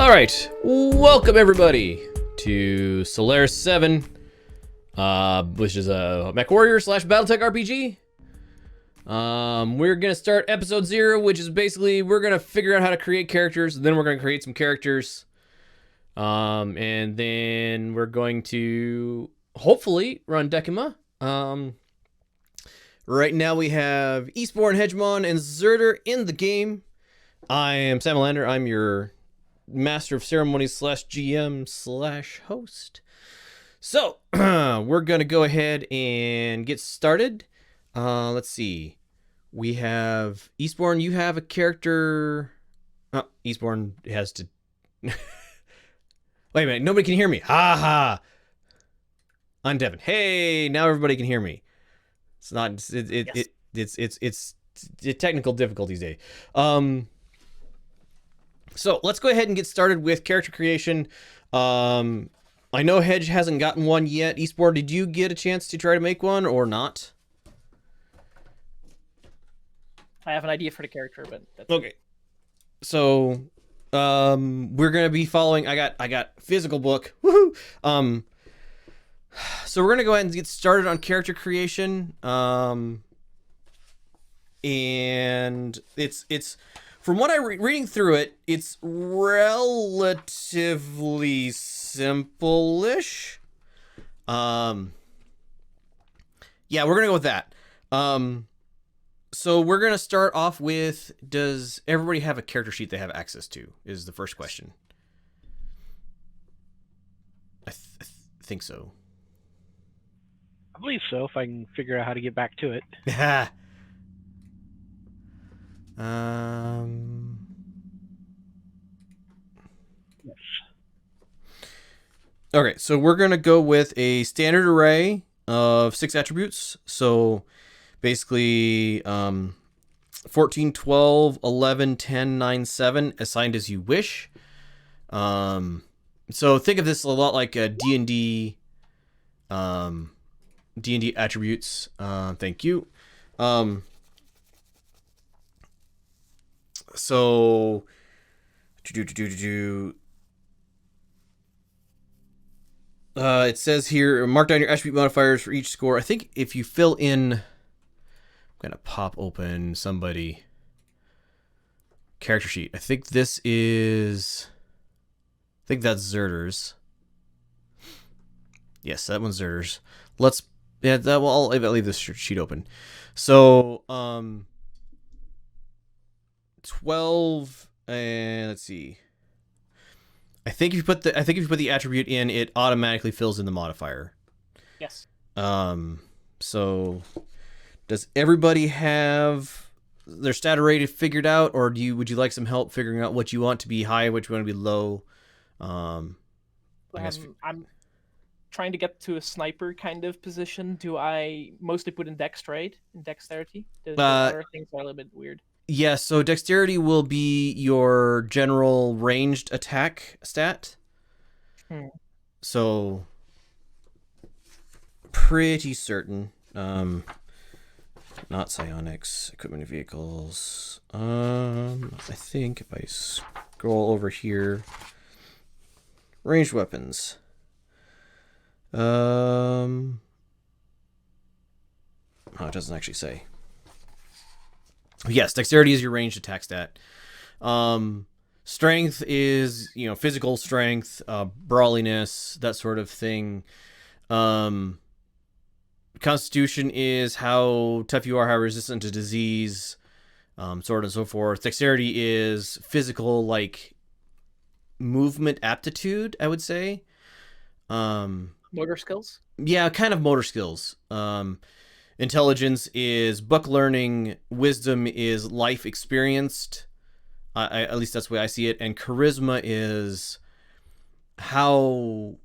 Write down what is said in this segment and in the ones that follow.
All right, welcome everybody to Solaris VII, which is a Mechwarrior / Battletech RPG. We're gonna start episode 0, which is basically we're gonna figure out how to create characters, and then we're gonna create some characters, and then we're going to hopefully run Decima. Right now we have Eastbourne, Hegemon, and Zerder in the game. I am Sam Lander. I'm your Master of Ceremonies / GM / host. So we're gonna go ahead and get started. Let's see. We have Eastbourne. You have a character. Oh, Eastbourne has to. Wait a minute. Nobody can hear me. Ha ha. I'm Devin. Hey, now everybody can hear me. It's not. It's technical difficulties day. So let's go ahead and get started with character creation. I know Hedge hasn't gotten one yet. Eastbourne, did you get a chance to try to make one or not? I have an idea for the character, but that's okay. So we're gonna be following. I got physical book. Woohoo! So we're gonna go ahead and get started on character creation. And it's from what I'm reading through it, it's relatively simple-ish. Yeah, we're gonna go with that. So we're gonna start off with: does everybody have a character sheet they have access to? Is the first question. I think so. I believe so, if I can figure out how to get back to it. Yes. Okay, so we're going to go with a standard array of 6 attributes. So basically 14, 12, 11, 10, 9, 7 assigned as you wish. So think of this a lot like a D&D attributes. Thank you. So it says here, mark down your attribute modifiers for each score. I think if you fill in, I'm gonna pop open somebody character sheet. I think this is, I think that's Zerder's. Yes, that one's Zerder's. Let's, yeah, that will, I'll leave this sheet open. So 12, and let's see. I think if you put the attribute in, it automatically fills in the modifier. yes. So does everybody have their stat array figured out, or would you like some help figuring out what you want to be high, what you want to be low? I guess I'm trying to get to a sniper kind of position. Do I mostly put in dex, right? In dexterity? The other things are a little bit weird. Yeah, so dexterity will be your general ranged attack stat. So pretty certain. Not psionics, equipment and vehicles. I think if I scroll over here, ranged weapons. Oh, it doesn't actually say. Yes, dexterity is your ranged attack stat. Strength is, physical strength, brawliness, that sort of thing. Constitution is how tough you are, how resistant to disease, so on and so forth. Dexterity is physical, like movement aptitude, I would say. Motor skills? Yeah, kind of motor skills. Intelligence is book learning. Wisdom is life experienced. At least that's the way I see it. And charisma is how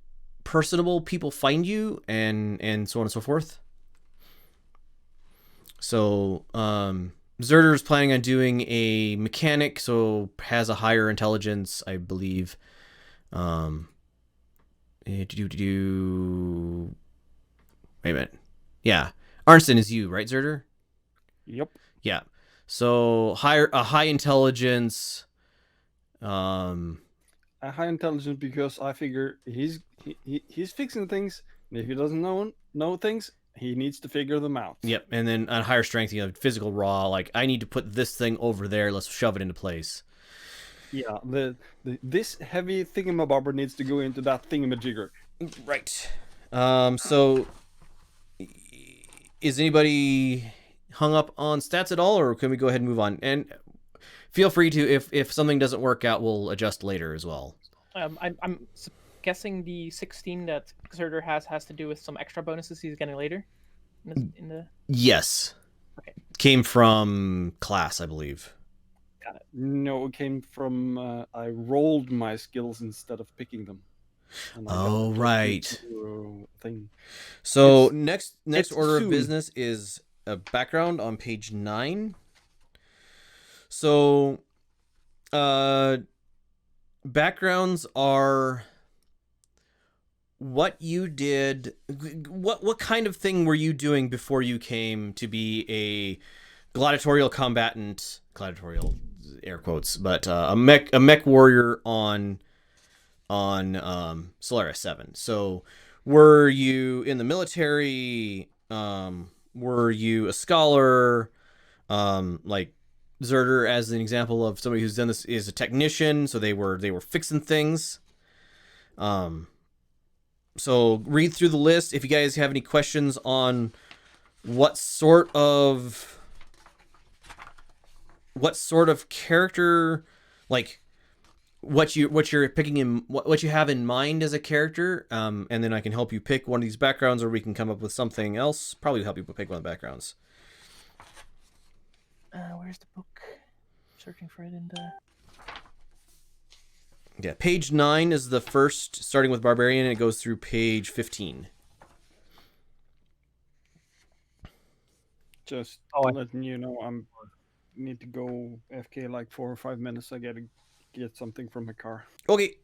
personable people find you, and so on and so forth. So Zerder is planning on doing a mechanic, so has a higher intelligence, I believe. Wait a minute. Yeah. Arnson is you, right, Zerder? Yep. Yeah. So a high intelligence, a high intelligence because I figure he's fixing things, and if he doesn't know things, he needs to figure them out. Yep, and then on higher strength, you have physical raw. Like, I need to put this thing over there. Let's shove it into place. Yeah, this heavy thingamabobber needs to go into that thingamajigger. Right. So, is anybody hung up on stats at all, or can we go ahead and move on? And feel free to, if something doesn't work out, we'll adjust later as well. I'm guessing the 16 that Xerder has to do with some extra bonuses he's getting later. In the... Yes. Okay. Came from class, I believe. Got it. No, it came from I rolled my skills instead of picking them. Oh, right. Thing. So it's next order soon. of business is a background on page 9. So, backgrounds are what you did. What kind of thing were you doing before you came to be a gladiatorial combatant? Gladiatorial, air quotes, but a mech warrior on Solaris VII. So, were you in the military? Were you a scholar? Like Xerder, as an example of somebody who's done this, is a technician. So they were fixing things. So read through the list. If you guys have any questions on what sort of character, like what you're picking in, what you have in mind as a character, and then I can help you pick one of these backgrounds, or we can come up with something else. Probably help you pick one of the backgrounds. Where's the book? Searching for it in the... Yeah, page 9 is the first, starting with Barbarian, and it goes through page 15. Just letting you know, need to go FK like 4 or 5 minutes. I gotta get something from my car. Okay.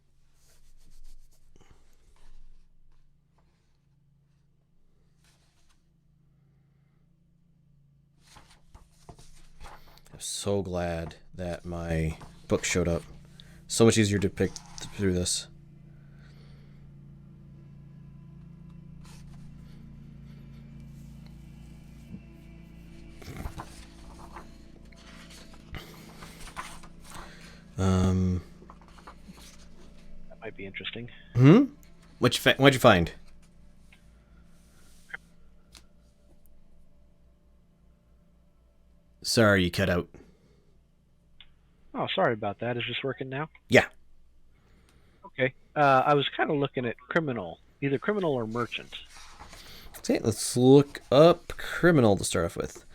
I'm so glad that my book showed up. So much easier to pick through this. That might be interesting. What'd you find? Sorry, you cut out. Oh, sorry about that. Is this working now? Yeah. Okay. I was kind of looking at criminal, either criminal or merchant. Okay, let's look up criminal to start off with.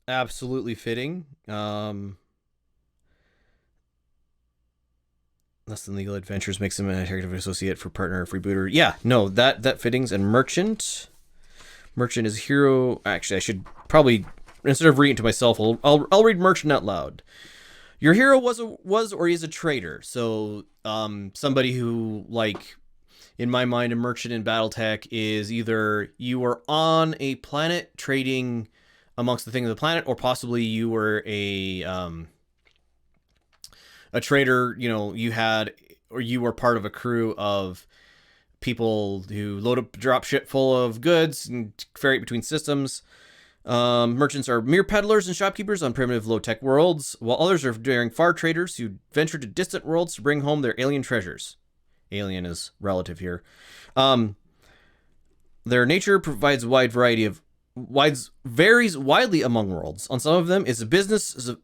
Absolutely fitting. Less than legal adventures makes him an attractive associate for partner freebooter. Yeah, no, that fittings. And merchant is hero. Actually, I should probably, instead of reading to myself, I'll read merchant out loud. Your hero was or is a trader. So somebody who, like, in my mind, a merchant in Battletech is either you were on a planet trading amongst the things of the planet, or possibly you were a trader. You know, you were part of a crew of people who load up a drop ship full of goods and ferry it between systems. Merchants are mere peddlers and shopkeepers on primitive low-tech worlds, while others are daring far traders who venture to distant worlds to bring home their alien treasures. Alien is relative here. Their nature provides a wide variety of varies widely among worlds. On some of them, it's a business.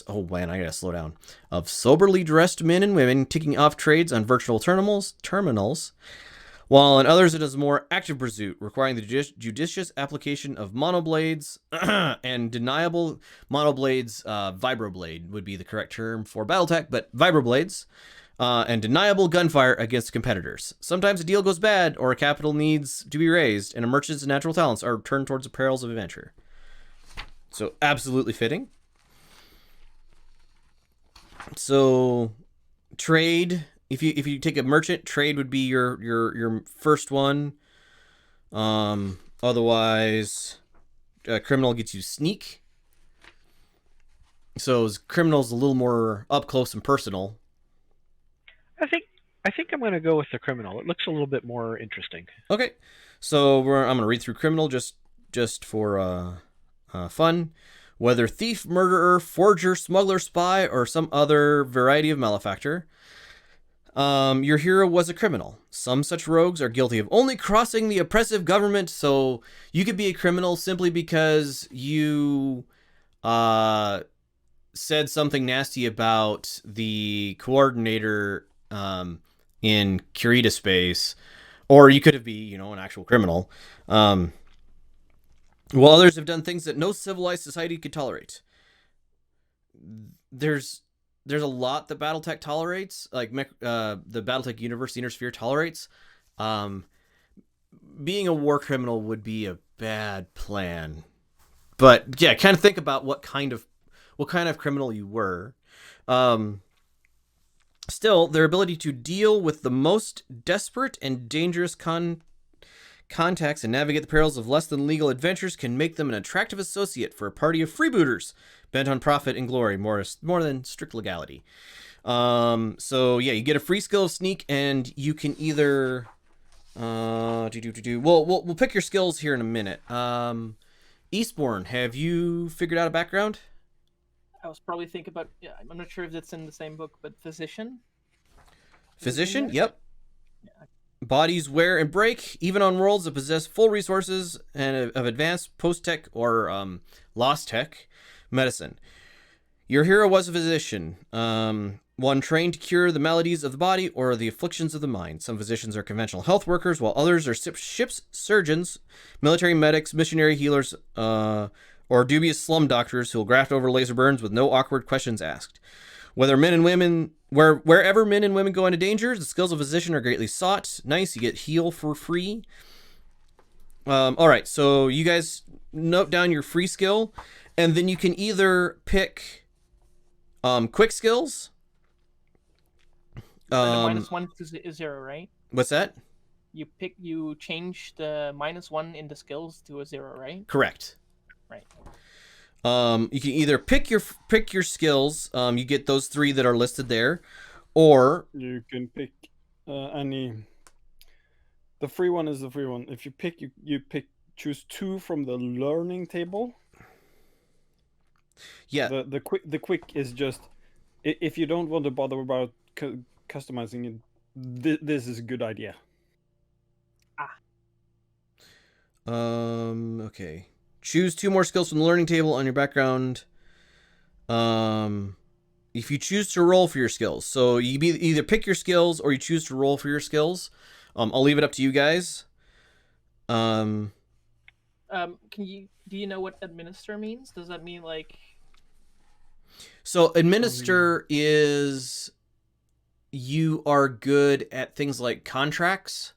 Oh man, I gotta slow down. Of soberly dressed men and women ticking off trades on virtual terminals. While in others, it is a more active pursuit, requiring the judicious application of monoblades and deniable monoblades. Vibroblade would be the correct term for Battletech, but vibroblades and deniable gunfire against competitors. Sometimes a deal goes bad, or a capital needs to be raised, and a merchant's natural talents are turned towards the perils of adventure. So, absolutely fitting. So, trade if you take a merchant, trade would be your first one. Otherwise, criminal gets you sneak. So criminal's a little more up close and personal. I think I'm going to go with the criminal. It looks a little bit more interesting. Okay, so I'm gonna read through criminal just for fun. Whether thief, murderer, forger, smuggler, spy, or some other variety of malefactor, your hero was a criminal. Some such rogues are guilty of only crossing the oppressive government, so you could be a criminal simply because you said something nasty about the coordinator in Curita space, or you could be, an actual criminal. While others have done things that no civilized society could tolerate. There's a lot that Battletech tolerates, like the Battletech universe, the Inner Sphere tolerates. Being a war criminal would be a bad plan. But yeah, kind of think about what kind of criminal you were. Still, their ability to deal with the most desperate and dangerous contacts and navigate the perils of less than legal adventures can make them an attractive associate for a party of freebooters bent on profit and glory more than strict legality. So yeah, you get a free skill of sneak, and you can either we'll pick your skills here in a minute. Eastbourne, have you figured out a background? I was probably thinking about. Yeah, I'm not sure if it's in the same book, but physician. Physician, yep. Yeah. Bodies wear and break, even on worlds that possess full resources and of advanced post-tech or lost tech medicine. Your hero was a physician, one trained to cure the maladies of the body or the afflictions of the mind. Some physicians are conventional health workers, while others are ship's surgeons, military medics, missionary healers, or dubious slum doctors who will graft over laser burns with no awkward questions asked. Wherever men and women go into danger, the skills of a physician are greatly sought. Nice, you get heal for free. All right, so you guys note down your free skill, and then you can either pick quick skills. -1 to 0, right? What's that? You change the -1 in the skills to a 0, right? Correct. Right. You can either pick your skills. You get those 3 that are listed there, or you can pick any. The free one is the free one. If you pick, you choose 2 from the learning table. Yeah. The quick is just if you don't want to bother about customizing it. This is a good idea. Okay. Choose 2 more skills from the learning table on your background. If you choose to roll for your skills, so you either pick your skills or you choose to roll for your skills. I'll leave it up to you guys. Do you know what administer means? Does that mean like? So administer is you are good at things like contracts.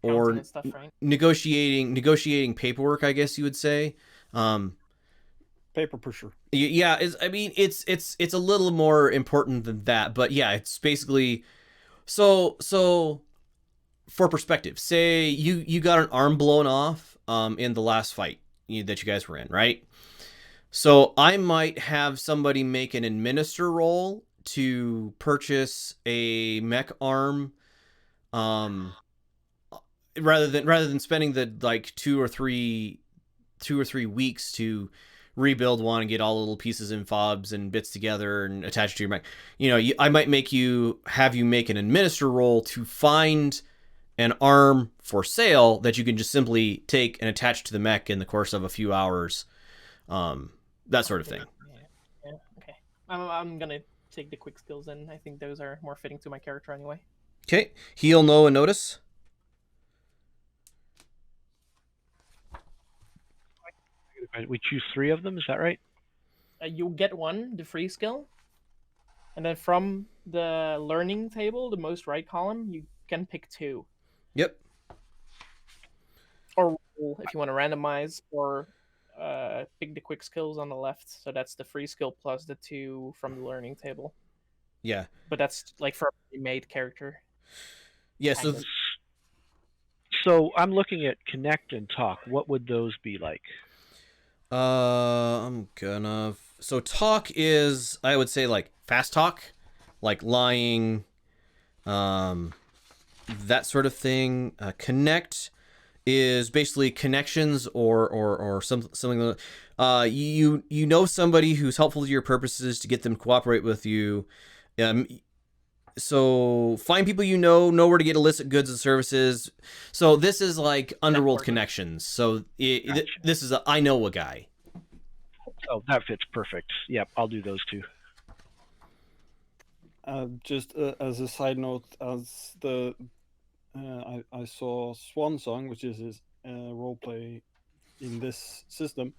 Or and stuff, right? negotiating paperwork, I guess you would say. Paper pusher. Yeah, it's a little more important than that, but yeah, it's basically so for perspective. Say you got an arm blown off in the last fight that you guys were in, right? So I might have somebody make an administer roll to purchase a mech arm. Rather than spending the like 2 or 3 weeks to rebuild one and get all the little pieces and fobs and bits together and attach it to your mech, I might have you make an administer roll to find an arm for sale that you can just simply take and attach to the mech in the course of a few hours, that sort of thing. Yeah. Okay. I'm gonna take the quick skills, and I think those are more fitting to my character anyway. Okay, heal, know, and notice. We choose 3 of them, is that right? You get 1, the free skill, and then from the learning table, the most right column, you can pick 2. Yep. Or roll if you want to randomize, or pick the quick skills on the left. So that's the free skill plus the 2 from the learning table. Yeah. But that's like for a made character. Yeah. So Kind of. So I'm looking at connect and talk. What would those be like? I'm gonna. So talk is, I would say, like fast talk, like lying, that sort of thing. Connect is basically connections or something. You know somebody who's helpful to your purposes to get them to cooperate with you. So find people you know where to get illicit goods and services. So this is like underworld connections. So this is I know a guy. Oh, that fits perfect. Yep, I'll do those two. Just as a side note, as the I saw Swan Song, which is his roleplay in this system.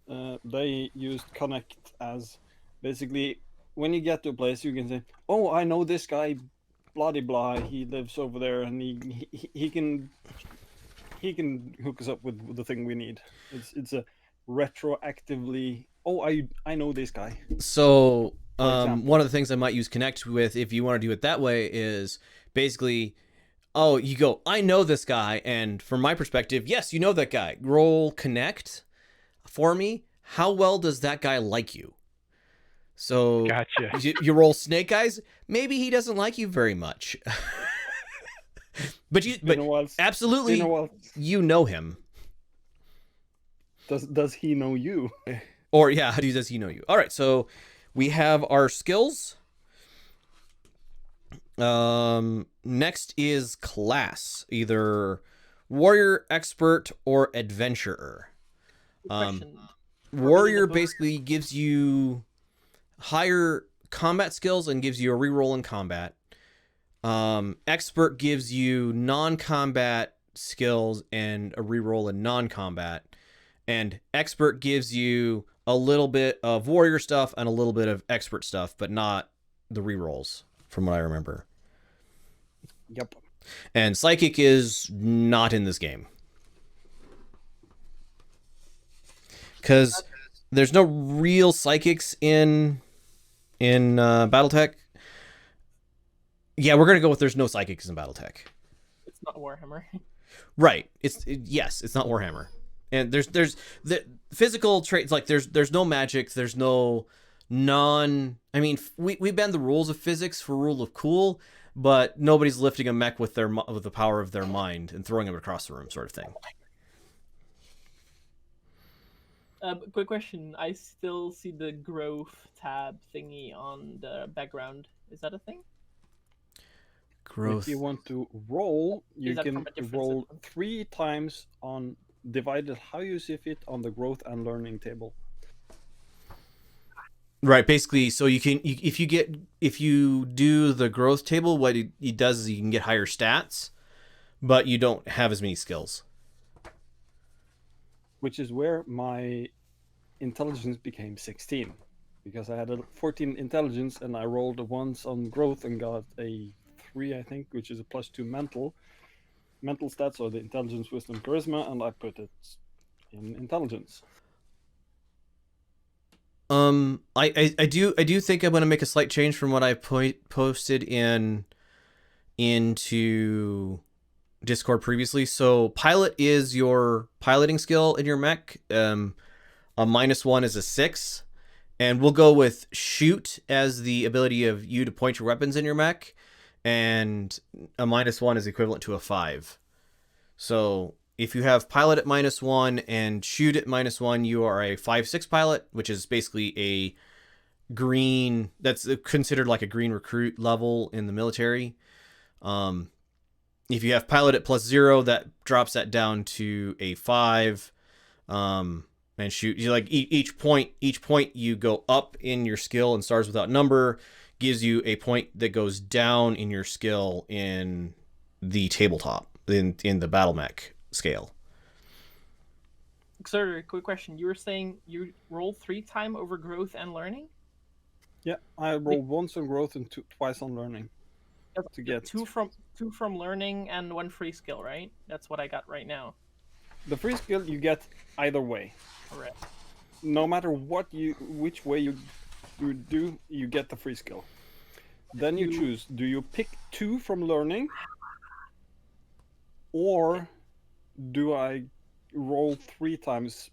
They used connect as basically when you get to a place, you can say, "Oh, I know this guy, blah de blah. He lives over there, and he can hook us up with the thing we need." It's a retroactively. Oh, I know this guy. So example. one of the things I might use connect with, if you want to do it that way, is basically, oh, you go, I know this guy, and from my perspective, yes, you know that guy. Roll connect for me. How well does that guy like you? So Gotcha. you roll snake eyes. Maybe he doesn't like you very much, but absolutely, you know him. Does he know you? Or yeah, how does he know you? All right, so we have our skills. Next is class, either warrior, expert, or adventurer. Warrior basically gives you higher combat skills and gives you a reroll in combat. Expert gives you non-combat skills and a reroll in non-combat. And expert gives you a little bit of warrior stuff and a little bit of expert stuff, but not the rerolls, from what I remember. Yep. And psychic is not in this game, because there's no real psychics in Battletech. Yeah, we're gonna go with there's no psychics in Battletech. It's not Warhammer. Right. It's not Warhammer. And there's the physical traits, like there's no magic, there's no I mean, we bend the rules of physics for rule of cool, but nobody's lifting a mech with the power of their mind and throwing it across the room, sort of thing. Quick question. I still see the growth tab thingy on the background. Is that a thing? Growth. If you want to roll, you can roll system? 3 times on divided how you see fit on the growth and learning table. Right, basically, so if you do the growth table, what it does is you can get higher stats, but you don't have as many skills. Which is where my intelligence became 16, because I had a 14 intelligence and I rolled once on growth and got a 3, I think, which is a +2 mental stats, or the intelligence, wisdom, charisma, and I put it in intelligence. I do think I'm going to make a slight change from what I posted into Discord previously. So pilot is your piloting skill in your mech. A -1 is a 6, and we'll go with shoot as the ability of you to point your weapons in your mech, and a -1 is equivalent to a 5. So if you have pilot at -1 and shoot at -1, you are a 5/6 pilot, which is basically a green. That's considered like a green recruit level in the military. If you have pilot at +0, that drops that down to a 5. And shoot, you like each point you go up in your skill and stars without number gives you a point that goes down in your skill in the tabletop in the battle mech scale. Sir, quick question. You were saying you roll 3 times over growth and learning? Yeah, I roll once on growth and twice on learning. To get 2 from learning and 1 free skill, right? That's what I got right now. The free skill you get either way. Correct. No matter which way you do, you get the free skill. then you choose. Do you pick 2 from learning, or do I roll 3 times,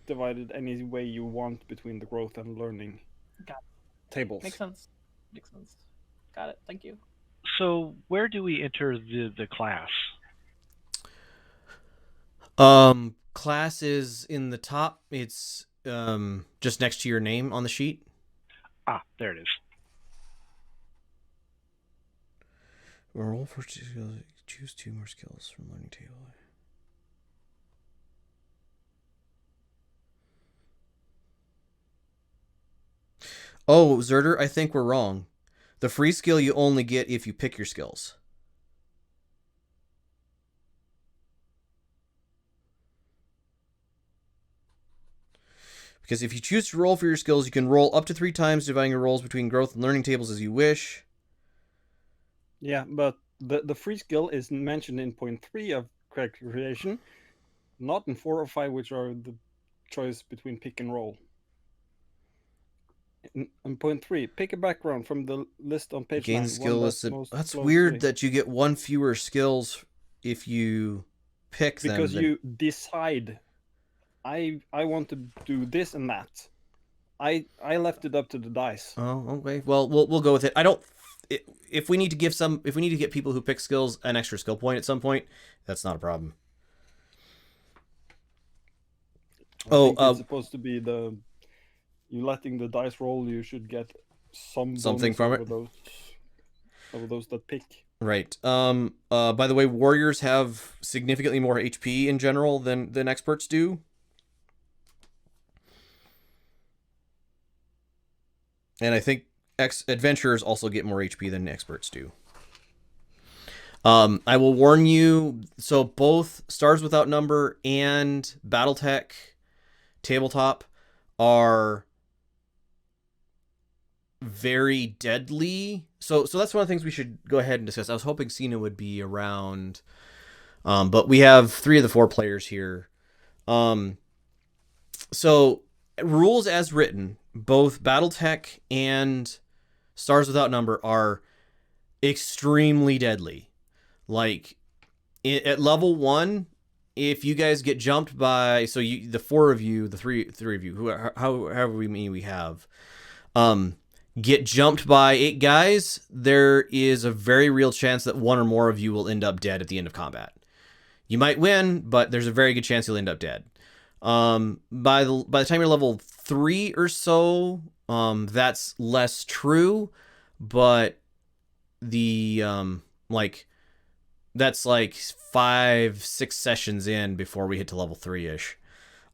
divided any way you want between the growth and learning Got tables? Makes sense. Makes sense. Got it. Thank you. So where do we enter the class? Class is in the top. It's just next to your name on the sheet. Ah, there it is. Roll for 2 skills. Choose 2 more skills from learning table. Oh, Zerder, I think we're wrong. The free skill you only get if you pick your skills. Because if you choose to roll for your skills, you can roll up to 3 times, dividing your rolls between growth and learning tables as you wish. Yeah, but the free skill is mentioned in point 3 of character creation, not in 4 or 5, which are the choice between pick and roll. In point 3, pick a background from the list on page 9. Gain skill list. That's closely. weird that you get 1 fewer skills if you pick them. Because you decide, I want to do this and that. I left it up to the dice. Oh, okay. Well, we'll go with it. I don't. If we need to get people who pick skills an extra skill point at some point, that's not a problem. I think it's supposed to be you letting the dice roll. You should get something from it. Over those that pick. Right. By the way, warriors have significantly more HP in general than experts do. And I think adventurers also get more HP than experts do. I will warn you, so both Stars Without Number and Battletech tabletop are very deadly. So that's one of the things we should go ahead and discuss. I was hoping Cena would be around, but we have 3 of the 4 players here. So rules as written, both Battletech and Stars Without Number are extremely deadly. Like at level 1, if you guys get jumped by, so the 4 of you, the three of you, however we have, get jumped by 8 guys, there is a very real chance that 1 or more of you will end up dead at the end of combat. You might win, but there's a very good chance you'll end up dead. By the time you're level 3 or so, that's less true, but the that's like 5-6 sessions in before we hit to level 3-ish.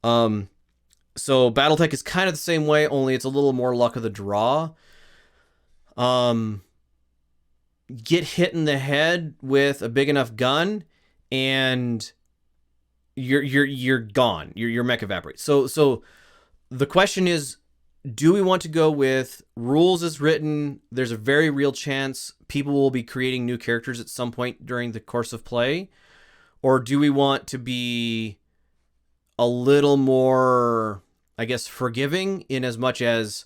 So Battletech is kind of the same way, only it's a little more luck of the draw. Get hit in the head with a big enough gun, and you're gone. Your mech evaporates. So the question is, do we want to go with rules as written? There's a very real chance people will be creating new characters at some point during the course of play, or do we want to be a little more, I guess, forgiving in as much as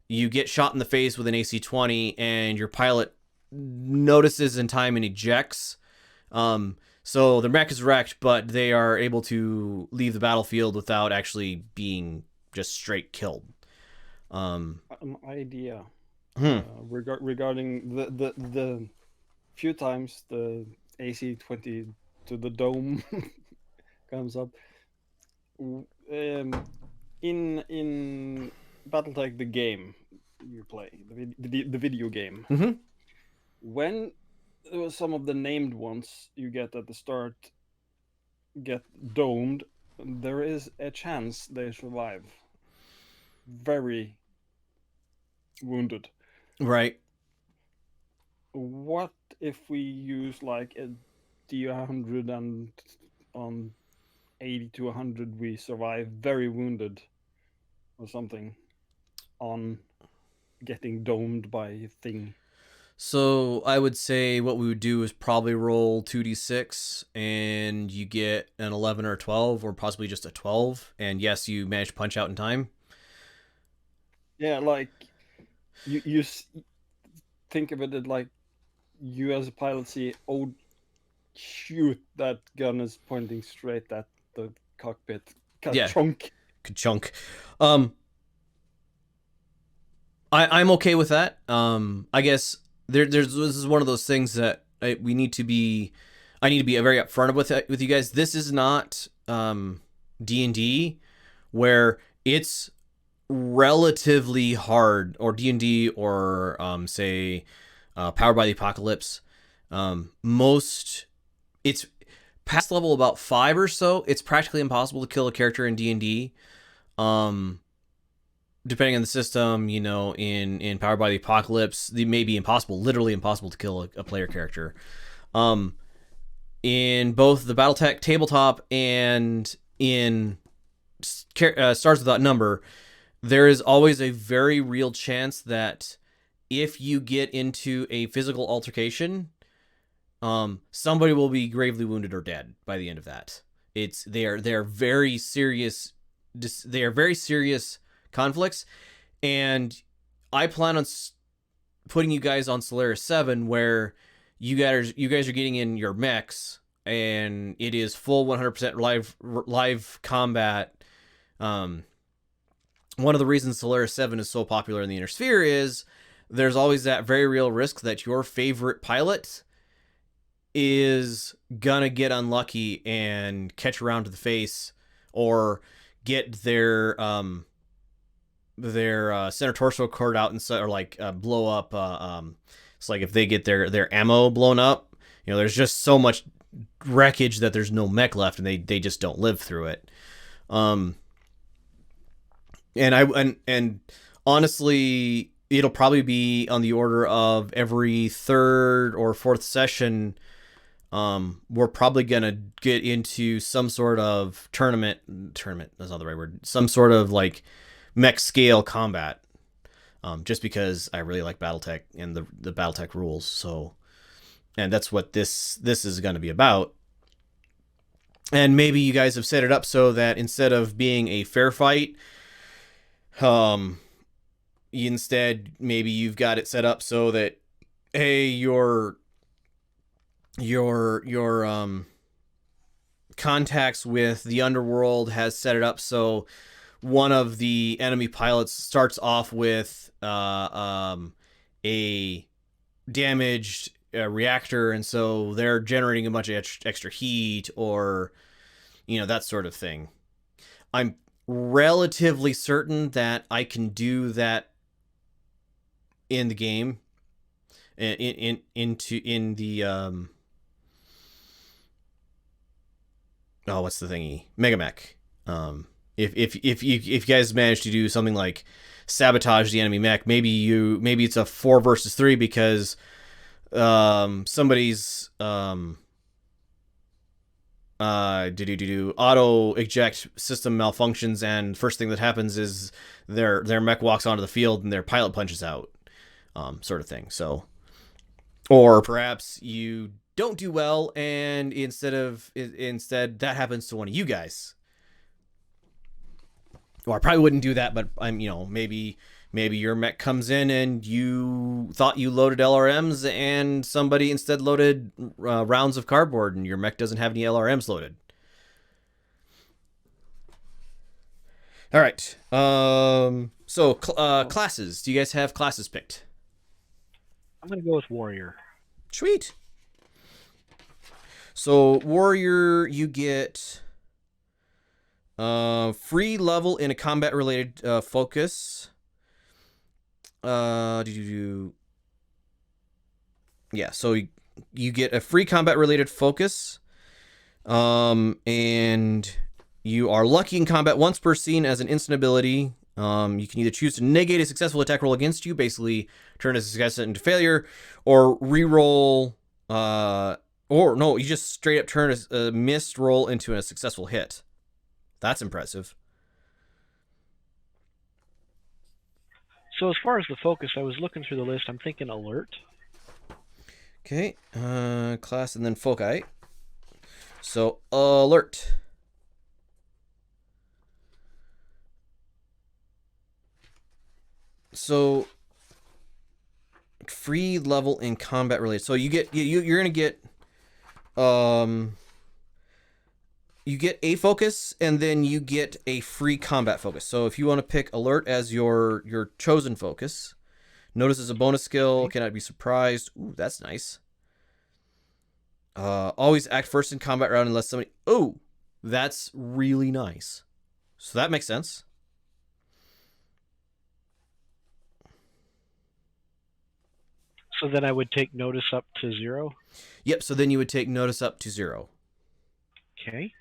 you get shot in the face with an AC-20 and your pilot notices in time and ejects. So the mech is wrecked, but they are able to leave the battlefield without actually being just straight killed. An idea regarding the few times the AC-20 to the dome comes up. In Battletech, the game you play, the video game. Mm-hmm. When some of the named ones you get at the start get domed, there is a chance they survive. Very wounded. Right. What if we use like a D100 and on 80 to 100 we survive very wounded or something on getting domed by a thing? So I would say what we would do is probably roll 2d6 and you get an 11 or a 12 or possibly just a 12. And yes, you manage to punch out in time. Yeah, like you think of it like you as a pilot see, oh, shoot, that gun is pointing straight at the cockpit. Yeah. Chunk. Chunk. I'm okay with that. I guess this is one of those things that I need to be very upfront with you guys. This is not D&D where it's relatively hard, or D&D, or say Powered by the Apocalypse. It's past level about 5 or so. It's practically impossible to kill a character in D&D. Depending on the system, in Powered by the Apocalypse, it may be impossible, literally impossible to kill a player character. In both the Battletech tabletop and in Stars Without Number, there is always a very real chance that if you get into a physical altercation, somebody will be gravely wounded or dead by the end of that. They are very serious. They are very serious conflicts, and I plan on putting you guys on Solaris VII, where you guys are getting in your mechs, and it is full 100% live combat. One of the reasons Solaris VII is so popular in the Inner Sphere is there's always that very real risk that your favorite pilot is gonna get unlucky and catch around to the face, or get their center torso cord out, and or like blow up. It's like if they get their ammo blown up, there's just so much wreckage that there's no mech left, and they just don't live through it. And honestly, it'll probably be on the order of every 3rd or 4th session. We're probably gonna get into some sort of tournament. That's not the right word. Some sort of like mech scale combat. Just because I really like Battletech and the Battletech rules. So, and that's what this is going to be about. And maybe you guys have set it up so that instead of being a fair fight, instead maybe you've got it set up so that, hey, your contacts with the underworld has set it up so one of the enemy pilots starts off with a damaged reactor, and so they're generating a bunch of extra heat, or that sort of thing. I'm relatively certain that I can do that in the game, in the what's the thingy, MegaMek. If you guys manage to do something like sabotage the enemy mech, maybe it's a 4 versus 3 because somebody's auto eject system malfunctions, and first thing that happens is their mech walks onto the field and their pilot punches out, sort of thing. So, or perhaps you don't do well, and instead that happens to one of you guys. Well, I probably wouldn't do that, but maybe your mech comes in and you thought you loaded LRMs, and somebody instead loaded rounds of cardboard, and your mech doesn't have any LRMs loaded. All right. So classes. Do you guys have classes picked? I'm gonna go with warrior. Sweet. So warrior, you get free level in a combat related focus. Yeah, so you get a free combat related focus. And you are lucky in combat once per scene as an instant ability. You can either choose to negate a successful attack roll against you, basically turn a success into failure, or re-roll, or no, you just straight up turn a missed roll into a successful hit. That's impressive. So as far as the focus, I was looking through the list. I'm thinking alert. Okay, class and then foci. So alert. So free level in combat related. So you're gonna get you get a focus, and then you get a free combat focus. So if you want to pick alert as your chosen focus, notice as a bonus skill, cannot be surprised. Ooh, that's nice. Always act first in combat round unless somebody. Oh, that's really nice. So that makes sense. So then I would take notice up to 0. Yep. So then you would take notice up to 0. Okay.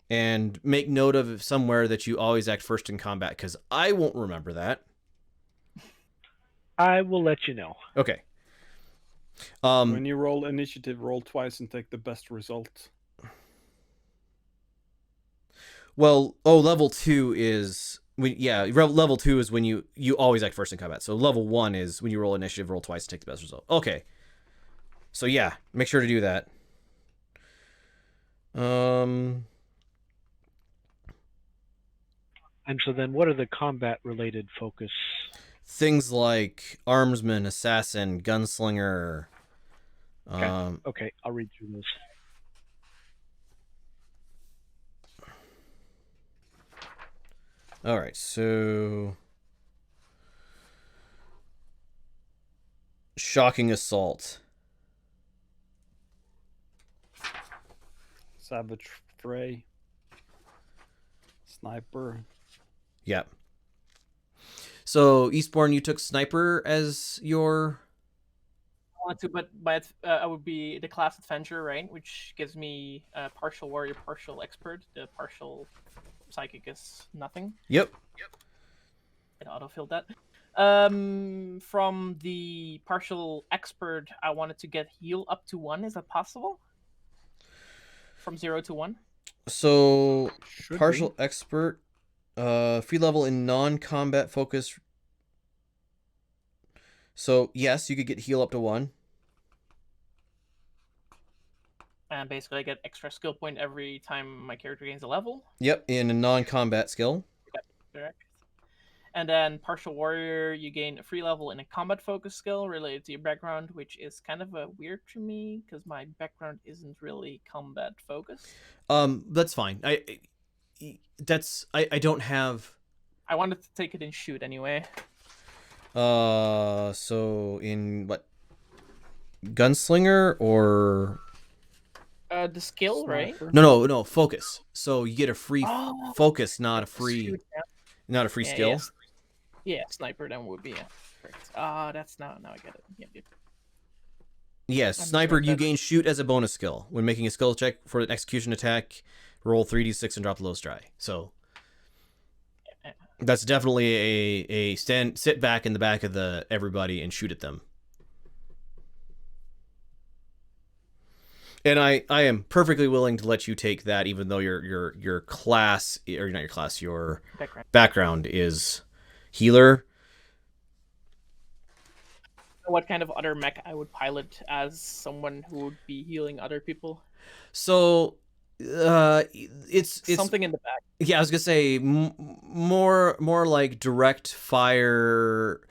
And make note of somewhere that you always act first in combat, because I won't remember that. I will let you know. Okay. When you roll initiative, roll twice and take the best result. Well, level 2 is level 2 is when you always act first in combat. So level 1 is when you roll initiative, roll twice, and take the best result. Okay. So yeah, make sure to do that. And so then what are the combat-related focus? Things like armsman, assassin, gunslinger. Okay, I'll read through those. All right, so shocking assault. Savage fray. Sniper. Yep. So Eastbourne, you took sniper as your. I want to, but I would be the class adventure, right? Which gives me partial warrior, partial expert. The partial psychic is nothing. Yep. It autofilled that. From the partial expert, I wanted to get heal up to 1. Is that possible? From 0 to 1. So Should partial be. expert, free level in non-combat focus. So yes, you could get heal up to 1. And basically, I get extra skill point every time my character gains a level. Yep, in a non-combat skill. Correct. And then partial warrior, you gain a free level in a combat focus skill related to your background, which is kind of weird to me because my background isn't really combat focused. That's fine. I don't have. I wanted to take it in shoot anyway. So in what? Gunslinger or? The skill, right? Sniper. No, focus. So you get a free Oh, focus, not a free, shoot, yeah. not a free Yeah, skill. yes. Yeah, sniper then would be correct. That's now I get it. Yep. Yes, I'm sniper. sure You that- gain shoot as a bonus skill when making a skill check for an execution attack. Roll 3d6 and drop the lowest die. So Yeah. that's definitely a sit back in the back of the everybody and shoot at them. And I am perfectly willing to let you take that, even though your class, or not your class, your background is healer. What kind of other mech I would pilot as someone who would be healing other people? So it's Something in the back. Yeah, I was gonna say more like direct fire.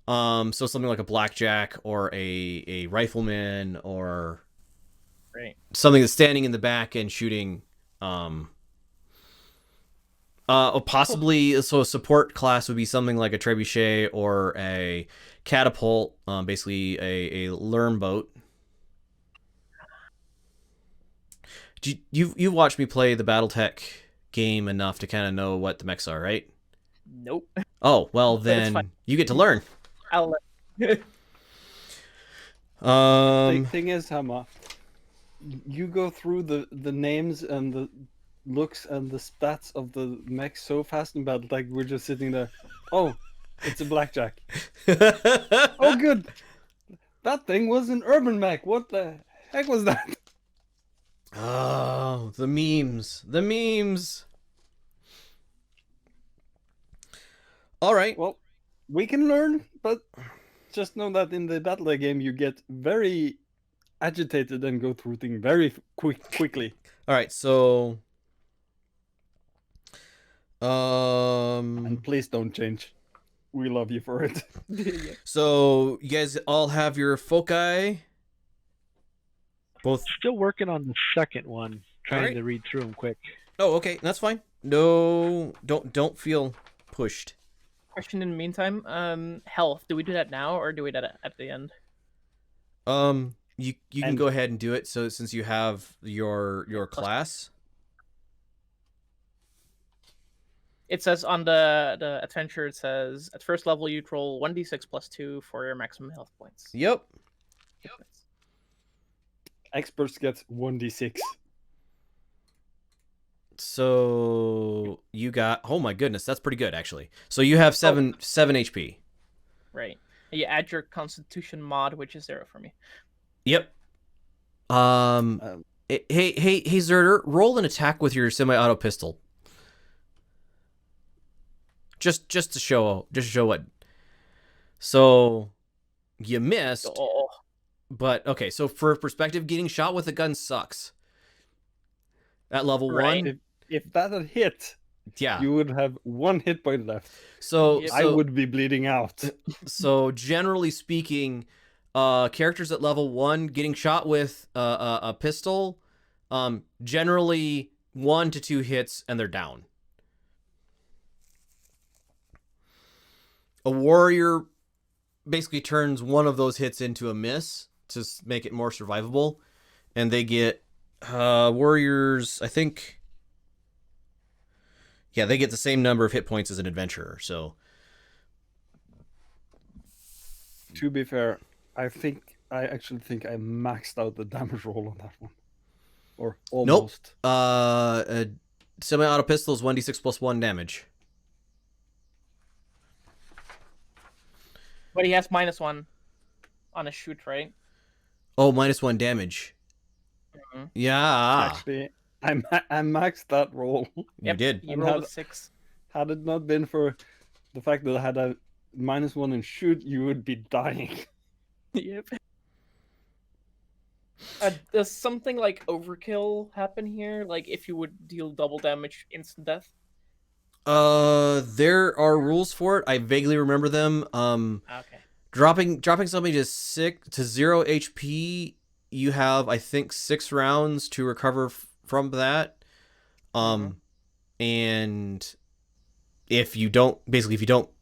So something like a blackjack or a rifleman or Right. something that's standing in the back and shooting. Or possibly so a support class would be something like a trebuchet or a catapult. Basically a learn boat. You've watched me play the Battletech game enough to kind of know what the mechs are, right? Nope. Oh, well But it's fine. then you get to learn. I'll let... The thing is, Hammer, you go through the names and the looks and the stats of the mech so fast in battle, like we're just sitting there. Oh, it's a blackjack. Oh, good. That thing was an urban mech. What the heck was that? Oh, the memes. The memes. All right. Well, we can learn, but just know that in the Battletech game, you get very agitated and go through things very quickly. All right. So, And please don't change. we love you for it. Yeah. So you guys all have your foci. Both. Still working on the second one, trying Alright. to read through them quick. Oh, okay, that's fine. No, don't feel pushed. Question in the meantime, health. Do we do that now or do we do that at the end? You can And- go ahead and do it. So since you have your class. It says on the adventure, it says at first level you roll 1d6 plus 2 for your maximum health points. Yep. Experts get 1d6. So you got, oh my goodness, that's pretty good actually. So you have 7 HP. Right. You add your Constitution mod, which is 0 for me. Yep. Hey Zerder, roll an attack with your semi-auto pistol. Just to show what. So you missed, Oh, but okay. So for perspective, getting shot with a gun sucks. At level Right. 1, If that had hit, yeah. you would have 1 hit point left. So, Yep. I would be bleeding out. So generally speaking, characters at level 1 getting shot with a pistol, generally 1 to 2 hits and they're down. A warrior basically turns one of those hits into a miss to make it more survivable, and they get warriors, I think. Yeah, they get the same number of hit points as an adventurer. So To be fair, I actually think I maxed out the damage roll on that one. Or almost. a semi-auto pistol is 1d6 plus 1 damage. but he has -1 on a shoot, right? Oh, -1 damage. Mhm. Yeah, Actually, I maxed that roll. you Yep. did. You And rolled a had- 6. Had it not been for the fact that I had a -1 in shoot, you would be dying. Yep. Does something like overkill happen here? Like if you would deal double damage, instant death? There are rules for it. I vaguely remember them. Okay. Dropping somebody to 0 HP, you have, I think, 6 rounds to recover from that. And if you don't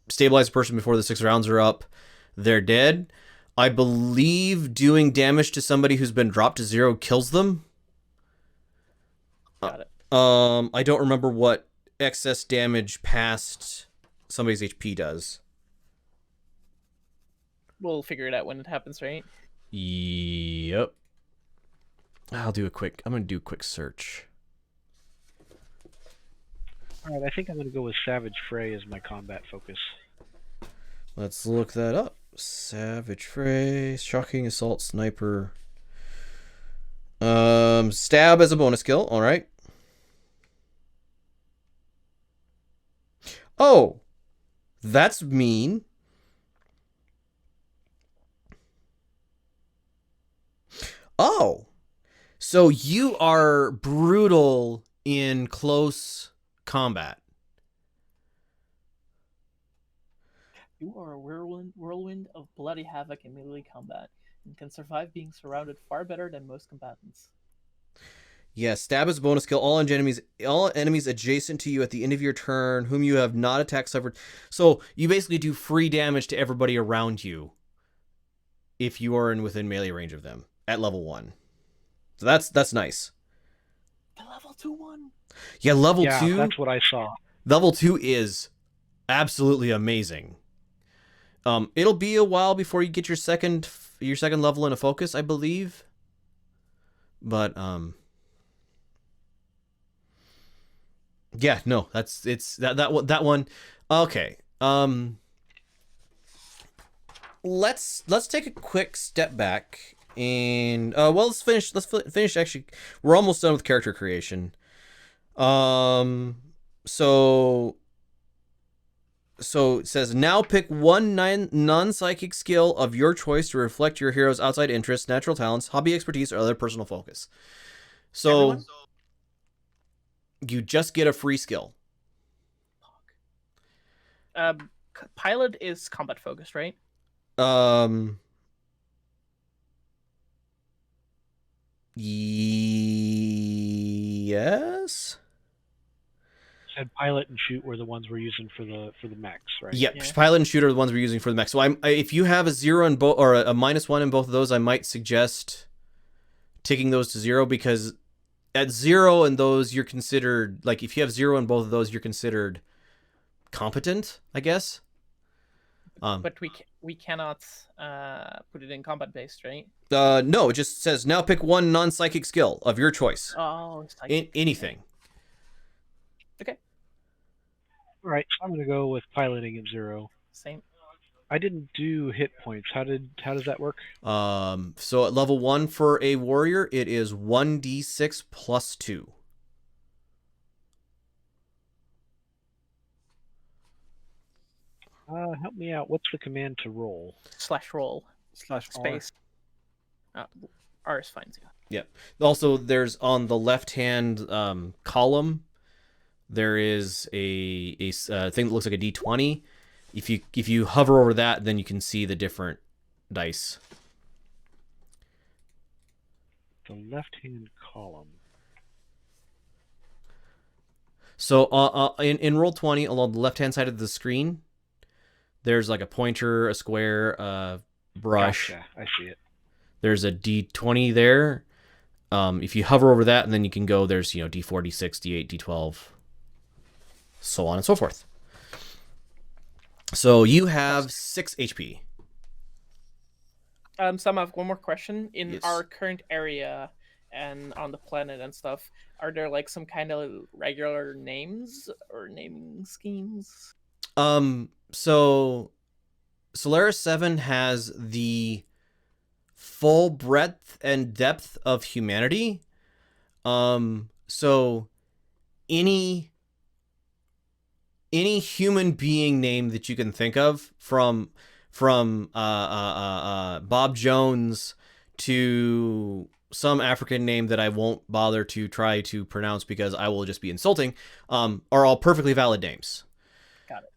stabilize a person before the 6 rounds are up, they're dead. I believe doing damage to somebody who's been dropped to 0 kills them. Got it. I don't remember what excess damage past somebody's HP does. We'll figure it out when it happens, right? Yep. I'm gonna do a quick search. Alright, I think I'm going to go with Savage Fray as my combat focus. Let's look that up. Savage Fray, Shocking Assault Sniper. Stab as a bonus skill, alright. Oh! That's mean. Oh! So you are brutal in close combat. You are a whirlwind of bloody havoc in melee combat, and can survive being surrounded far better than most combatants. Yes, stab is a bonus skill. All enemies adjacent to you at the end of your turn, whom you have not attacked, suffered. So you basically do free damage to everybody around you if you are within melee range of them at level 1. So that's nice. The level 2 one. Yeah, level Yeah, 2. that's what I saw. Level 2 is absolutely amazing. It'll be a while before you get your second level in a focus, I believe. But yeah, no, that one. Okay. Let's take a quick step back and let's finish actually. We're almost done with character creation. So it says, now pick one non-psychic skill of your choice to reflect your hero's outside interests, natural talents, hobby expertise, or other personal focus. So Everyone? you just get a free skill. pilot is combat focused, right? Yes. Said pilot and shoot were the ones we're using for the mechs, right? Yeah, Yeah. pilot and shooter are the ones we're using for the mech. So if you have a 0 in both or a -1 in both of those, I might suggest taking those to 0, because at 0 in those you're considered, like, if you have 0 in both of those, you're considered competent, I guess. But we cannot put it in combat based, right? No, it just says now pick one non-psychic skill of your choice. Oh, Anything. Okay. All right, so I'm gonna go with piloting at 0. Same. I didn't do hit points. How does that work? So at level 1 for a warrior, it is 1d6 plus 2. Help me out. What's the command to roll? /roll /R. space. R is fine too. Yep. Also, there's on the left-hand column, there is a thing that looks like a d20. If you hover over that, then you can see the different dice. The left-hand column. So in Roll20, along the left-hand side of the screen, there's like a pointer, a square, a brush. Gotcha. I see it. There's a d20 there. If you hover over that, and then you can go, there's, d4, d6, d8, d12, so on and so forth. So you have 6 HP. Sam, I have one more question. In Yes. our current area and on the planet and stuff, are there like some kind of regular names or naming schemes? So Solaris VII has the full breadth and depth of humanity. So any human being name that you can think of, from Bob Jones to some African name that I won't bother to try to pronounce because I will just be insulting, are all perfectly valid names. Got it.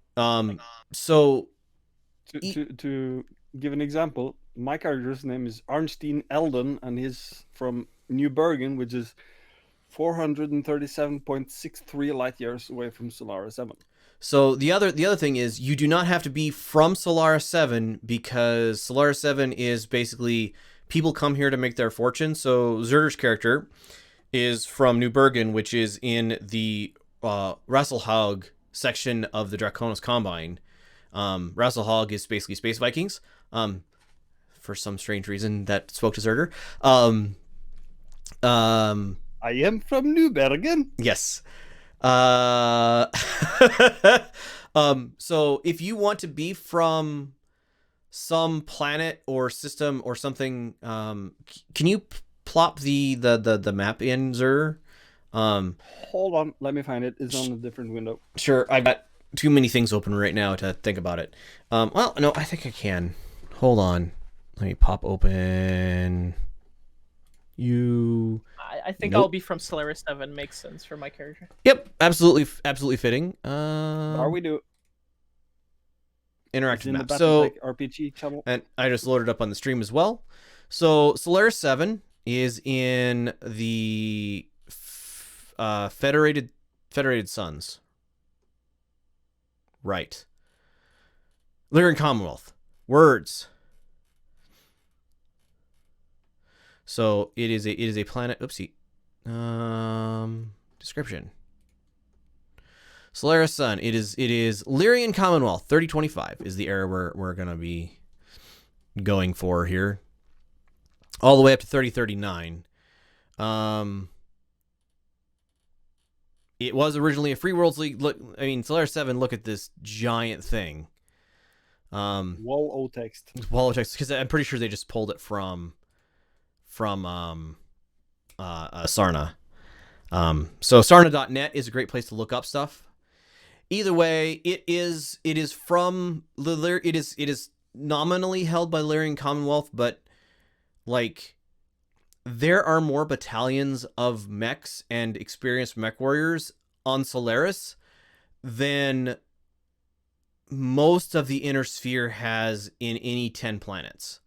So To give an example, my character's name is Arnstein Eldon, and he's from New Bergen, which is 437.63 light years away from Solaris VII. So the other thing is, you do not have to be from Solaris VII, because Solaris VII is basically, people come here to make their fortune. So Zerder's character is from New Bergen, which is in the Rasselhaug section of the Draconis Combine. Rasselhaug is basically space Vikings. For some strange reason that spoke to Zerder. I am from New Bergen. Yes. So if you want to be from some planet or system or something, can you plop the map in, Zer? Hold on, let me find it. It's on a different window. Sure, I've got too many things open right now to think about it. Well, no, I think I can. Hold on. Let me pop open you. I think Nope. I'll be from Solaris 7. Makes sense for my character. Yep, absolutely fitting. Are we do Interactive in the map. So, Battletech RPG channel? and I just loaded up on the stream as well. So Solaris 7 is in the Federated Suns. Right. Lyrian Commonwealth. Words. So it is a planet. Oopsie. Description. Solaris Sun. It is Lyrian Commonwealth. 3025 is the era we're gonna be going for here. All the way up to 3039. It was originally a Free Worlds League. Look, I mean, Solaris 7. Look at this giant thing. Wall O text. Wall of text, because I'm pretty sure they just pulled it from Sarna. So Sarna.net is a great place to look up stuff. Either way, it is from it is nominally held by Lyrian Commonwealth, but like there are more battalions of mechs and experienced mech warriors on Solaris than most of the inner sphere has in any 10 planets.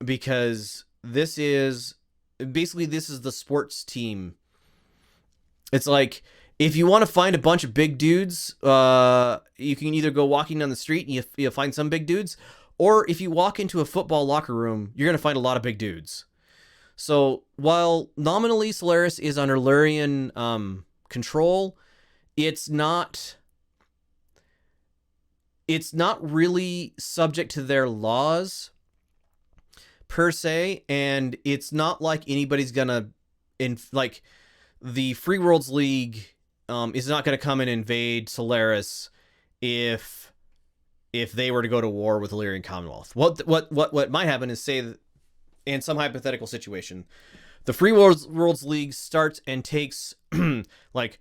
Because this is the sports team. It's like, if you want to find a bunch of big dudes, you can either go walking down the street and you'll find some big dudes, or if you walk into a football locker room, you're going to find a lot of big dudes. So while nominally Solaris is under Lurian control, it's not really subject to their laws per se, and it's not like anybody's gonna like the Free Worlds League is not gonna come and invade Solaris if they were to go to war with the Lyrian Commonwealth. What might happen is, say that in some hypothetical situation, the Free Worlds League starts and takes like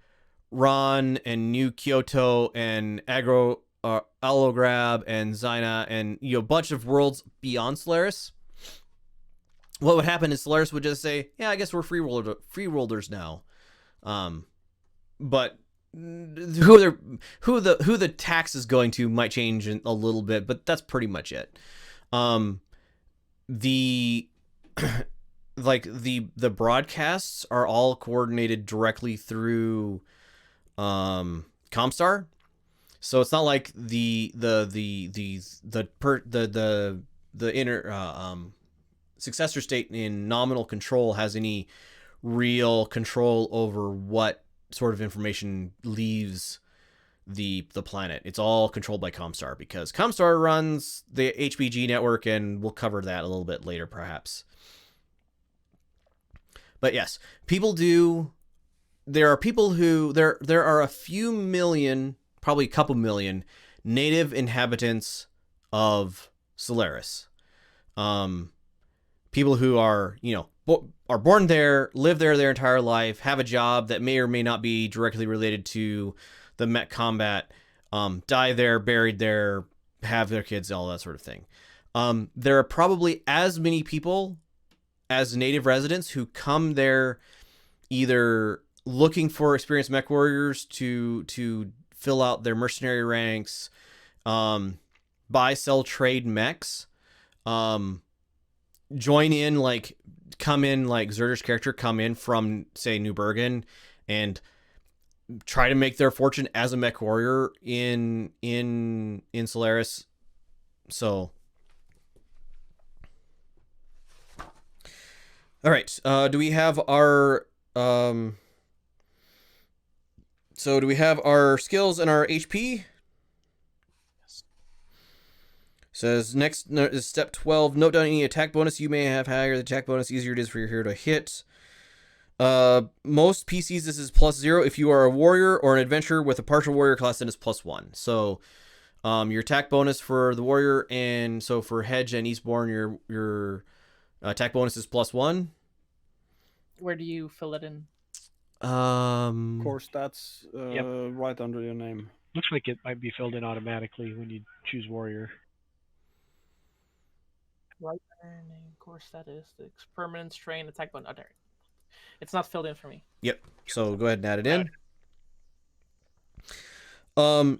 Ron and New Kyoto and Allograb and Zyna and a bunch of worlds beyond Solaris. What would happen is Solaris would just say, "Yeah, I guess we're free worlders now," but who the tax is going to might change a little bit, but that's pretty much it. The the broadcasts are all coordinated directly through Comstar, so it's not like the inner successor state in nominal control has any real control over what sort of information leaves the planet. It's all controlled by Comstar, because Comstar runs the HPG network, and we'll cover that a little bit later perhaps. But yes, there are people who there are a few million, probably a couple million native inhabitants of Solaris. People who are, are born there, live there their entire life, have a job that may or may not be directly related to the Mech combat, die there, buried there, have their kids, all that sort of thing. There are probably as many people as native residents who come there either looking for experienced mech warriors to fill out their mercenary ranks, buy, sell, trade mechs, join in, come in, Zerder's character, come in from, say, New Bergen and try to make their fortune as a mech warrior in Solaris. So, all right. Do we have our skills and our HP? Says next is step 12. Note down any attack bonus you may have. Higher the attack bonus, easier it is for your hero to hit. Most PCs this is +0. If you are a warrior or an adventurer with a partial warrior class, then it's +1. So your attack bonus for the warrior, and so for Hedge and Eastbourne, your attack bonus is +1. Where do you fill it in? Core stats, Yep. right under your name. Looks like it might be filled in automatically when you choose warrior. Right name, core statistics, permanent strain, attack bonus. Oh, there. It's not filled in for me. Yep. So go ahead and add it in.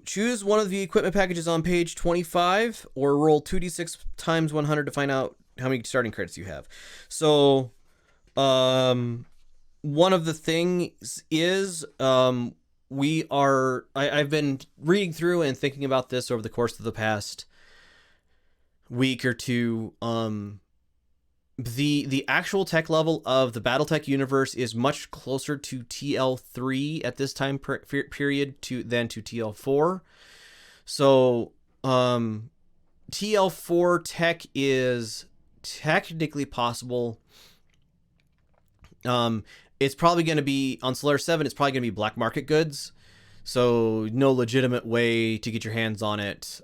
Choose one of the equipment packages on page 25, or roll 2d6 times 100 to find out how many starting credits you have. So, one of the things is, I've been reading through and thinking about this over the course of the past week or two. The actual tech level of the Battletech universe is much closer to TL3 at this time period than to TL4. So TL4 tech is technically possible. It's probably going to be on Solaris 7. It's probably going to be black market goods, so no legitimate way to get your hands on it.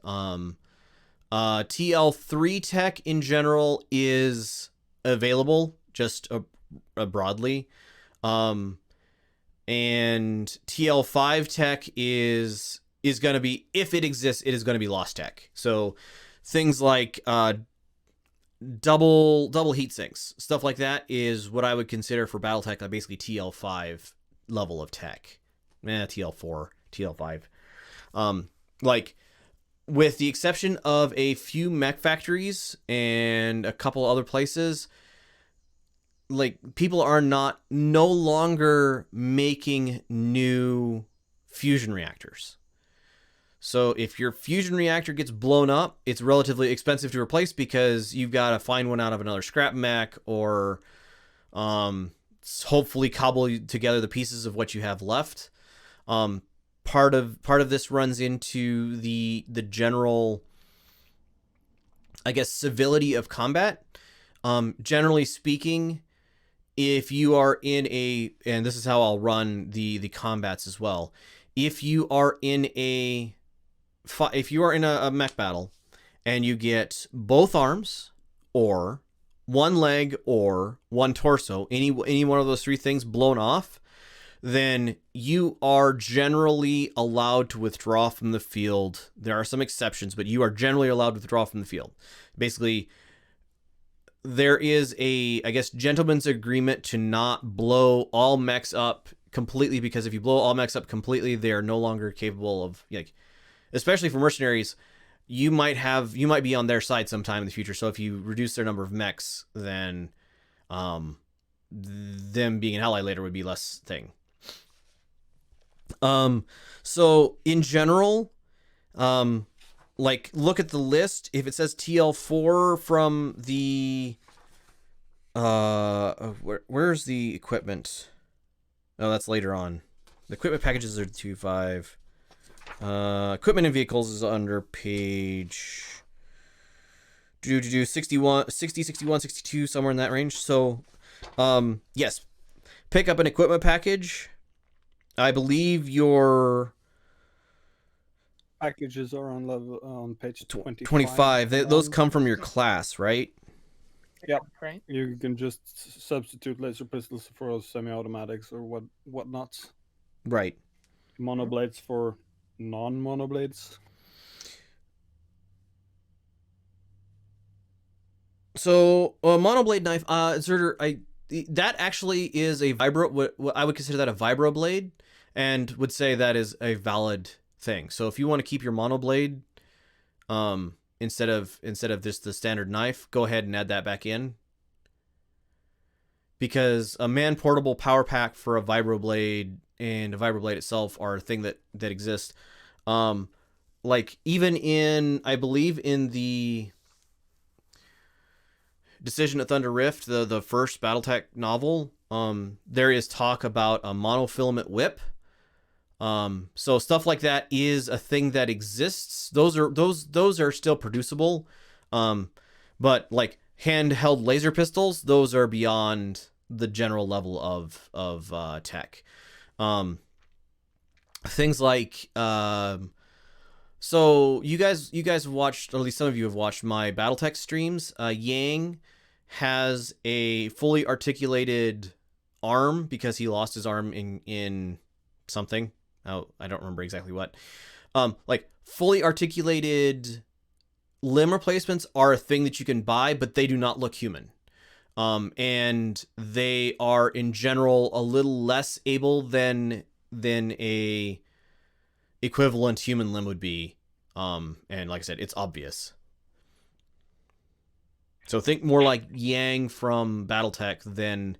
TL3 tech in general is available just broadly, and TL5 tech is going to be, if it exists, it is going to be lost tech. So things like double heat sinks, stuff like that, is what I would consider for Battletech, like basically TL5 level of tech. TL4, TL5. with the exception of a few mech factories and a couple other places, like people are no longer making new fusion reactors. So if your fusion reactor gets blown up, it's relatively expensive to replace because you've got to find one out of another scrap mech, or hopefully cobble together the pieces of what you have left. Part of this runs into the general, I guess, civility of combat. Generally speaking, if you are in and this is how I'll run the combats as well. If you are in a mech battle and you get both arms or one leg or one torso, any one of those three things blown off, then you are generally allowed to withdraw from the field. There are some exceptions, but you are generally allowed to withdraw from the field. Basically, there is a, I guess, gentleman's agreement to not blow all mechs up completely, because if you blow all mechs up completely, they are no longer capable of, like, especially for mercenaries, you might be on their side sometime in the future. So if you reduce their number of mechs, then them being an ally later would be less thing. So in general, like, look at the list. If it says TL4 from the where's the equipment? Oh, that's later on. The equipment packages are 2.5. Equipment and vehicles is under page 61, 60, 61, 62, somewhere in that range. So, yes, pick up an equipment package. I believe your packages are on page 25. 25. Those come from your class, right? Yep. Right. You can just substitute laser pistols for semi-automatics or whatnots. Right. Monoblades for non-monoblades. So a monoblade knife, Zerder, that actually is a vibro. I would consider that a vibro blade, and would say that is a valid thing. So if you want to keep your monoblade, instead of just the standard knife, go ahead and add that back in. Because a man portable power pack for a vibroblade and a vibroblade itself are a thing that exist. Like even in, I believe in the Decision at Thunder Rift, the first Battletech novel, there is talk about a monofilament whip. So stuff like that is a thing that exists. Those are still producible. But like handheld laser pistols, those are beyond the general level of tech. Things like so you guys have watched, or at least some of you have watched my Battletech streams. Yang has a fully articulated arm because he lost his arm in something. Oh, I don't remember exactly what. Like fully articulated limb replacements are a thing that you can buy, but they do not look human. And they are in general a little less able than a equivalent human limb would be. And like I said, it's obvious. So think more like Yang from Battletech than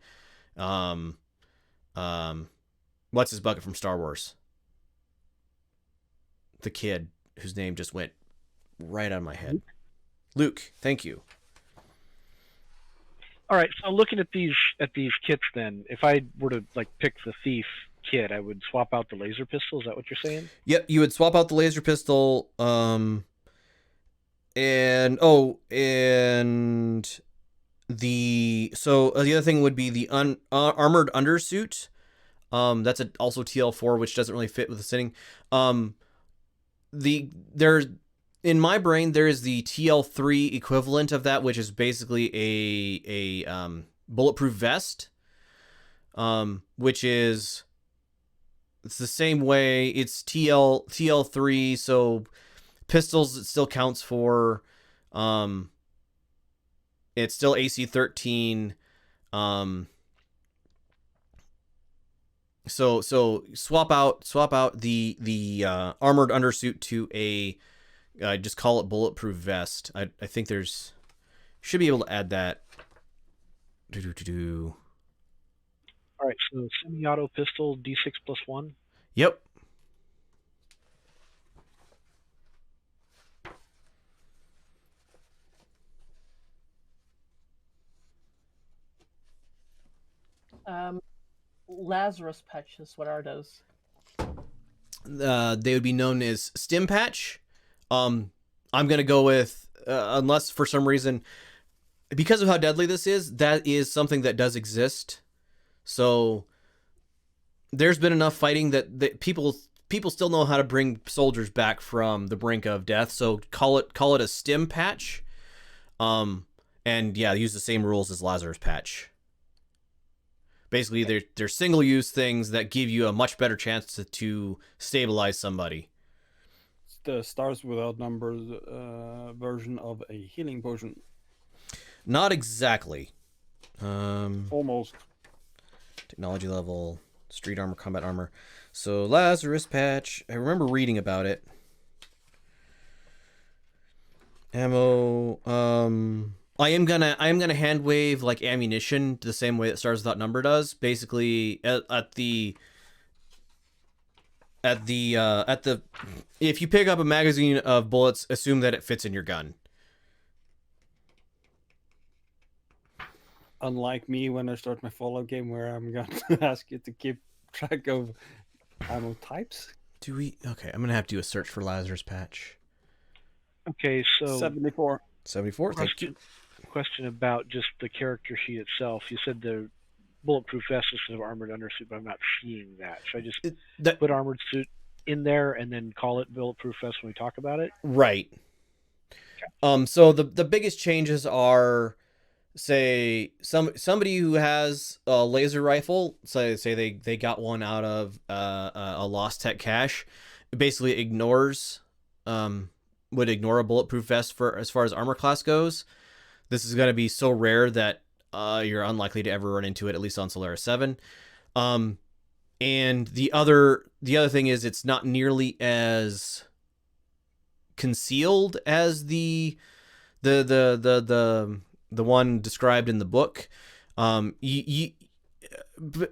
what's his bucket from Star Wars? The kid whose name just went right out of my head. Luke, thank you. All right, so looking at these kits, then, if I were to like pick the thief kit, I would swap out the laser pistol. Is that what you're saying? Yep, you would swap out the laser pistol. And the other thing would be the armored undersuit. That's also TL4, which doesn't really fit with the sitting. In my brain, there is the TL3 equivalent of that, which is basically a bulletproof vest, which is, it's the same way. It's TL3, so pistols it still counts for. It's still AC-13. So swap out the armored undersuit to a Just call it bulletproof vest. I think there's should be able to add that. All right, so semi-auto pistol, D6+1. Yep. Lazarus patches. What are those? They would be known as stim patch. I'm gonna go with unless for some reason, because of how deadly this is, that is something that does exist. So there's been enough fighting that people still know how to bring soldiers back from the brink of death. So call it a stim patch. And yeah, use the same rules as Lazarus patch. Basically, they're single-use things that give you a much better chance to stabilize somebody. It's the Stars Without Numbers version of a healing potion. Not exactly. Almost. Technology level, street armor, combat armor. So Lazarus patch, I remember reading about it. Ammo, I am gonna hand wave like ammunition the same way that Stars Without Number does. Basically, at the if you pick up a magazine of bullets, assume that it fits in your gun. Unlike me when I start my Fallout game, where I'm going to ask you to keep track of ammo types. Do we? Okay, I'm gonna have to do a search for Lazarus patch. Okay, so 74. 74. Thank you. Question about just the character sheet itself. You said the bulletproof vest instead of armored undersuit, but I'm not seeing that. Should I just put armored suit in there and then call it bulletproof vest when we talk about it? Right. Okay. So the biggest changes are, say somebody who has a laser rifle, say they got one out of a Lost Tech cache, basically would ignore a bulletproof vest for as far as armor class goes. This is going to be so rare that you're unlikely to ever run into it, at least on Solaris VII. And the other thing is it's not nearly as concealed as the one described in the book.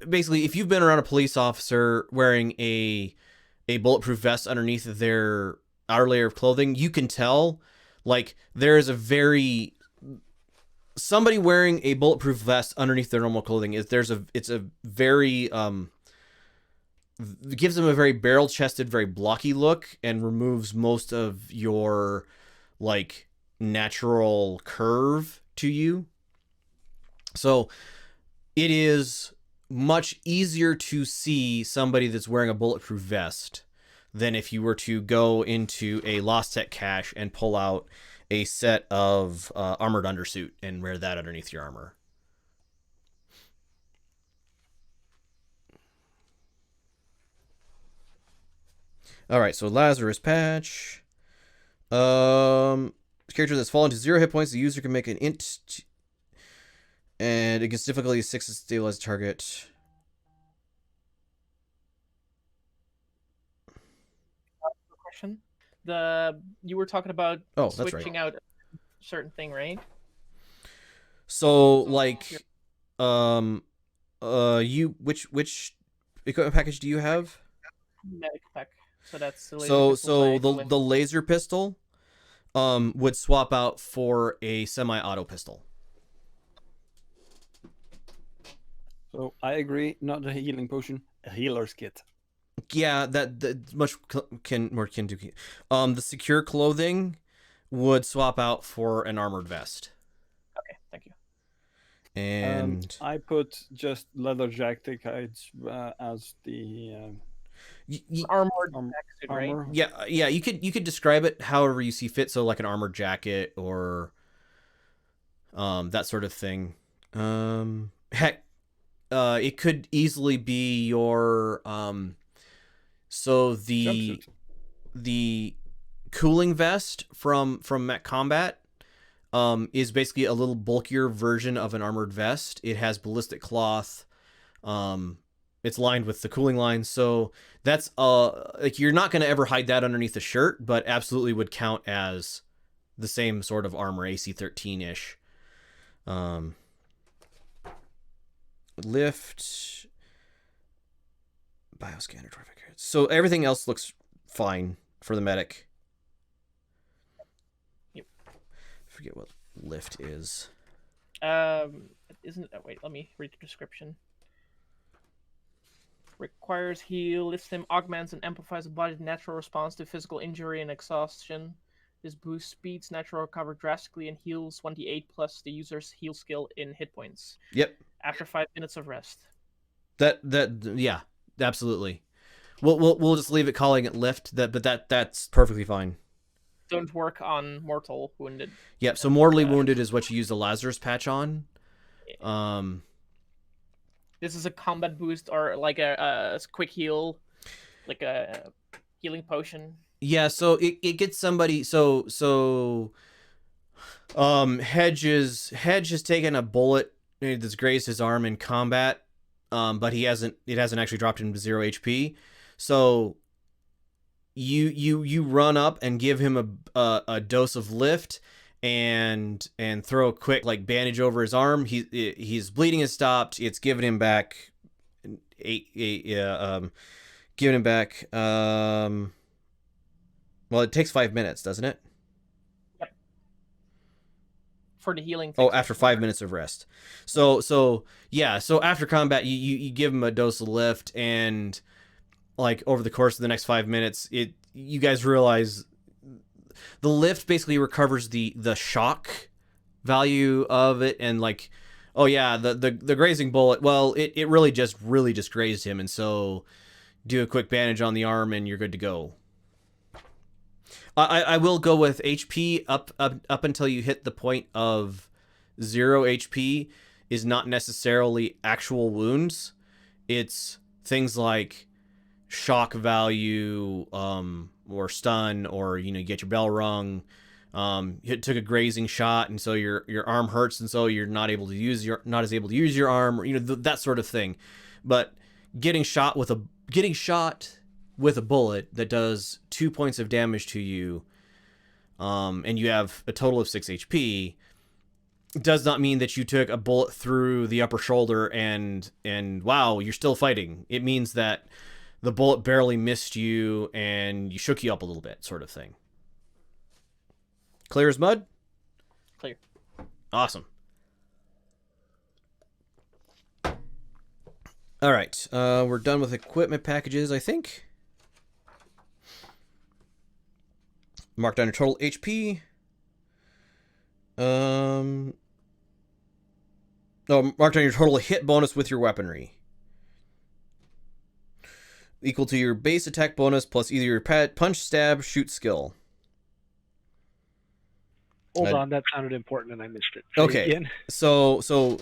Basically, if you've been around a police officer wearing a bulletproof vest underneath their outer layer of clothing, you can tell, like, there is somebody wearing a bulletproof vest underneath their normal clothing it gives them a very barrel-chested, very blocky look, and removes most of your like natural curve to you. So it is much easier to see somebody that's wearing a bulletproof vest than if you were to go into a Lost Tech cache and pull out a set of armored undersuit and wear that underneath your armor. All right, so Lazarus patch. Character that's fallen to 0 hit points, the user can make an int, and it gets difficulty 6 to stabilize the target. Question. You were talking about switching out a certain thing, right? So like which equipment package do you have? MegaMek. So that's the the laser pistol would swap out for a semi-auto pistol. So I agree, not a healing potion, a healer's kit. Yeah, that much more can do. The secure clothing would swap out for an armored vest. Okay, thank you. And I put just leather jacket as the armored jacket, right? Yeah. You could describe it however you see fit. So like an armored jacket or that sort of thing. Heck, it could easily be your so the cooling vest from Mech Combat is basically a little bulkier version of an armored vest. It has ballistic cloth, it's lined with the cooling lines. So that's like you're not going to ever hide that underneath the shirt, but absolutely would count as the same sort of armor, AC 13-ish. Lift, bioscanner, so everything else looks fine for the medic. Yep. Forget what lift is. Isn't wait, let me read the description. Requires heal, lifts him, augments and amplifies the body's natural response to physical injury and exhaustion. This boosts speed's natural recovery drastically and heals 1d8 plus the user's heal skill in hit points. Yep. After 5 minutes of rest. That yeah, absolutely. We'll just leave it calling it lift. But that's perfectly fine. Don't work on mortal wounded. Yep. So mortally wounded is what you use the Lazarus patch on. This is a combat boost or like a quick heal, like a healing potion. Yeah, so it gets somebody. So Hedge has taken a bullet that's grazed his arm in combat, but it hasn't actually dropped him to 0 HP. So you run up and give him a dose of lift and throw a quick like bandage over his arm. His bleeding has stopped. It's given him back giving him back well, it takes 5 minutes, doesn't it? Yep. For the healing. Oh, after 5 minutes of rest. So yeah. So after combat, you give him a dose of lift, and like over the course of the next 5 minutes, you guys realize the lift basically recovers the shock value of it, and like, oh yeah, the grazing bullet. Well, it really just grazed him, and so do a quick bandage on the arm, and you're good to go. I will go with HP up until you hit the point of 0 HP is not necessarily actual wounds. It's things like shock value, or stun, or you get your bell rung. You took a grazing shot, and so your arm hurts, and so you're not as able to use your arm, or that sort of thing. But getting shot with a bullet that does 2 points of damage to you, and you have a total of 6 HP, does not mean that you took a bullet through the upper shoulder and wow, you're still fighting. It means that the bullet barely missed you and you shook you up a little bit, sort of thing. Clear as mud? Clear. Awesome. All right, we're done with equipment packages, I think. Mark down your total HP. Mark down your total hit bonus with your weaponry. Equal to your base attack bonus plus either your punch, stab, shoot skill. Hold on, that sounded important and I missed it. Say okay. Again. So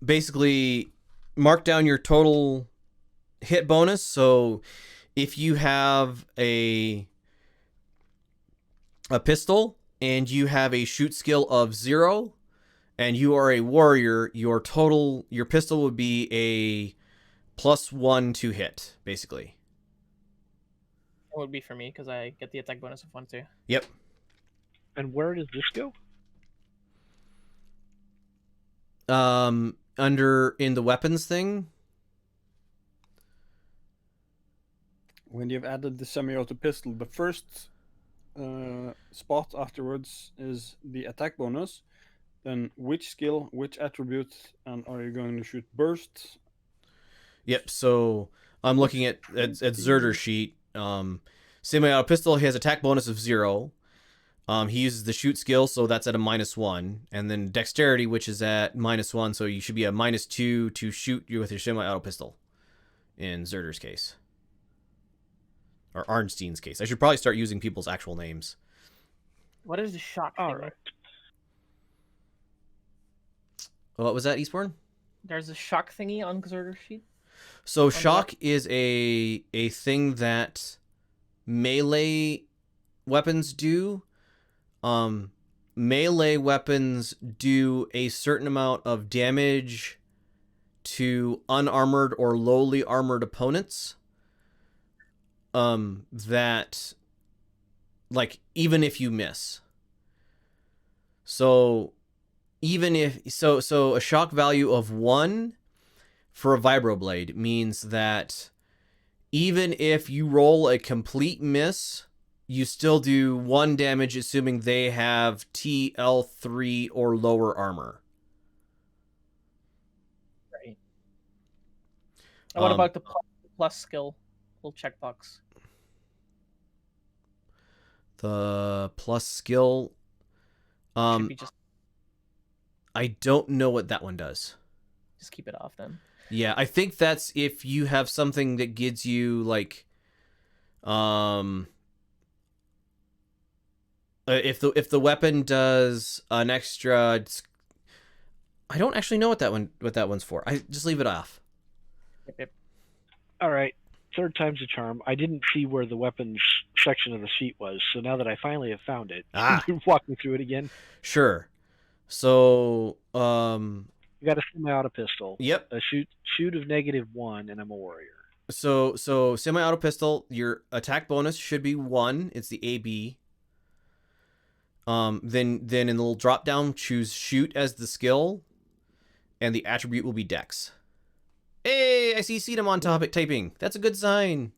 basically mark down your total hit bonus. So if you have a pistol and you have a shoot skill of 0 and you are a warrior, your pistol would be a +1 to hit, basically. It would be for me because I get the attack bonus of 1 too. Yep. And where does this go? In the weapons thing. When you've added the semi-auto pistol, the first spot afterwards is the attack bonus. Then which skill, which attribute, and are you going to shoot burst? Yep. So I'm looking at Zerder's sheet. Semi-auto pistol, he has attack bonus of 0. He uses the shoot skill, so that's at a -1, and then dexterity, which is at -1, so you should be a -2 to shoot you with your semi-auto pistol. In Zerder's case, or Arnstein's case, I should probably start using people's actual names. What is the shock? All right. What was that, Eastbourne? There's a shock thingy on Zerder's sheet. So shock is a thing that melee weapons do. Melee weapons do a certain amount of damage to unarmored or lowly armored opponents. That, like, even if you miss. So even if so a shock value of 1 for a vibroblade means that even if you roll a complete miss, you still do 1 damage, assuming they have TL3 or lower armor. Right. And what about the plus skill? Little checkbox. The plus skill. Should be just I don't know what that one does. Just keep it off then. Yeah, I think that's if you have something that gives you like, if the weapon does an extra. I don't actually know what that one's for. I just leave it off. Yep. All right, third time's a charm. I didn't see where the weapons section of the sheet was, so now that I finally have found it, can you walk me through it again? Sure. So, you got a semi-auto pistol. Yep. A shoot of -1, and I'm a warrior. So semi-auto pistol, your attack bonus should be 1. It's the AB. Then in the little drop down, choose shoot as the skill, and the attribute will be Dex. Hey, I see Cetum on topic typing. That's a good sign.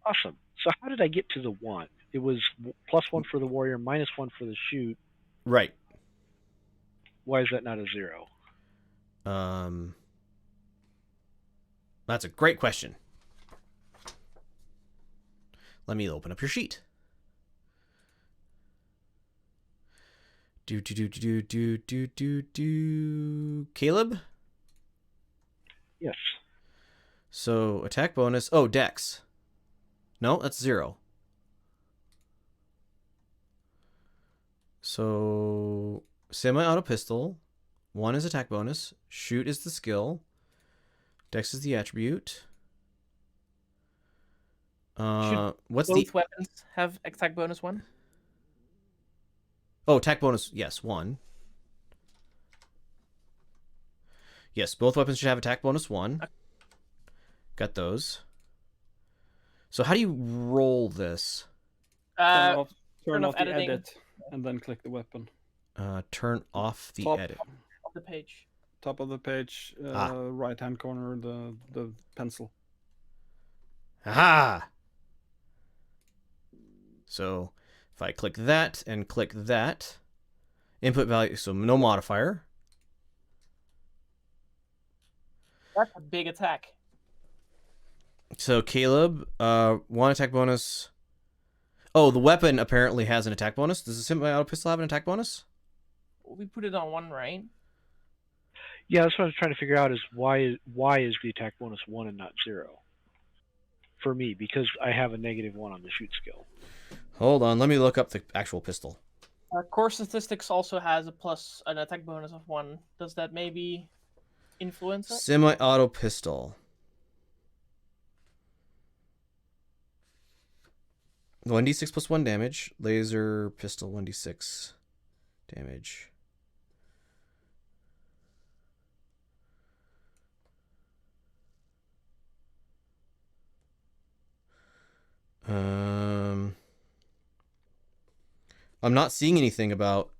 Awesome. So how did I get to the 1? It was +1 for the warrior, -1 for the shoot. Right. Why is that not a 0? That's a great question. Let me open up your sheet. Caleb? Yes. So attack bonus. Oh, Dex. No, that's 0. So semi-auto pistol. 1 is attack bonus. Shoot is the skill. Dex is the attribute. What's both weapons have attack bonus 1? Oh, attack bonus, yes, 1. Yes, both weapons should have attack bonus 1. Okay. Got those. So how do you roll this? Turn off the editing. edit, and then click the weapon. Turn off the Top. edit. Of the page. Top of the page, right-hand corner, the pencil. Aha! So if I click that and click that, input value, so no modifier. That's a big attack. So Caleb, 1 attack bonus. Oh, the weapon apparently has an attack bonus. Does the semi-auto pistol have an attack bonus? We put it on 1, right? Yeah, that's what I was trying to figure out, is why is the attack bonus 1 and not 0? For me, because I have a -1 on the shoot skill. Hold on, let me look up the actual pistol. Core statistics also has an attack bonus of 1. Does that maybe influence it? Semi-auto pistol. 1d6 plus 1 damage. Laser pistol 1d6 damage. I'm not seeing anything about.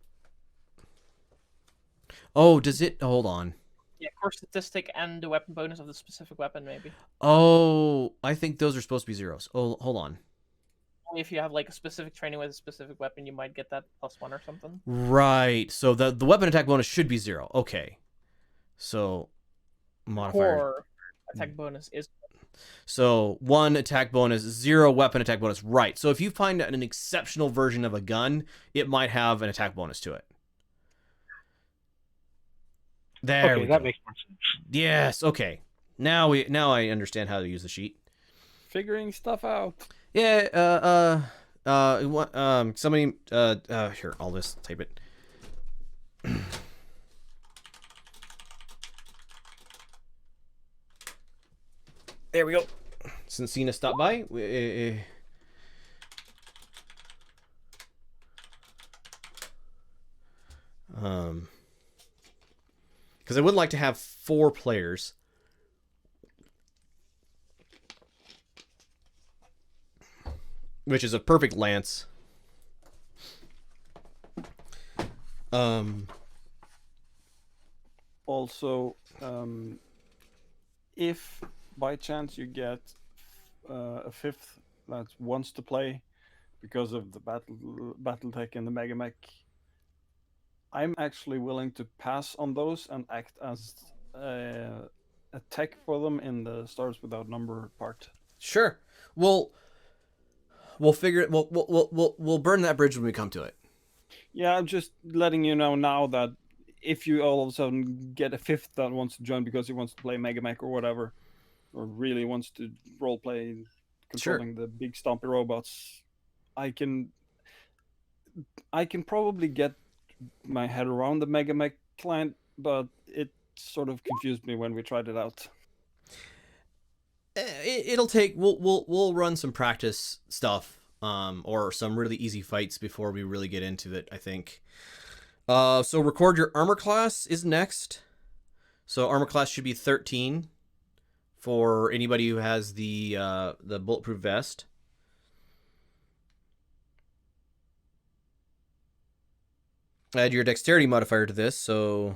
Oh, does it? Hold on. Yeah, core statistic and the weapon bonus of the specific weapon, maybe. Oh, I think those are supposed to be zeros. Oh, hold on. Only if you have like a specific training with a specific weapon, you might get that +1 or something. Right. So the weapon attack bonus should be 0. Okay. So modifier. Core attack bonus is. So 1 attack bonus, 0 weapon attack bonus. Right. So if you find an exceptional version of a gun, it might have an attack bonus to it. There we go. That makes more sense. Yes. Okay. Now I understand how to use the sheet. Figuring stuff out. Yeah. Somebody. Here. I'll just type it. There we go. Since Cena stopped by, Because I would like to have 4 players. Which is a perfect lance. Also, if by chance you get a 5th that wants to play because of the Battletech and the MegaMek, I'm actually willing to pass on those and act as a tech for them in the Stars Without Number part. Sure. We'll figure it. We'll burn that bridge when we come to it. Yeah, I'm just letting you know now that if you all of a sudden get a 5th that wants to join because he wants to play MegaMek or whatever, or really wants to role play controlling the big stompy robots, I can probably get my head around the MegaMek client, but it sort of confused me when we tried it out. It'll take. We'll run some practice stuff, or some really easy fights before we really get into it, I think. So record your armor class is next. So armor class should be 13 for anybody who has the bulletproof vest. Add your dexterity modifier to this, so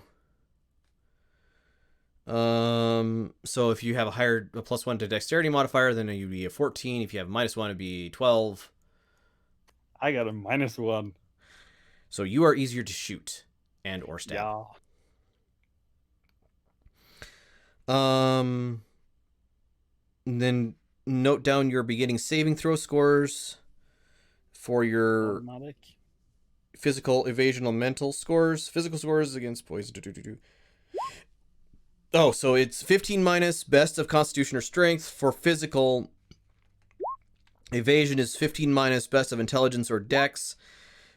if you have a +1 to dexterity modifier, then you'd be a 14. If you have a -1, it'd be 12. I got a -1. So you are easier to shoot and or stab. Yeah. Then note down your beginning saving throw scores for your Automatic. physical, evasion, or mental scores. Physical scores against poison. Oh, so it's 15 minus best of Constitution or Strength. For physical, evasion is 15 minus best of Intelligence or Dex.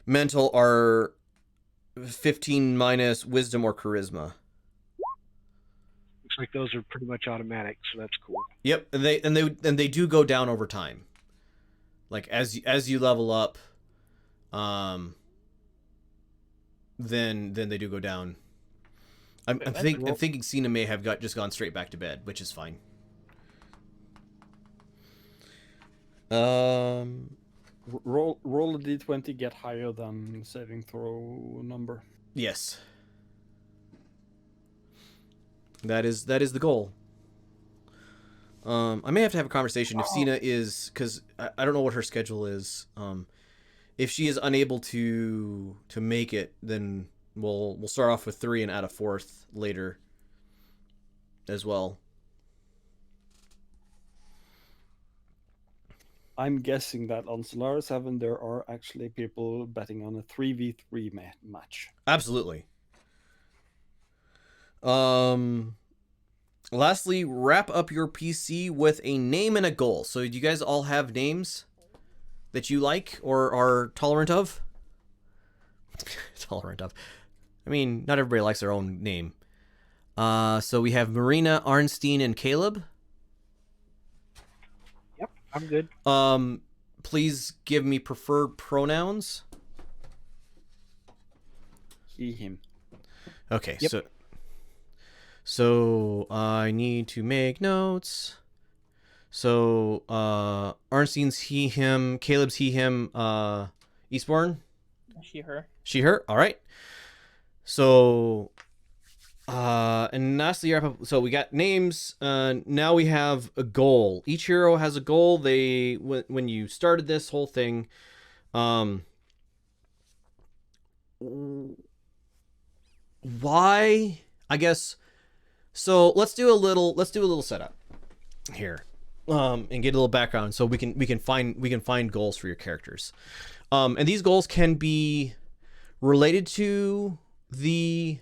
Mental are 15 minus Wisdom or Charisma. Looks like those are pretty much automatic, so that's cool. Yep, and they do go down over time. Like as you level up, then they do go down. I'm thinking Cena may have just gone straight back to bed, which is fine. Roll a d20, get higher than saving throw number. Yes. That is the goal. I may have to have a conversation if Cena is, because I don't know what her schedule is. If she is unable to make it, then we'll start off with 3 and add a 4th later as well. I'm guessing that on Solaris VII there are actually people betting on a 3v3 match. Absolutely. Lastly, wrap up your PC with a name and a goal. So do you guys all have names that you like or are tolerant of? Tolerant of. I mean, not everybody likes their own name. So we have Marina, Arnstein, and Caleb. Yep, I'm good. Please give me preferred pronouns. He, him. Okay, yep. So I need to make notes. So Arnstein's he, him, Caleb's he, him, Eastbourne? She, her. She, her? All right. So and lastly, so we got names. Now we have a goal. Each hero has a goal. When you started this whole thing, why? I guess. So let's do a little setup here, and get a little background so we can find goals for your characters, and these goals can be related to the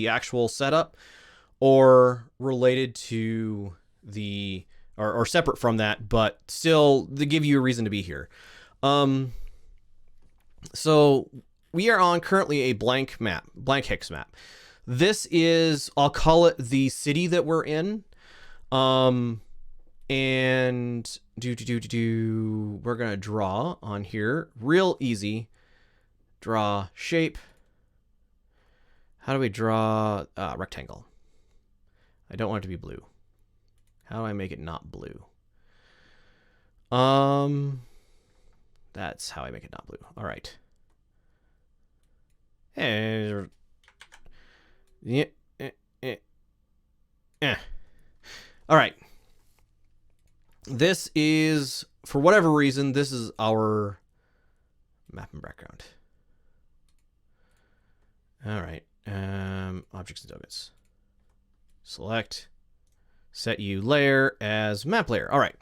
actual setup, or related to or separate from that, but still they give you a reason to be here. So we are on currently a blank hex map. This is, I'll call it the city that we're in. And we're gonna draw on here, real easy. Draw shape. How do we draw a rectangle? I don't want it to be blue. How do I make it not blue? That's how I make it not blue. All right. Hey. Yeah. All right. This is, for whatever reason, this is our map and background. All right. Objects and tokens. Select. Set you layer as map layer. All right.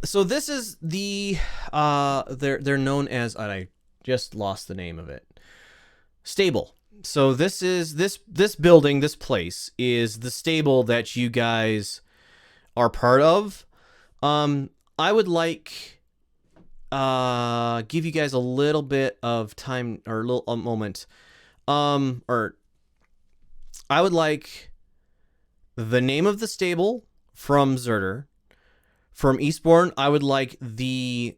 So this is the they're known as, I just lost the name of it. Stable. So this is this building, this place is the stable that you guys are part of. I would like give you guys a little bit of time or a moment. Or I would like the name of the stable from Zerder. From Eastbourne, I would like the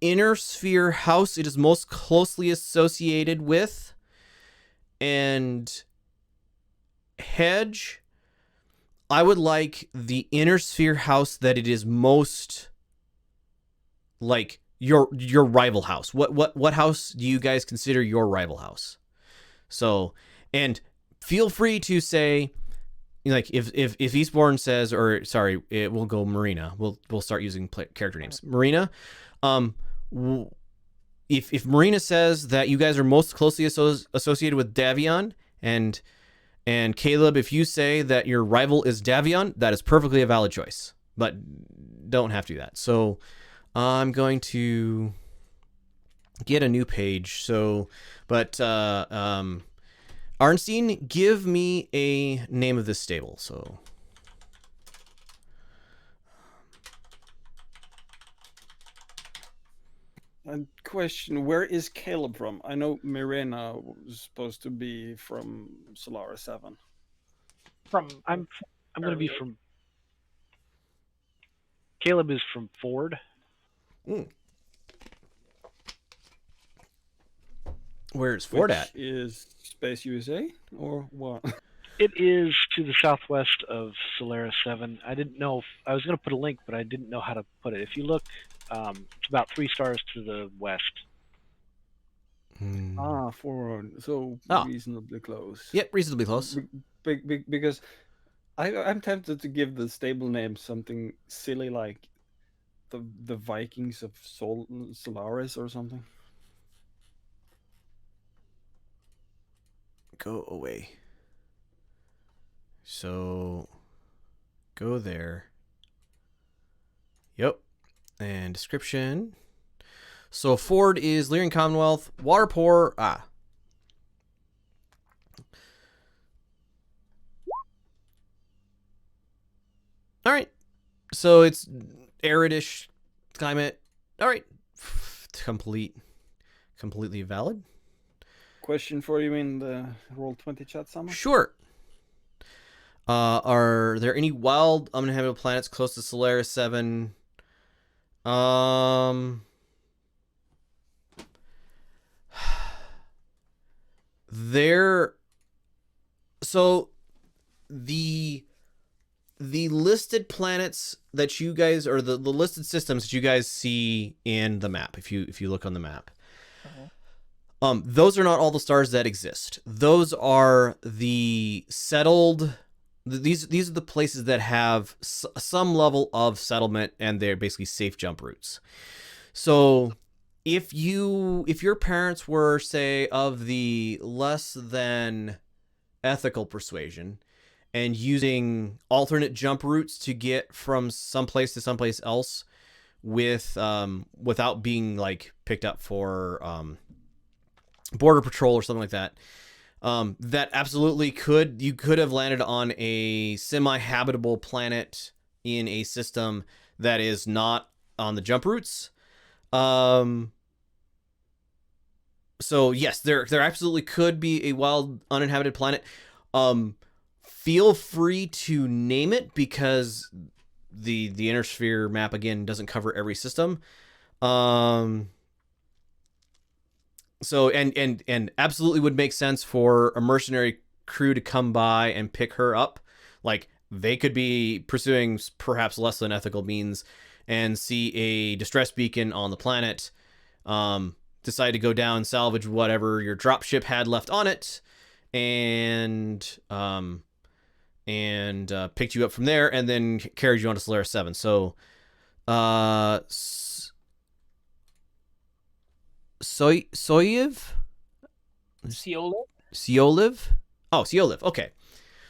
inner sphere house it is most closely associated with, and Hedge, I would like the inner sphere house that it is most like your rival house. What house do you guys consider your rival house? So, and feel free to say, like, if Eastbourne says, or sorry, it will go Marina. We'll start using character names. Marina, if Marina says that you guys are most closely associated with Davion, and Caleb, if you say that your rival is Davion, that is perfectly a valid choice, but don't have to do that. So I'm going to get a new page. So, but Arnstein, give me a name of this stable. So, a question: where is Caleb from? I know Mirena was supposed to be from Solaris VII. I'm going to be from. Caleb is from Ford. Where's Ford at? Is Space USA or what? It is to the southwest of Solaris VII. I didn't know if I was going to put a link, but I didn't know how to put it. If you look, it's about 3 stars to the west. Forward. So reasonably close. Yep, reasonably close. Because I'm tempted to give the stable name something silly like the Vikings of Solaris or something. Go away. So go there. Yep. And description. So Ford is Lyrian Commonwealth. Water poor. All right. So it's aridish climate. All right. Completely valid. Question for you in the Roll20 chat, Summer? Sure. Are there any wild uninhabitable planets close to Solaris VII? So the listed planets that you guys, or the listed systems that you guys see in the map, if you look on the map, those are not all the stars that exist. Those are the settled. These are the places that have some level of settlement, and they're basically safe jump routes. So if your parents were, say, of the less than ethical persuasion and using alternate jump routes to get from someplace to someplace else without being like picked up for border patrol or something like that, that absolutely you could have landed on a semi-habitable planet in a system that is not on the jump routes. So yes, there absolutely could be a wild uninhabited planet. Feel free to name it, because the inner sphere map again doesn't cover every system. So and absolutely would make sense for a mercenary crew to come by and pick her up. Like, they could be pursuing perhaps less than ethical means and see a distress beacon on the planet, decide to go down, salvage whatever your dropship had left on it, and picked you up from there, and then carried you on to Solaris VII. So, Soyev? Seoliv? Oh, Seoliv. Okay.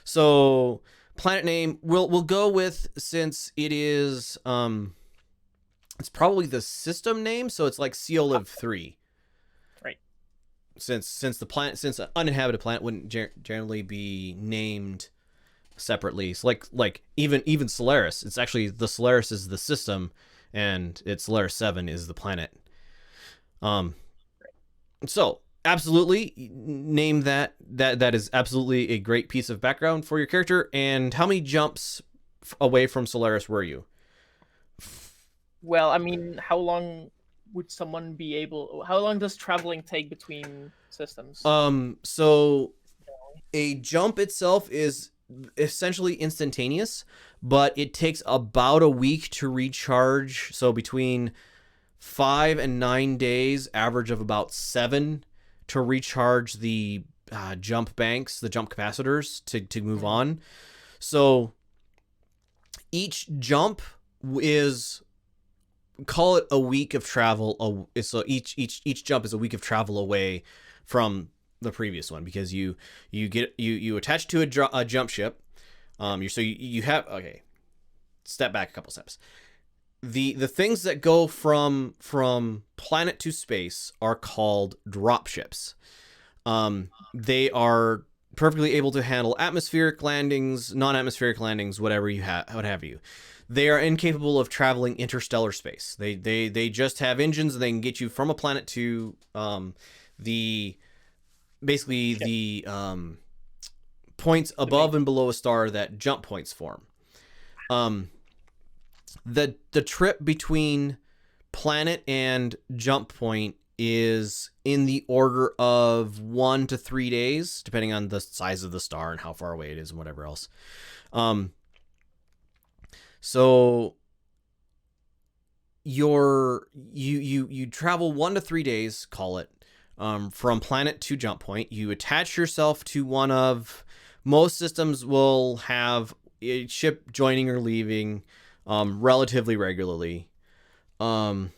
So, planet name we'll go with, since it is it's probably the system name, so it's like Seoliv 3. Right. Since an uninhabited planet wouldn't generally be named separately. So like even Solaris, it's actually the Solaris is the system, and it's Solaris 7 is the planet. So absolutely name that is absolutely a great piece of background for your character. And how many jumps away from Solaris were you? Well, I mean, how long would someone be able? How long does traveling take between systems? So a jump itself is essentially instantaneous, but it takes about a week to recharge. So between 5 and 9 days, average of about 7 to recharge the jump banks, the jump capacitors to move on. So each jump is, call it a week of travel. So each jump is a week of travel away from the previous one, because you attach to a jump ship. You have, okay, step back a couple steps. The things that go from planet to space are called drop ships. They are perfectly able to handle atmospheric landings, non-atmospheric landings, what have you. They are incapable of traveling interstellar space. They just have engines, and they can get you from a planet to the points above and below a star that jump points form. The trip between planet and jump point is in the order of 1 to 3 days, depending on the size of the star and how far away it is and whatever else. So you travel 1 to 3 days, call it, from planet to jump point. You attach yourself to one of, most systems will have a ship joining or leaving relatively regularly. And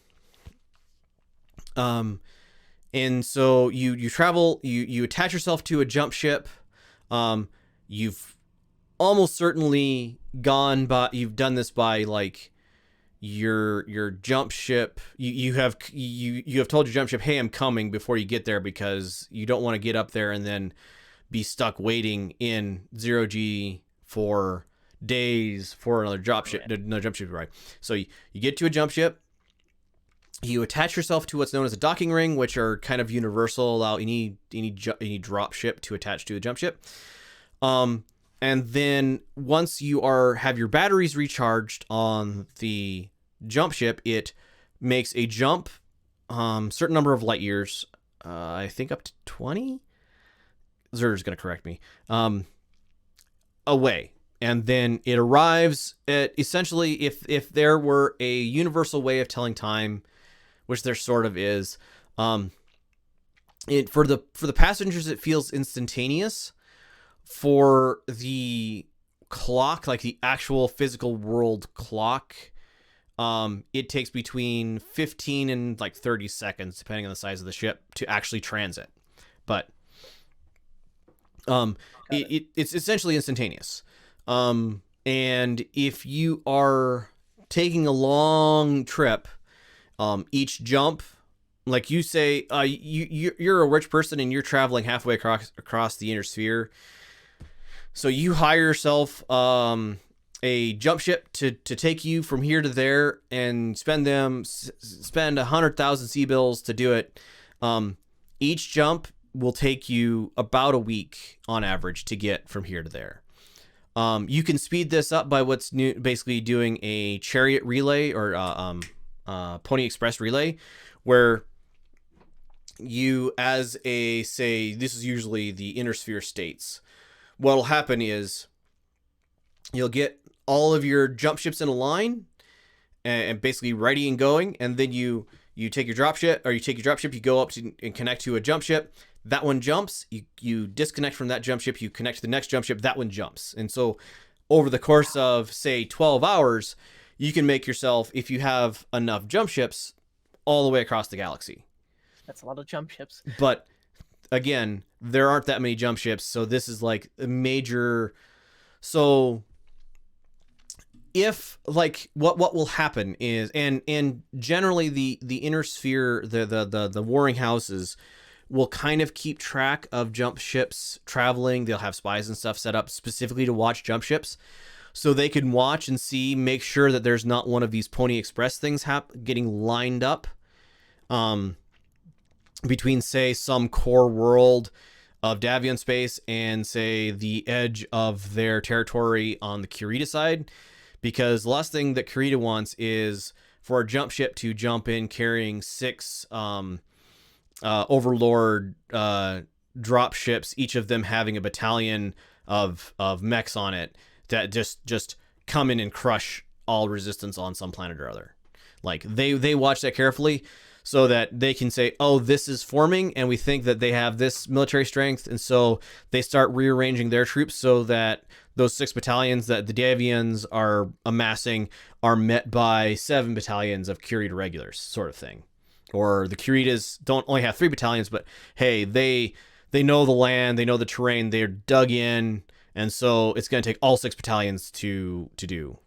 so you travel, you attach yourself to a jump ship. You've almost certainly you've done this by like your jump ship. You have told your jump ship, hey, I'm coming, before you get there, because you don't want to get up there and then be stuck waiting in 0G for days for another jump ship to arrive. So you get to a jump ship, you attach yourself to what's known as a docking ring, which are kind of universal, allow any drop ship to attach to a jump ship. And then once you have your batteries recharged on the jump ship, it makes a jump, certain number of light years, I think up to 20. Zerder's going to correct me, away. And then it arrives at, essentially, if there were a universal way of telling time, which there sort of is, for the passengers, it feels instantaneous. For the clock, like the actual physical world clock, it takes between 15 and like 30 seconds, depending on the size of the ship, to actually transit. But it's essentially instantaneous. And if you are taking a long trip, each jump, like you say, you're a rich person and you're traveling halfway across the inner sphere. So you hire yourself a jump ship to take you from here to there, and spend 100,000 C-bills to do it. Each jump will take you about a week on average to get from here to there. You can speed this up by what's new, basically doing a chariot relay or Pony Express relay, where you, as a, say, this is usually the inner sphere states, what'll happen is you'll get all of your jump ships in a line and basically ready and going, and then you take your drop ship, or you take your drop ship, you go up to and connect to a jump ship. That one jumps, you disconnect from that jump ship, you connect to the next jump ship, that one jumps. And so over the course of, say, 12 hours, you can make yourself, if you have enough jump ships, all the way across the galaxy. That's a lot of jump ships. But again, there aren't that many jump ships, so this is like a major... So if, like, what will happen is, and generally the inner sphere, the warring houses will kind of keep track of jump ships traveling. They'll have spies and stuff set up specifically to watch jump ships, so they can watch and see, make sure that there's not one of these Pony Express things getting lined up between, say, some core world of Davion space and, say, the edge of their territory on the Kurita side. Because the last thing that Kurita wants is for a jump ship to jump in carrying 6 Overlord drop ships, each of them having a battalion of mechs on it that just come in and crush all resistance on some planet or other. Like, they watch that carefully so that they can say, oh, this is forming and we think that they have this military strength, and so they start rearranging their troops so that those 6 battalions that the Davians are amassing are met by 7 battalions of Kurita regulars, sort of thing. Or the Kuritas don't only have 3 battalions, but hey, they know the land, they know the terrain, they're dug in, and so it's going to take all 6 battalions to do.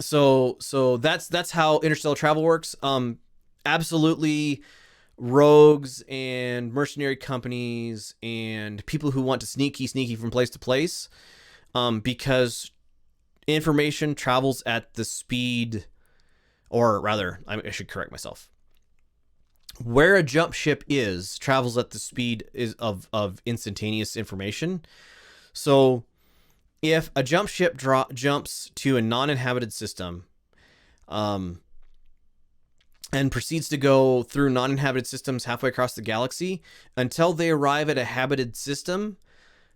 So that's how interstellar travel works. Absolutely, rogues and mercenary companies and people who want to sneaky from place to place, because information travels at the speed, or rather, I should correct myself. Where a jump ship is travels at the speed of instantaneous information. So if a jump ship jumps to a non-inhabited system, and proceeds to go through non-inhabited systems halfway across the galaxy, until they arrive at a habited system,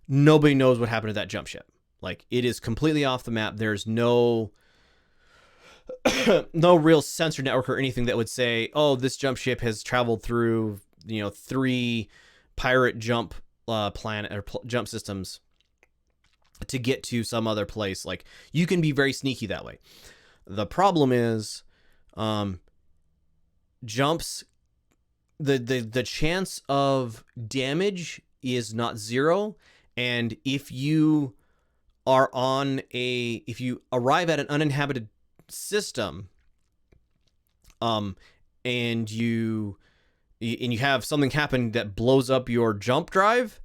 nobody knows what happened to that jump ship. Like, it is completely off the map. There's no real sensor network or anything that would say, oh, this jump ship has traveled through, 3 pirate jump planet or jump systems to get to some other place. Like, you can be very sneaky that way. The problem is, jumps, the chance of damage is not 0, and if you arrive at an uninhabited system, and you have something happen that blows up your jump drive,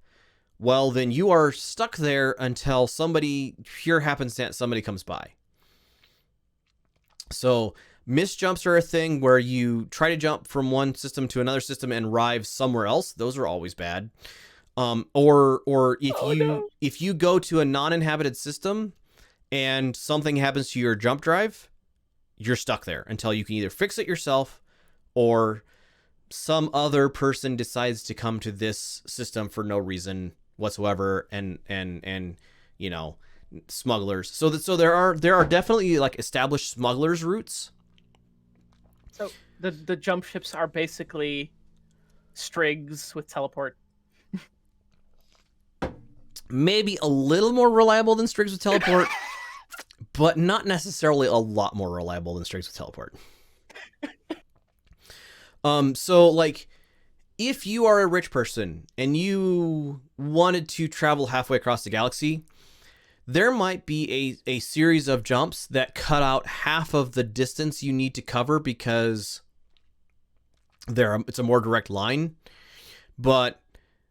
well, then you are stuck there until pure happenstance, somebody comes by. So missed jumps are a thing where you try to jump from one system to another system and arrive somewhere else. Those are always bad. Or if you go to a non-inhabited system and something happens to your jump drive, you're stuck there until you can either fix it yourself or some other person decides to come to this system for no reason whatsoever, and smugglers. So there are definitely, like, established smugglers routes. So the jump ships are basically Strigs with teleport. Maybe a little more reliable than Strigs with teleport, but not necessarily a lot more reliable than Strigs with teleport. So, like, if you are a rich person and you wanted to travel halfway across the galaxy, there might be a series of jumps that cut out half of the distance you need to cover because it's a more direct line. But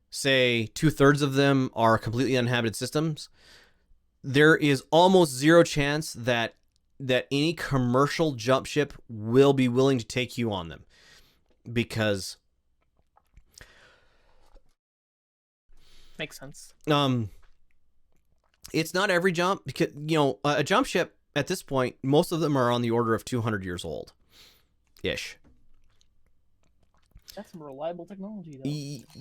say 2/3 of them are completely uninhabited systems, there is almost 0 chance that any commercial jump ship will be willing to take you on them, because makes sense. It's not every jump, because a jump ship at this point, most of them are on the order of 200 years old, ish. That's some reliable technology, though.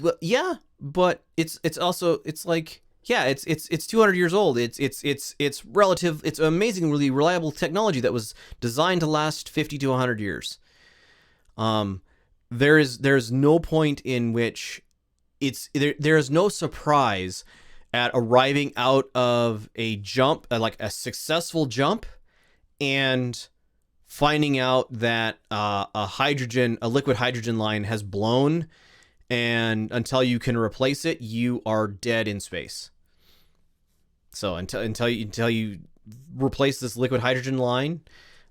Well, yeah, but it's also it's like it's 200 years old. It's relative. It's amazingly reliable technology that was designed to last 50 to 100 years. There's no point in which there is no surprise at arriving out of a jump, like a successful jump, and finding out that a liquid hydrogen line has blown, and until you can replace it, you are dead in space. So until you replace this liquid hydrogen line,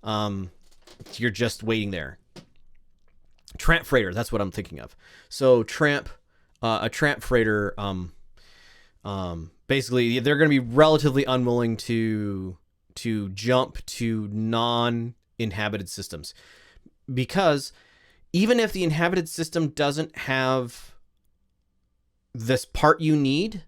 you're just waiting there. Tramp freighter, that's what I'm thinking of. So a tramp freighter, basically they're going to be relatively unwilling to jump to non-inhabited systems, because even if the inhabited system doesn't have this part you need,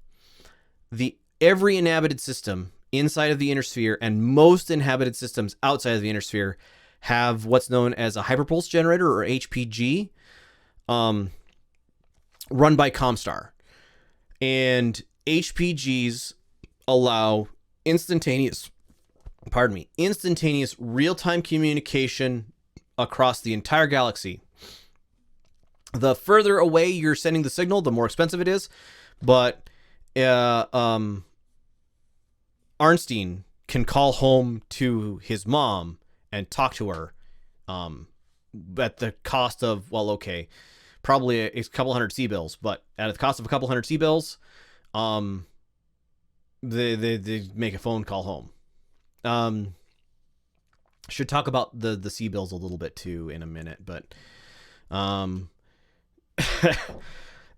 every inhabited system inside of the inner sphere and most inhabited systems outside of the inner sphere have what's known as a hyperpulse generator, or HPG, run by Comstar. And HPGs allow instantaneous real-time communication across the entire galaxy. The further away you're sending the signal, the more expensive it is, but Arnstein can call home to his mom and talk to her at the cost of, well, okay, probably a couple hundred C-bills, but at the cost of a couple hundred C-bills, they make a phone call home. Should talk about the C-bills a little bit too in a minute, but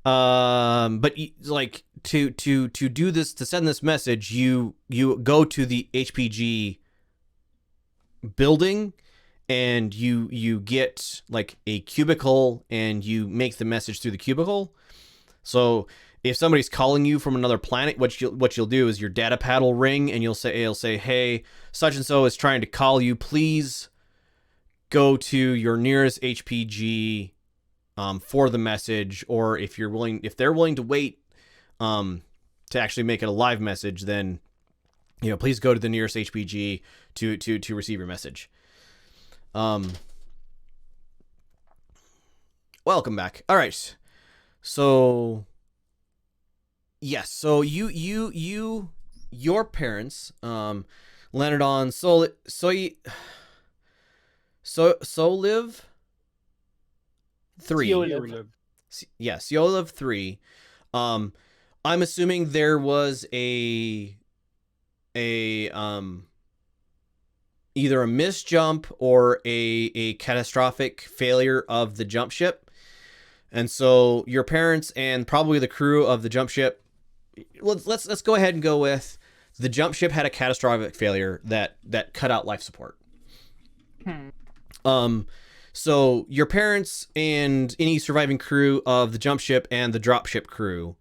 but like to do this, to send this message, you go to the HPG building and you get like a cubicle and you make the message through the cubicle. So if somebody's calling you from another planet, what you'll do is your data pad will ring and it'll say, hey, such and so is trying to call you. Please go to your nearest HPG for the message, or if they're willing to wait to actually make it a live message, then please go to the nearest HPG to receive your message. Welcome back. All right. So yes, so your parents landed on Soliv 3. Yeah, Soliv 3. I'm assuming there was either a missed jump or a catastrophic failure of the jump ship. And so your parents and probably the crew of the jump ship, let's go ahead and go with the jump ship had a catastrophic failure that cut out life support. So your parents and any surviving crew of the jump ship and the drop ship crew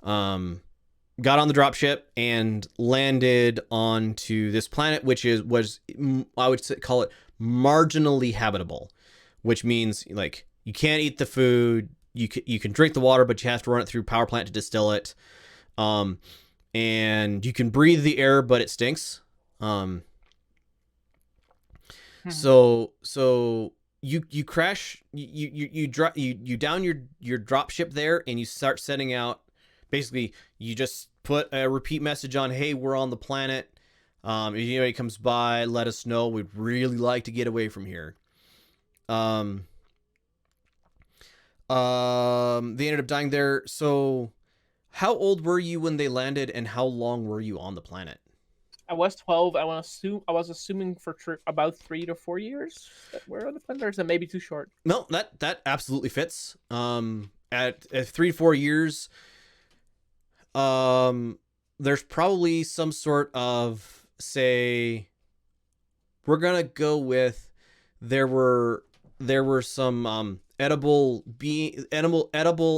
got on the drop ship and landed onto this planet, which was I would call it marginally habitable, which means like you can't eat the food, you can drink the water, but you have to run it through power plant to distill it, and you can breathe the air, but it stinks. So you crash, you down your drop ship there, and you start setting out. Basically, you just put a repeat message on, hey, we're on the planet. If anybody comes by, let us know. We'd really like to get away from here. They ended up dying there. So how old were you when they landed, and how long were you on the planet? I was 12. I was assuming for about 3 to 4 years that we're on the planet, or is that maybe too short? No, that absolutely fits. At 3 to 4 years, there's probably some sort of, say, we're gonna go with there were some edible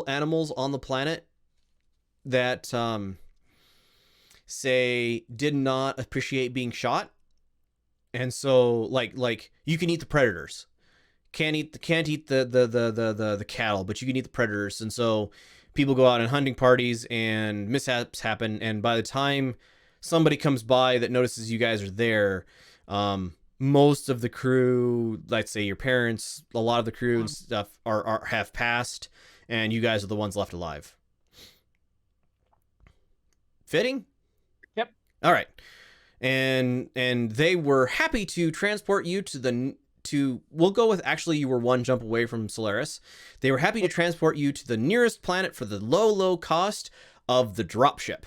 animals on the planet that say did not appreciate being shot, And so like you can eat the predators. Can't eat the cattle, but you can eat the predators. And so people go out on hunting parties and mishaps happen, and by the time somebody comes by that notices you guys are there, most of the crew, let's say your parents, a lot of the crew and stuff have passed, and you guys are the ones left alive. Fitting? Yep. All right. And they were happy to transport you we'll go with, actually, you were one jump away from Solaris. They were happy to transport you to the nearest planet for the low cost of the dropship.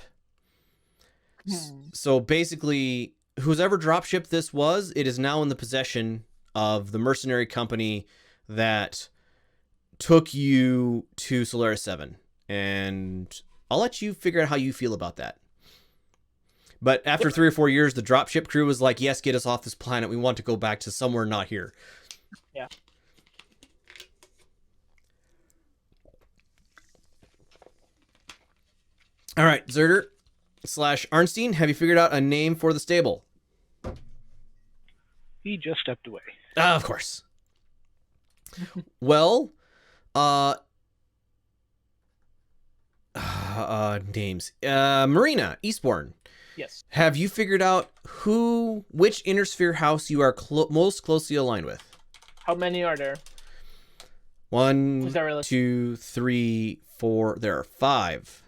So basically, whoever dropship this was, it is now in the possession of the mercenary company that took you to Solaris VII. And I'll let you figure out how you feel about that. But after 3 or 4 years, the dropship crew was like, yes, get us off this planet. We want to go back to somewhere not here. Yeah. All right, Zerder / Arnstein, have you figured out a name for the stable? He just stepped away. Of course. Well, names. Marina, Eastbourne. Yes. Have you figured out which inner sphere house you are most closely aligned with? How many are there? 1, 2, 3, 4. There are 5.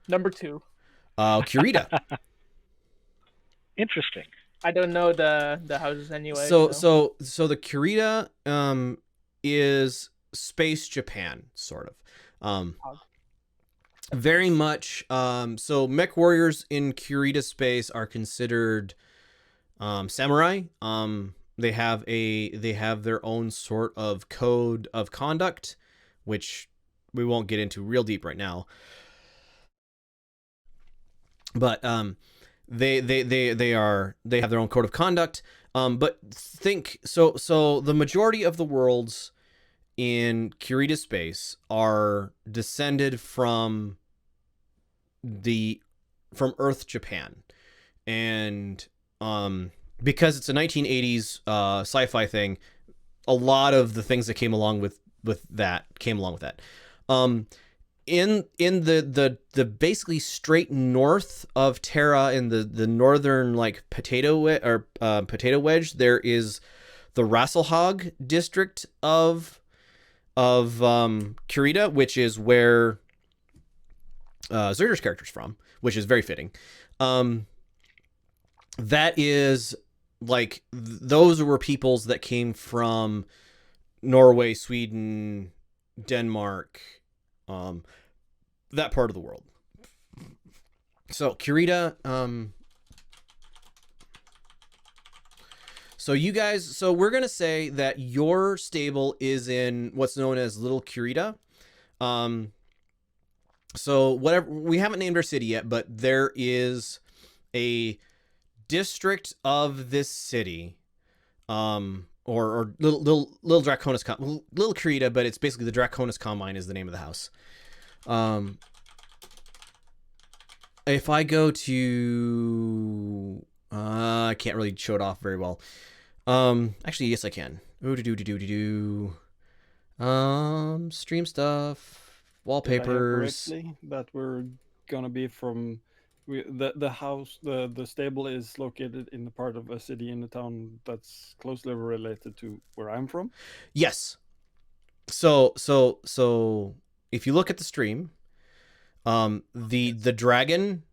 Number 2. Kurita. Interesting. I don't know the houses anyway. So the Kurita is space Japan, sort of. Very much. So mech warriors in Kurita space are considered samurai. They have their own sort of code of conduct, which we won't get into real deep right now. But they have their own code of conduct. But think so the majority of the worlds in Kurita space are descended from Earth Japan, and because it's a 1980s sci-fi thing, a lot of the things that came along with that. In the basically straight north of Terra, in the northern like potato wedge, there is the Rasselhag district of Kurita, which is where Zerder's character's from, which is very fitting. That is like those were peoples that came from Norway, Sweden, Denmark, that part of the world. So Kurita, so you guys, so we're gonna say that your stable is in what's known as Little Kurita. So whatever, we haven't named our city yet, but there is a district of this city, or little Draconis, Little Kurita, but it's basically the Draconis Combine is the name of the house. If I go to, I can't really show it off very well. Actually, yes, I can. Stream stuff, wallpapers. That we're gonna be from. The house, the stable is located in the part of a city in the town that's closely related to where I'm from. Yes. So if you look at the stream, the dragon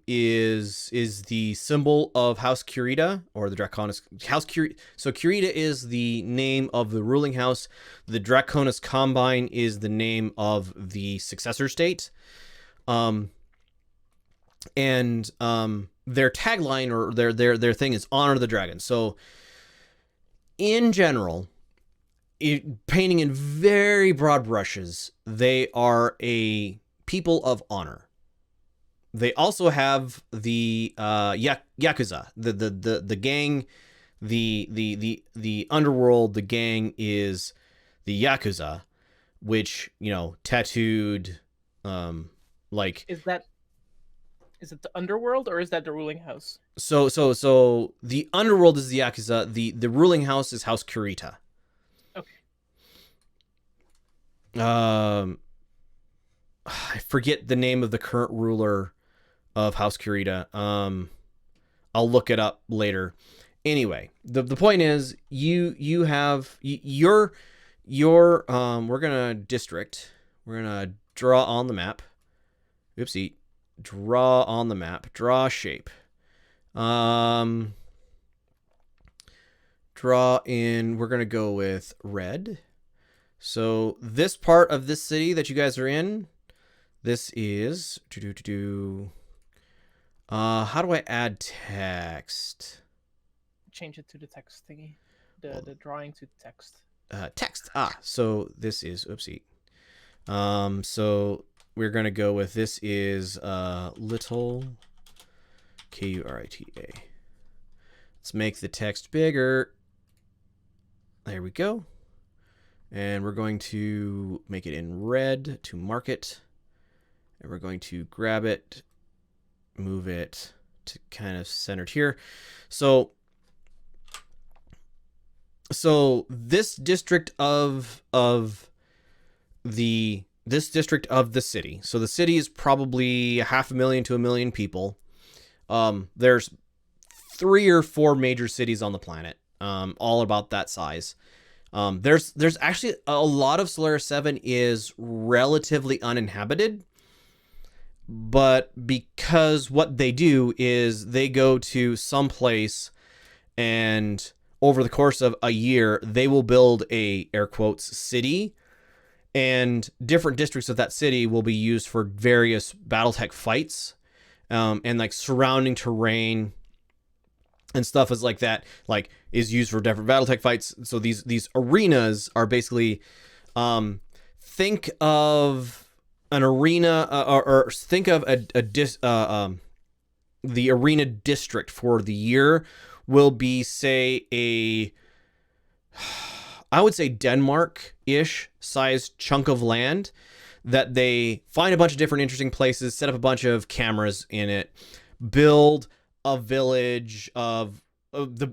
is the symbol of House Kurita, or the Draconis House Kurita. So Kurita is the name of the ruling house. The Draconis Combine is the name of the successor state. And their tagline, or their thing, is honor the dragon. So in general, painting in very broad brushes, they are a people of honor. They also have the yakuza, the gang, the underworld. The gang is the yakuza, which, you know, tattooed, like, is that Is it the underworld or is that the ruling house? So the underworld is the Yakuza. The ruling house is House Kurita. Okay. I forget the name of the current ruler of House Kurita. I'll look it up later. Anyway, the point is you have your we're gonna district. We're gonna draw on the map. Oopsie. Draw on the map. Draw shape. Draw in, we're going to go with red. So this part of this city that you guys are in, this is, how do I add text? Change it to the text thingy. The drawing to text. Text. So this is, oopsie. So we're going to go with, this is little Kurita. Let's make the text bigger. There we go. And we're going to make it in red to mark it. And we're going to grab it, move it to kind of centered here. So this district of the city. So the city is probably 500,000 to 1 million people. There's 3 or 4 major cities on the planet, all about that size. There's actually a lot of Solaris VII is relatively uninhabited, but because what they do is they go to some place, and over the course of a year, they will build a, air quotes, city, and different districts of that city will be used for various Battletech fights, and like surrounding terrain and stuff is like that, like is used for different Battletech fights. So these arenas are basically, think of an arena, or think of the arena district for the year will be, say, I would say Denmark-ish sized chunk of land that they find a bunch of different interesting places, set up a bunch of cameras in it, build a village of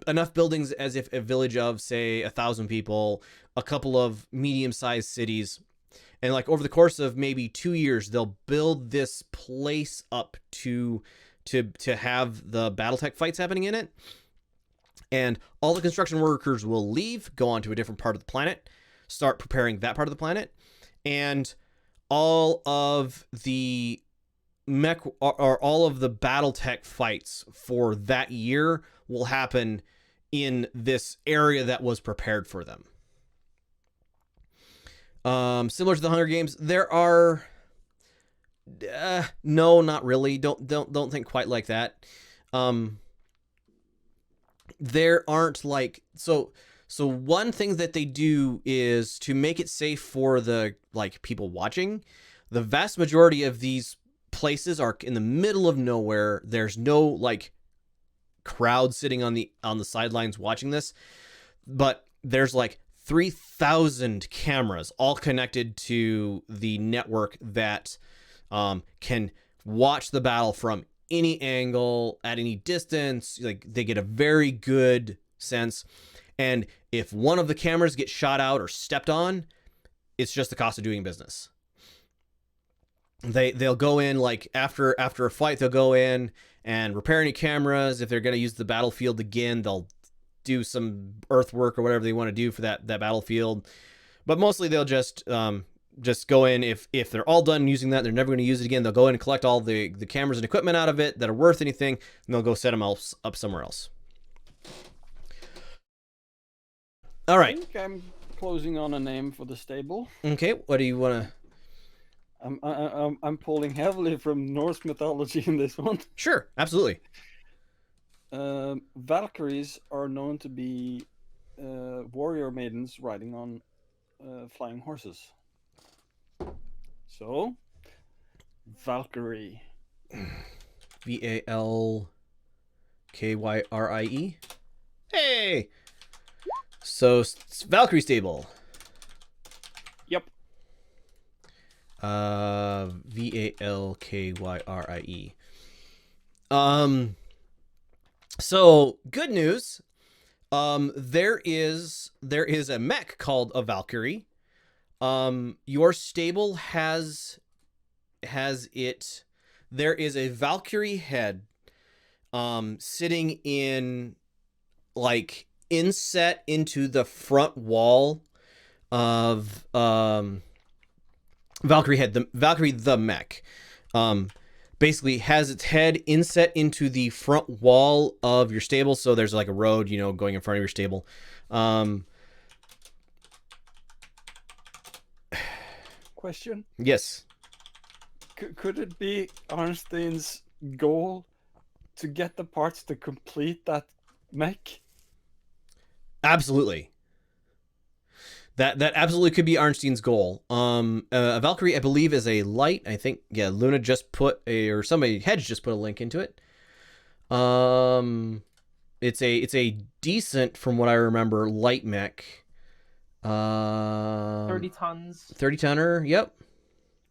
enough buildings as if a village of, say, 1,000 people, a couple of medium-sized cities. And like over the course of maybe 2 years, they'll build this place up to have the Battletech fights happening in it. And all the construction workers will leave, go on to a different part of the planet, start preparing that part of the planet, and all of the mech or all of the Battletech fights for that year will happen in this area that was prepared for them. Similar to the Hunger Games, there are no, not really. Don't think quite like that. There aren't like so one thing that they do is to make it safe for the like people watching. The vast majority of these places are in the middle of nowhere. There's no like crowd sitting on the sidelines watching this, but there's like 3,000 cameras all connected to the network that can watch the battle from any angle at any distance. Like they get a very good sense, and if one of the cameras gets shot out or stepped on, it's just the cost of doing business. They'll go in like after a fight, they'll go in and repair any cameras. If they're going to use the battlefield again, they'll do some earthwork or whatever they want to do for that battlefield. But mostly they'll just go in. If they're all done using that, they're never going to use it again. They'll go in and collect all the cameras and equipment out of it that are worth anything, and they'll go set them up somewhere else. All right. I think I'm closing on a name for the stable. Okay, what do you want to? I'm pulling heavily from Norse mythology in this one. Sure, absolutely. Valkyries are known to be warrior maidens riding on flying horses. So, Valkyrie. Valkyrie. Hey! So, Valkyrie stable. Yep. Valkyrie. So good news. There is a mech called a Valkyrie. Your stable has it. There is a Valkyrie head, sitting in, like, inset into the front wall of Valkyrie head, the Valkyrie the mech. Basically has its head inset into the front wall of your stable, so there's like a road, you know, going in front of your stable. Question? Yes. Could it be Arnstein's goal to get the parts to complete that mech? Absolutely. That absolutely could be Arnstein's goal. A Valkyrie, I believe, is a light. I think, yeah, Luna just put or somebody, Hedge just put a link into it. It's a decent, from what I remember, light mech. 30 tons. 30 tonner. Yep.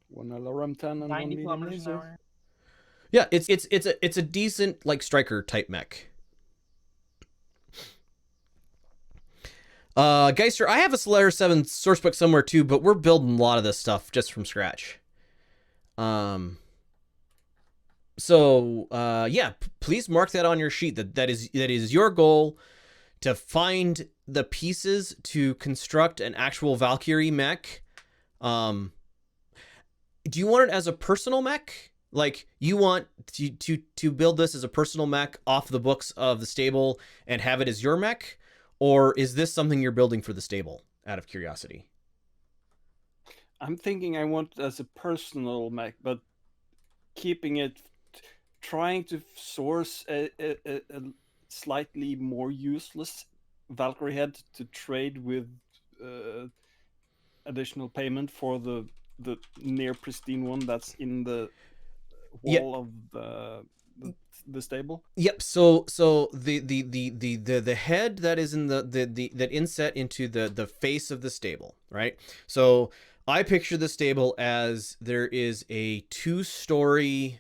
1 LRM 10 and 90 1 kilometers an medium hour. Yeah, it's a decent, like, striker type mech. Geister, I have a Solaris VII sourcebook somewhere too, but we're building a lot of this stuff just from scratch. So yeah, please mark that on your sheet. That is your goal, to find the pieces to construct an actual Valkyrie mech. Do you want it as a personal mech? Like, you want to build this as a personal mech off the books of the stable and have it as your mech? Or is this something you're building for the stable, out of curiosity? I'm thinking I want it as a personal mech, but keeping it, trying to source a slightly more useless Valkyrie head to trade with additional payment for the near pristine one that's in the wall of the stable. Yep. So the head that is in that inset into the face of the stable, right? So I picture the stable as there is a 2-story,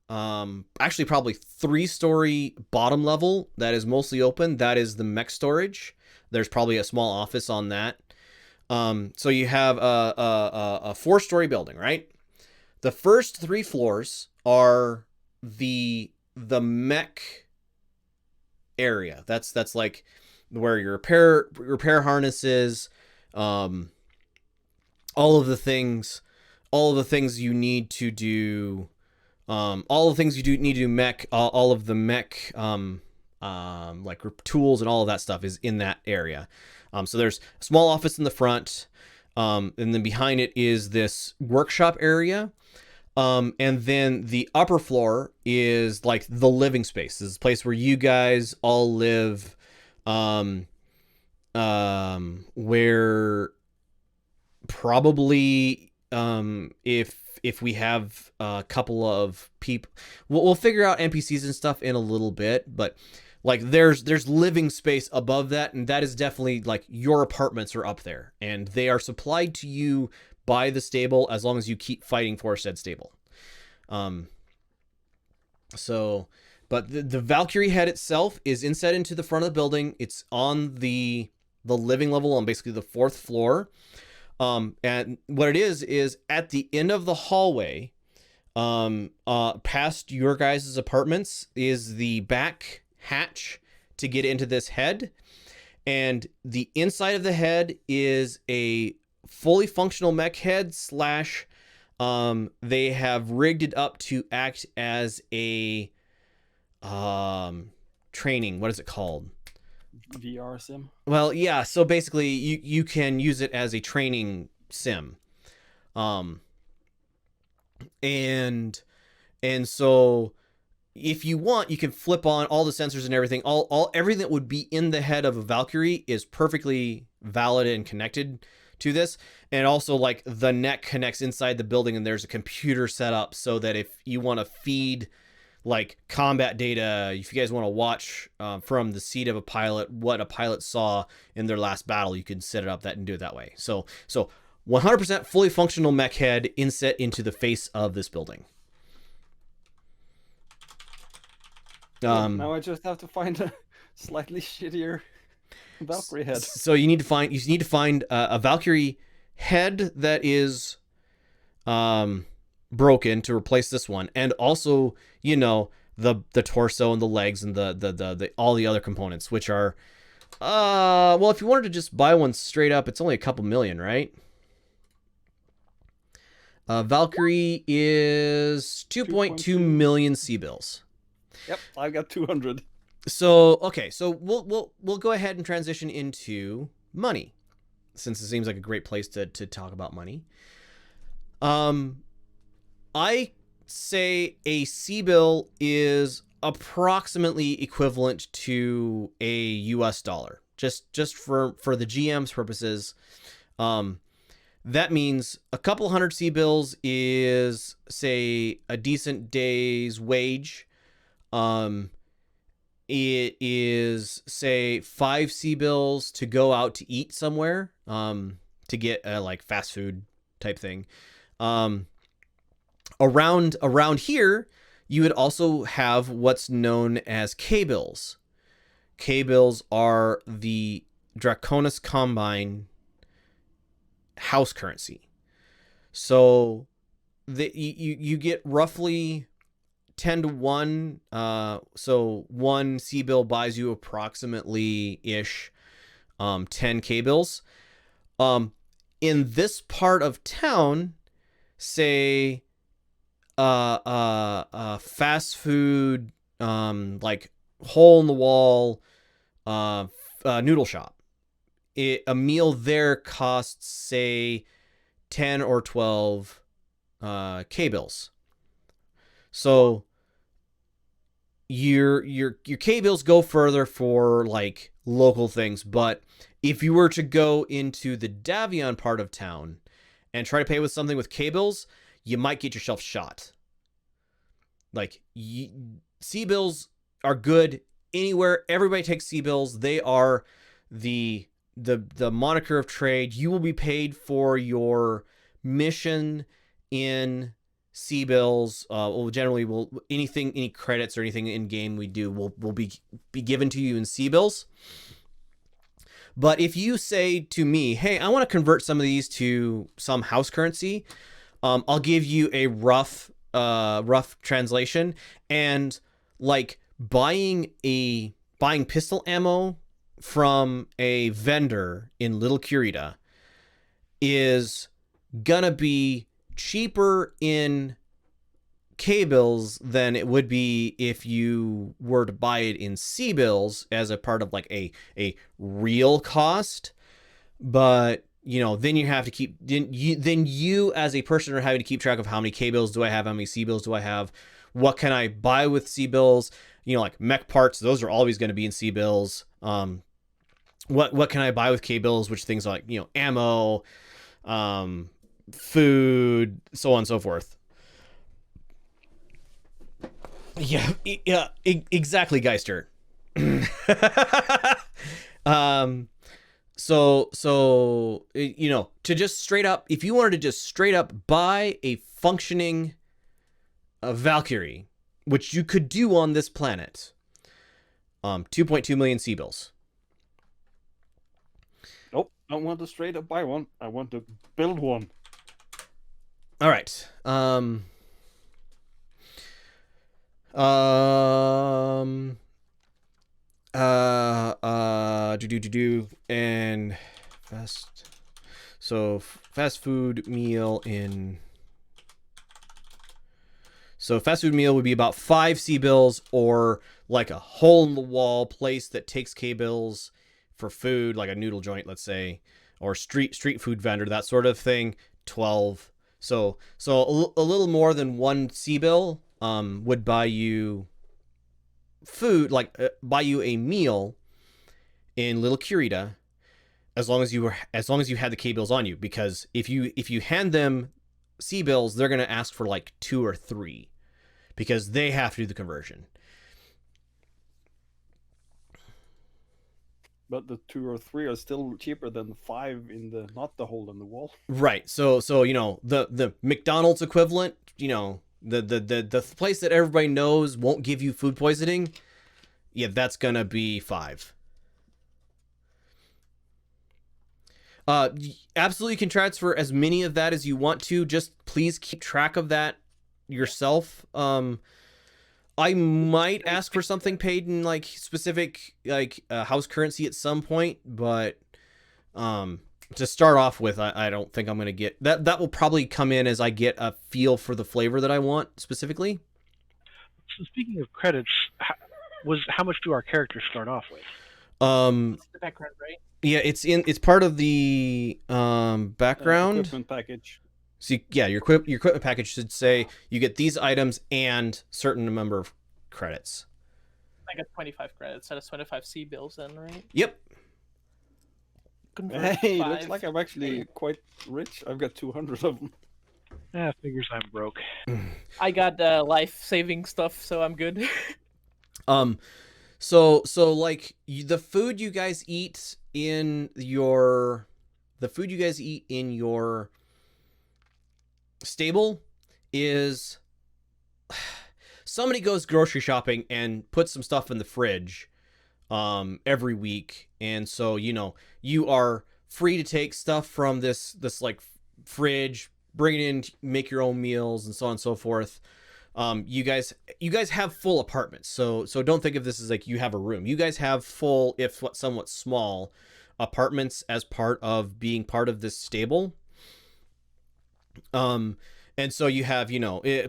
actually probably 3-story bottom level that is mostly open. That is the mech storage. There's probably a small office on that. So you have a 4-story building, right? The first 3 floors are the mech area. That's like where your repair harnesses, all of the things you need to do, all the things you need to do mech, all of the mech, like tools and all of that stuff is in that area. So there's a small office in the front, and then behind it is this workshop area. And then the upper floor is like the living space. This is a place where you guys all live, where probably, if we have a couple of people, we'll figure out NPCs and stuff in a little bit, but like there's living space above that, and that is definitely like your apartments are up there, and they are supplied to you by the stable as long as you keep fighting for said stable. So, but the Valkyrie head itself is inset into the front of the building. It's on the living level on basically the 4th floor. And what it is at the end of the hallway, past your guys' apartments, is the back hatch to get into this head. And the inside of the head is a fully functional mech head / they have rigged it up to act as a training, what is it called? VR sim. Well, yeah, so basically you can use it as a training sim. And so if you want, you can flip on all the sensors and everything. Everything that would be in the head of a Valkyrie is perfectly valid and connected to this. And also, like, the neck connects inside the building, and there's a computer set up so that if you want to feed like combat data, if you guys want to watch from the seat of a pilot what a pilot saw in their last battle, you can set it up that and do it that way. So 100% fully functional mech head inset into the face of this building. Now I just have to find a slightly shittier Valkyrie head. So you need to find a Valkyrie head that is broken to replace this one, and also the torso and the legs and the all the other components, which are well, if you wanted to just buy one straight up, it's only a couple million, right? Valkyrie is 2.2 million C-bills. Yep, I've got 200. So okay, so we'll go ahead and transition into money, since it seems like a great place to talk about money. I say a C-bill is approximately equivalent to a US dollar, just for the GM's purposes. That means a couple hundred C-bills is, say, a decent day's wage. It is, say, 5 C-bills to go out to eat somewhere, to get a like fast food type thing. Around here, you would also have what's known as K-bills. K-bills are the Draconis Combine house currency. So you get roughly 10 to 1. So one C-bill buys you approximately ish 10 K-bills. In this part of town, say fast food, like hole in the wall noodle shop, a meal there costs, say, 10 or 12 K-bills. So your K-bills go further for like local things, but if you were to go into the Davion part of town and try to pay with something with K-bills, you might get yourself shot. Like, C-bills are good anywhere. Everybody takes C-bills. They are the moniker of trade. You will be paid for your mission in C-bills. Generally any credits or anything in game we do will be given to you in C-bills. But if you say to me, hey, I want to convert some of these to some house currency, I'll give you a rough translation, and like buying pistol ammo from a vendor in Little Curita is gonna be cheaper in K-bills than it would be if you were to buy it in C-bills as a part of like a real cost. But then you have to keep, then you as a person are having to keep track of how many K-bills do I have, how many C-bills do I have, what can I buy with C-bills, like mech parts, those are always going to be in C-bills. What can I buy with K-bills, which things like, ammo, food, so on and so forth. Yeah, exactly, Geister. So to just straight up, if you wanted to just straight up buy a functioning Valkyrie, which you could do on this planet, 2.2 million C-bills. Nope, I don't want to straight up buy one. I want to build one. All right. And fast food meal in. So fast food meal would be about 5 C-bills, or like a hole in the wall place that takes K-bills for food, like a noodle joint, let's say, or street food vendor, that sort of thing, 12. So a little more than 1 C-bill would buy you food, like buy you a meal in Little Curita, as long as you had the K-bills on you, because if you hand them C-bills, they're going to ask for like 2 or 3 because they have to do the conversion. But the 2 or 3 are still cheaper than 5 in the not the hole in the wall. Right. So the McDonald's equivalent, the place that everybody knows won't give you food poisoning, Yeah, that's gonna be 5. Absolutely, you can transfer as many of that as you want to. Just please keep track of that yourself. I might ask for something paid in like specific like house currency at some point, but to start off with, I don't think I'm gonna get that. That will probably come in as I get a feel for the flavor that I want specifically. So speaking of credits, how much do our characters start off with? It's the background, right? Yeah, it's part of the background equipment package. So yeah, your equipment package should say you get these items and certain number of credits. I got 25 credits. That's 25 C bills then, right? Yep. Convert Hey, 5. looks like I'm actually quite rich. I've got 200 of them. Figures I'm broke. I got life-saving stuff, so I'm good. So like the food you guys eat in your stable is somebody goes grocery shopping and puts some stuff in the fridge every week, and so you are free to take stuff from this like fridge, bring it in, make your own meals, and so on and so forth. You guys have full apartments, so don't think of this as like you have a room. You guys have full, if somewhat small, apartments as part of being part of this stable. And so you have,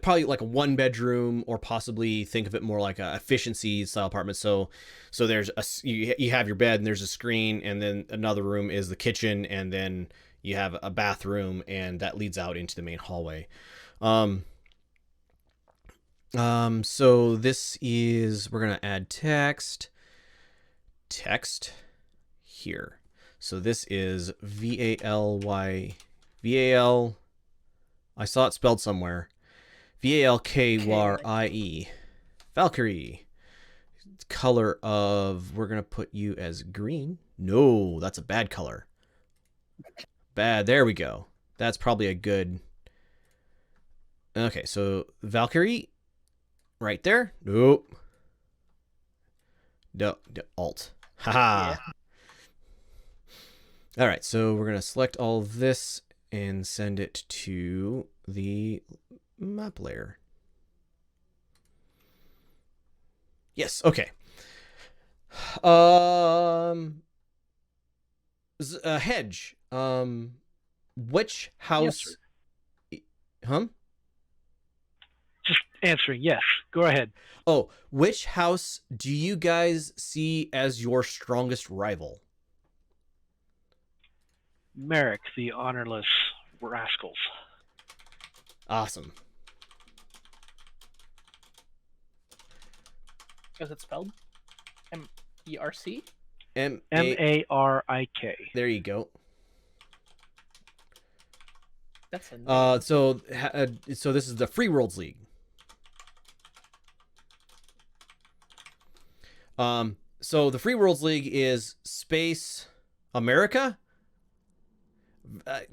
probably like a 1-bedroom, or possibly think of it more like a efficiency style apartment. So there's you have your bed, and there's a screen, and then another room is the kitchen, and then you have a bathroom, and that leads out into the main hallway. So this is, we're going to add text here. So this is VAL, I saw it spelled somewhere. VALKYE. Valkyrie. Color of, we're going to put you as green. No, that's a bad color. Bad. There we go. That's probably a good. Okay, so Valkyrie. Right there. Nope. No, alt. Haha. Yeah. All right, so we're going to select all of this and send it to the map layer. Yes, okay. Hedge. Which house? Yes, Just answering yes. Go ahead. Oh, which house do you guys see as your strongest rival? Merrick, the honorless rascals. Awesome. Is it spelled? M-E-R-C? M-A-R-I-K. There you go. That's a name. So this is the Free Worlds League. So the Free Worlds League is Space America.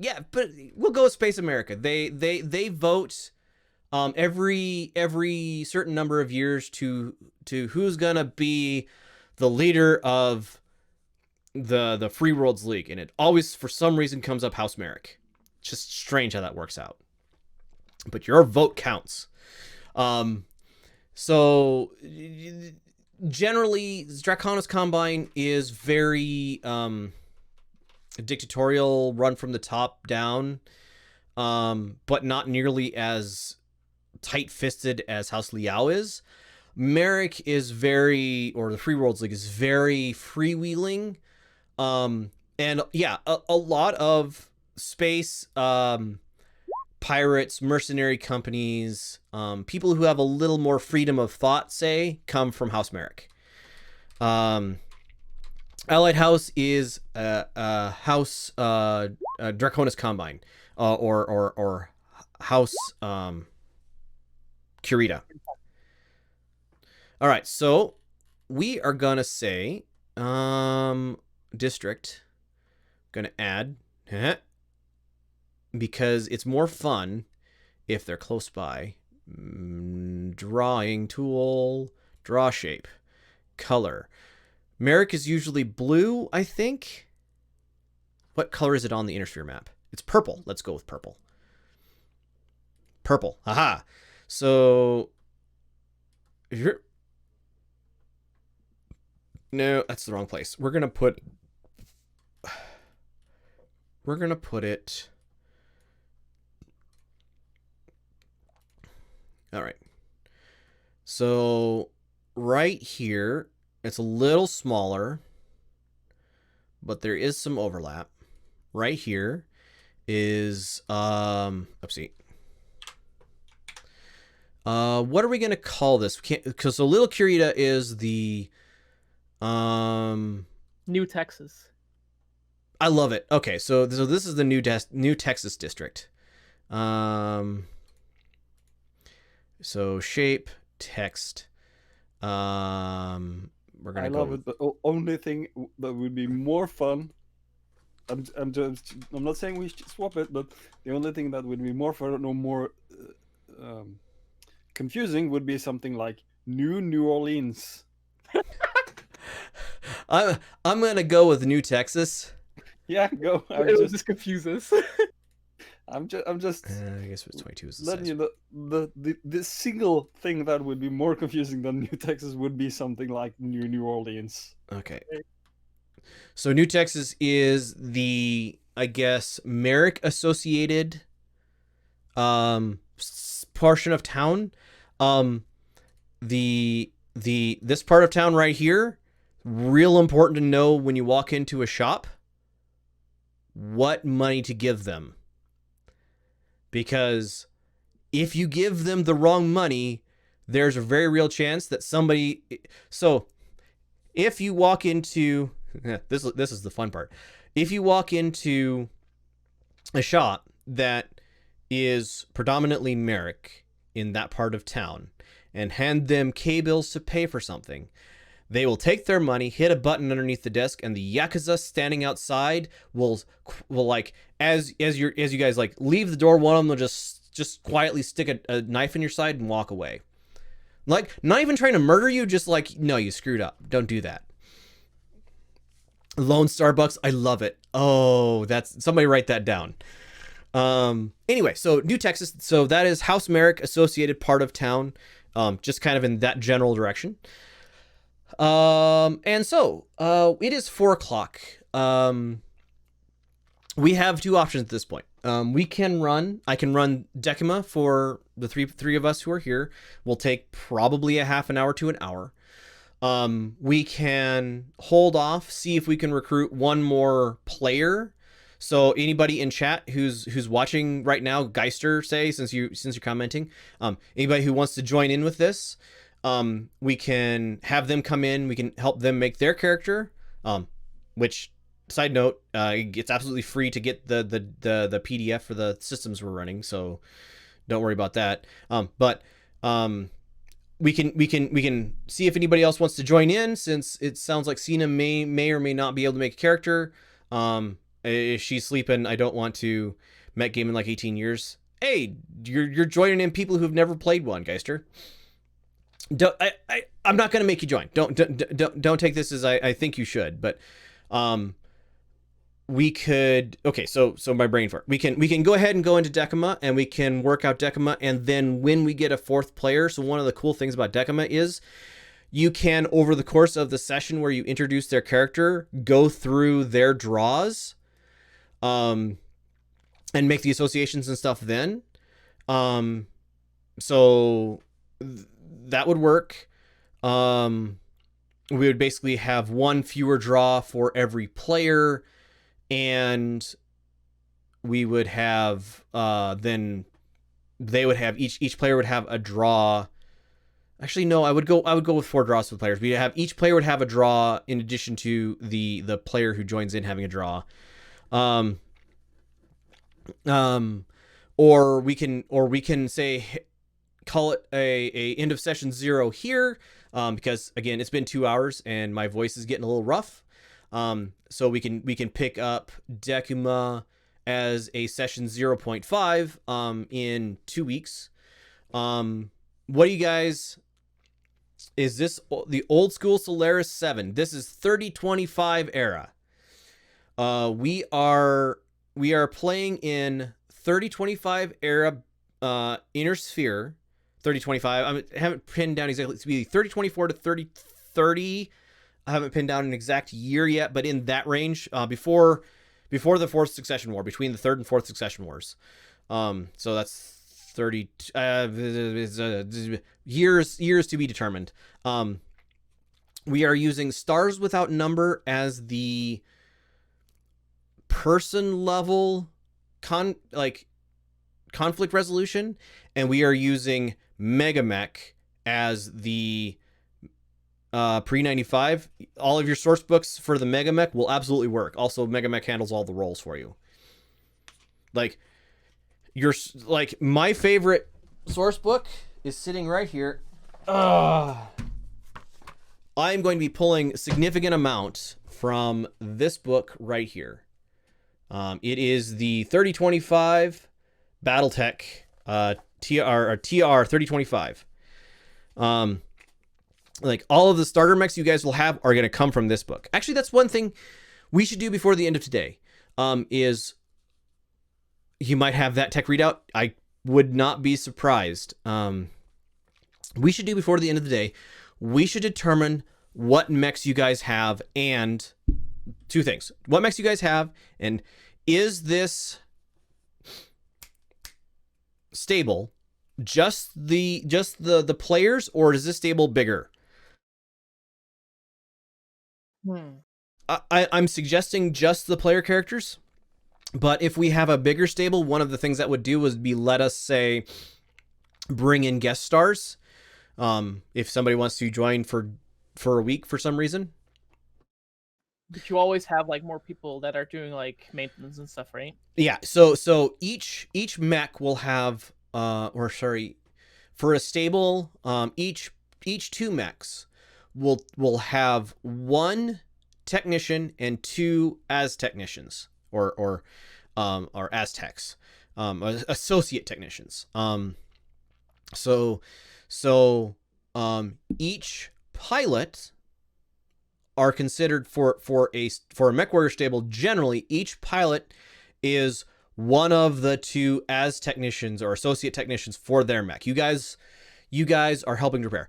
Yeah, but we'll go with Space America. They vote every certain number of years to who's gonna be the leader of the Free Worlds League, and it always for some reason comes up House Merrick. It's just strange how that works out. But your vote counts. So generally, Draconis Combine is very dictatorial, run from the top down, but not nearly as tight-fisted as House Liao is. Merrick is the Free Worlds League is very freewheeling, and yeah, a lot of space pirates, mercenary companies, people who have a little more freedom of thought, say, come from House Merrick. Allied House is House Draconis Combine, or House Kurita. All right, so we are gonna say district. Gonna add because it's more fun if they're close by. Drawing tool, draw shape. color. Merrick is usually blue, I think. What color is it on the inner sphere map? It's purple. Let's go with purple. Purple. Haha. So if you're... No, that's the wrong place. We're gonna put it... All right. So right here, it's a little smaller, but there is some overlap. Right here is oopsie. What are we gonna call this? We can't, because so Little Kurita is the New Texas. I love it. Okay, so this is the new Texas district. So shape, text. We're gonna I love it. The only thing that would be more fun. I'm not saying we should swap it, but the only thing that would be more fun or more confusing would be something like New Orleans. I'm gonna go with New Texas. Yeah, go. It just confuses. I'm just. I guess it's 22 is the letting size. you know the single thing that would be more confusing than New Texas would be something like New Orleans. Okay. So New Texas is the, I guess, Merrick associated portion of town. This part of town right here, real important to know when you walk into a shop what money to give them. Because if you give them the wrong money, there's a very real chance that somebody... So if you walk into... This is the fun part. If you walk into a shop that is predominantly Merrick in that part of town and hand them K-bills to pay for something, they will take their money, hit a button underneath the desk, and the Yakuza standing outside will like, as you guys like leave the door, one of them will just quietly stick a knife in your side and walk away. Like, not even trying to murder you, just like, no, you screwed up. Don't do that. Lone Starbucks, I love it. Oh, that's... Somebody write that down. Anyway, so New Texas, so that is House Merrick associated part of town, just kind of in that general direction. And so, it is 4 o'clock. We have two options at this point. I can run Decima for the three of us who are here. Will take probably a half an hour to an hour. We can hold off, see if we can recruit one more player. So anybody in chat who's watching right now, Geister, say, since you're commenting, anybody who wants to join in with this, we can have them come in. We can help them make their character. Which, side note, it's absolutely free to get the PDF for the systems we're running. So don't worry about that. But we can see if anybody else wants to join in, since it sounds like Cena may or may not be able to make a character. If she's sleeping, I don't want to Mech game in like 18 years. Hey, you're joining in people who've never played one, Geister. I'm not gonna make you join. Don't take this as I think you should. But we could... Okay, so my brain fart. We can go ahead and go into Decima, and we can work out Decima, and then when we get a fourth player... So one of the cool things about Decima is you can, over the course of the session where you introduce their character, go through their draws, and make the associations and stuff then. So that would work. We would basically have one fewer draw for every player, and we would have then they would have each player would have a draw. Actually, no, I would go with 4 draws for the players. Each player would have a draw in addition to the player who joins in having a draw. Or we can say, call it a end of session 0 here, because again, it's been 2 hours and my voice is getting a little rough. So we can pick up Decima as a session 0.5 in 2 weeks. What do you guys is this the old school Solaris VII. This is 3025 era. We are playing in 3025 era inner sphere. 3025. I haven't pinned down exactly. It's be 3024 to 3030. I haven't pinned down an exact year yet, but in that range, before the fourth succession war, between the third and fourth succession wars. So that's 30 years to be determined. We are using Stars Without Number as the person level conflict resolution, and we are using MegaMek as the pre-95. All of your source books for the MegaMek will absolutely work. Also, MegaMek handles all the roles for you. My favorite source book is sitting right here. I'm going to be pulling a significant amount from this book right here. It is the 3025 Battletech TR 3025. All of the starter mechs you guys will have are going to come from this book. Actually, that's one thing we should do before the end of today. Is you might have that tech readout. I would not be surprised. We should do before the end of the day. We should determine what mechs you guys have, and two things: what mechs you guys have, and is this stable just the players, or is this stable bigger? I'm suggesting just the player characters, but if we have a bigger stable, one of the things that would do would be, let us say, bring in guest stars. If somebody wants to join for a week for some reason. But you always have more people that are doing maintenance and stuff, right? Yeah. So each mech will have for a stable, each two mechs will have one technician and two as technicians or Aztecs, associate technicians. So each pilot are considered for a Mechwarrior stable. Generally, each pilot is one of the two as technicians or associate technicians for their mech. You guys are helping to prepare.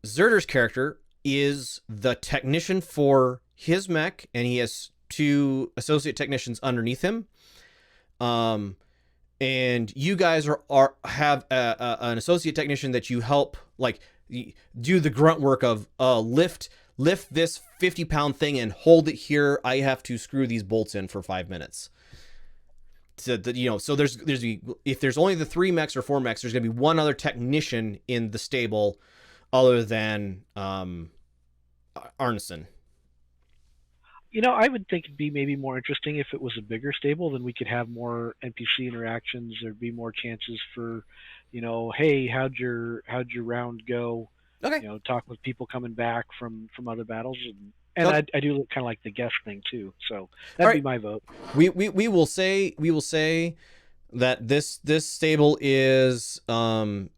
Zerder's character is the technician for his mech, and he has two associate technicians underneath him. And you guys have an associate technician that you help do the grunt work of lift this 50-pound thing and hold it here. I have to screw these bolts in for 5 minutes. So there's if there's only the 3 mechs or 4 mechs, there's gonna be one other technician in the stable other than Arneson. I would think it'd be maybe more interesting if it was a bigger stable. Then we could have more NPC interactions. There'd be more chances for, hey, how'd your round go? Okay. Talk with people coming back from other battles, and I do kind of like the guest thing too. So that'd be my vote. We will say that this stable is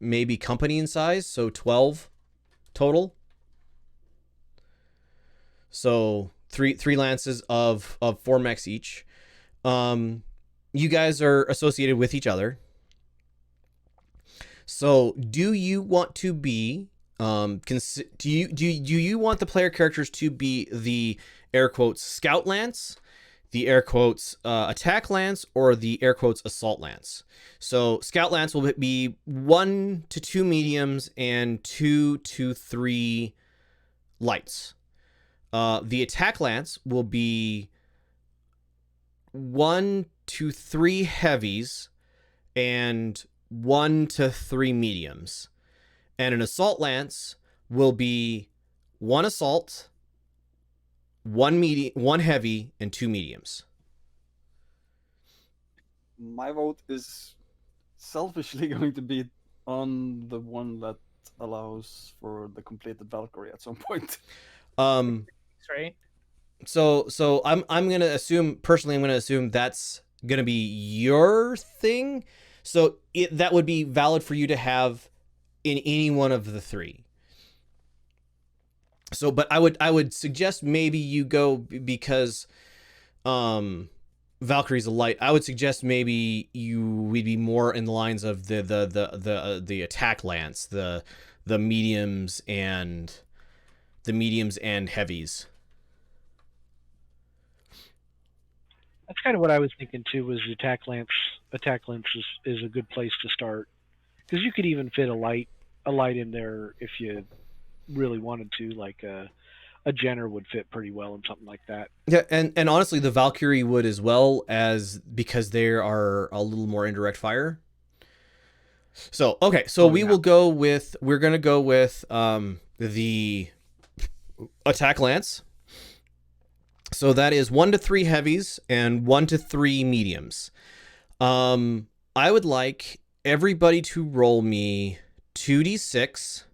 maybe company in size, so 12 total. So three lances of 4 mechs each. You guys are associated with each other. So do you want to be do you want the player characters to be the air quotes scout lance, the air quotes attack lance, or the air quotes assault lance? So scout lance will be 1 to 2 mediums and 2 to 3 lights. The attack lance will be 1 to 3 heavies and 1 to 3 mediums. And an assault lance will be 1 assault, 1 heavy, and 2 mediums. My vote is selfishly going to be on the one that allows for the completed Valkyrie at some point. Right. So I'm gonna assume that's gonna be your thing. So that would be valid for you to have in any one of the 3. So, but I would suggest maybe you go because Valkyrie's a light. I would suggest maybe you would be more in the lines of the attack lance, the mediums and heavies. That's kind of what I was thinking too. Was attack lance? Attack lance is a good place to start, because you could even fit a light in there if you really wanted to. Like a Jenner would fit pretty well in something like that. Yeah, and honestly, the Valkyrie would as well, as because they are a little more indirect fire. So okay, so we're gonna go with the attack lance. So that is 1 to 3 heavies and 1 to 3 mediums. I would like everybody to roll me 2d6.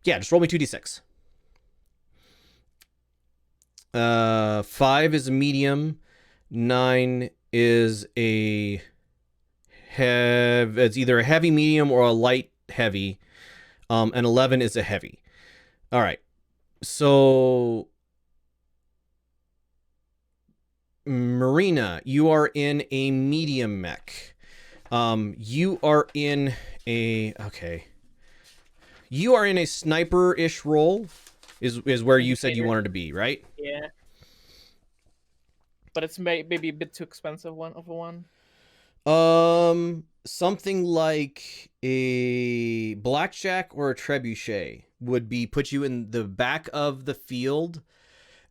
Just roll me 2d6. 5 is a medium. 9 is it's either a heavy medium or a light heavy. And 11 is a heavy. All right. So Marina, you are in a medium mech. You are in a sniper-ish role is where you said you wanted to be, right? Yeah. But it's maybe a bit too expensive one. Something like a blackjack or a trebuchet would put you in the back of the field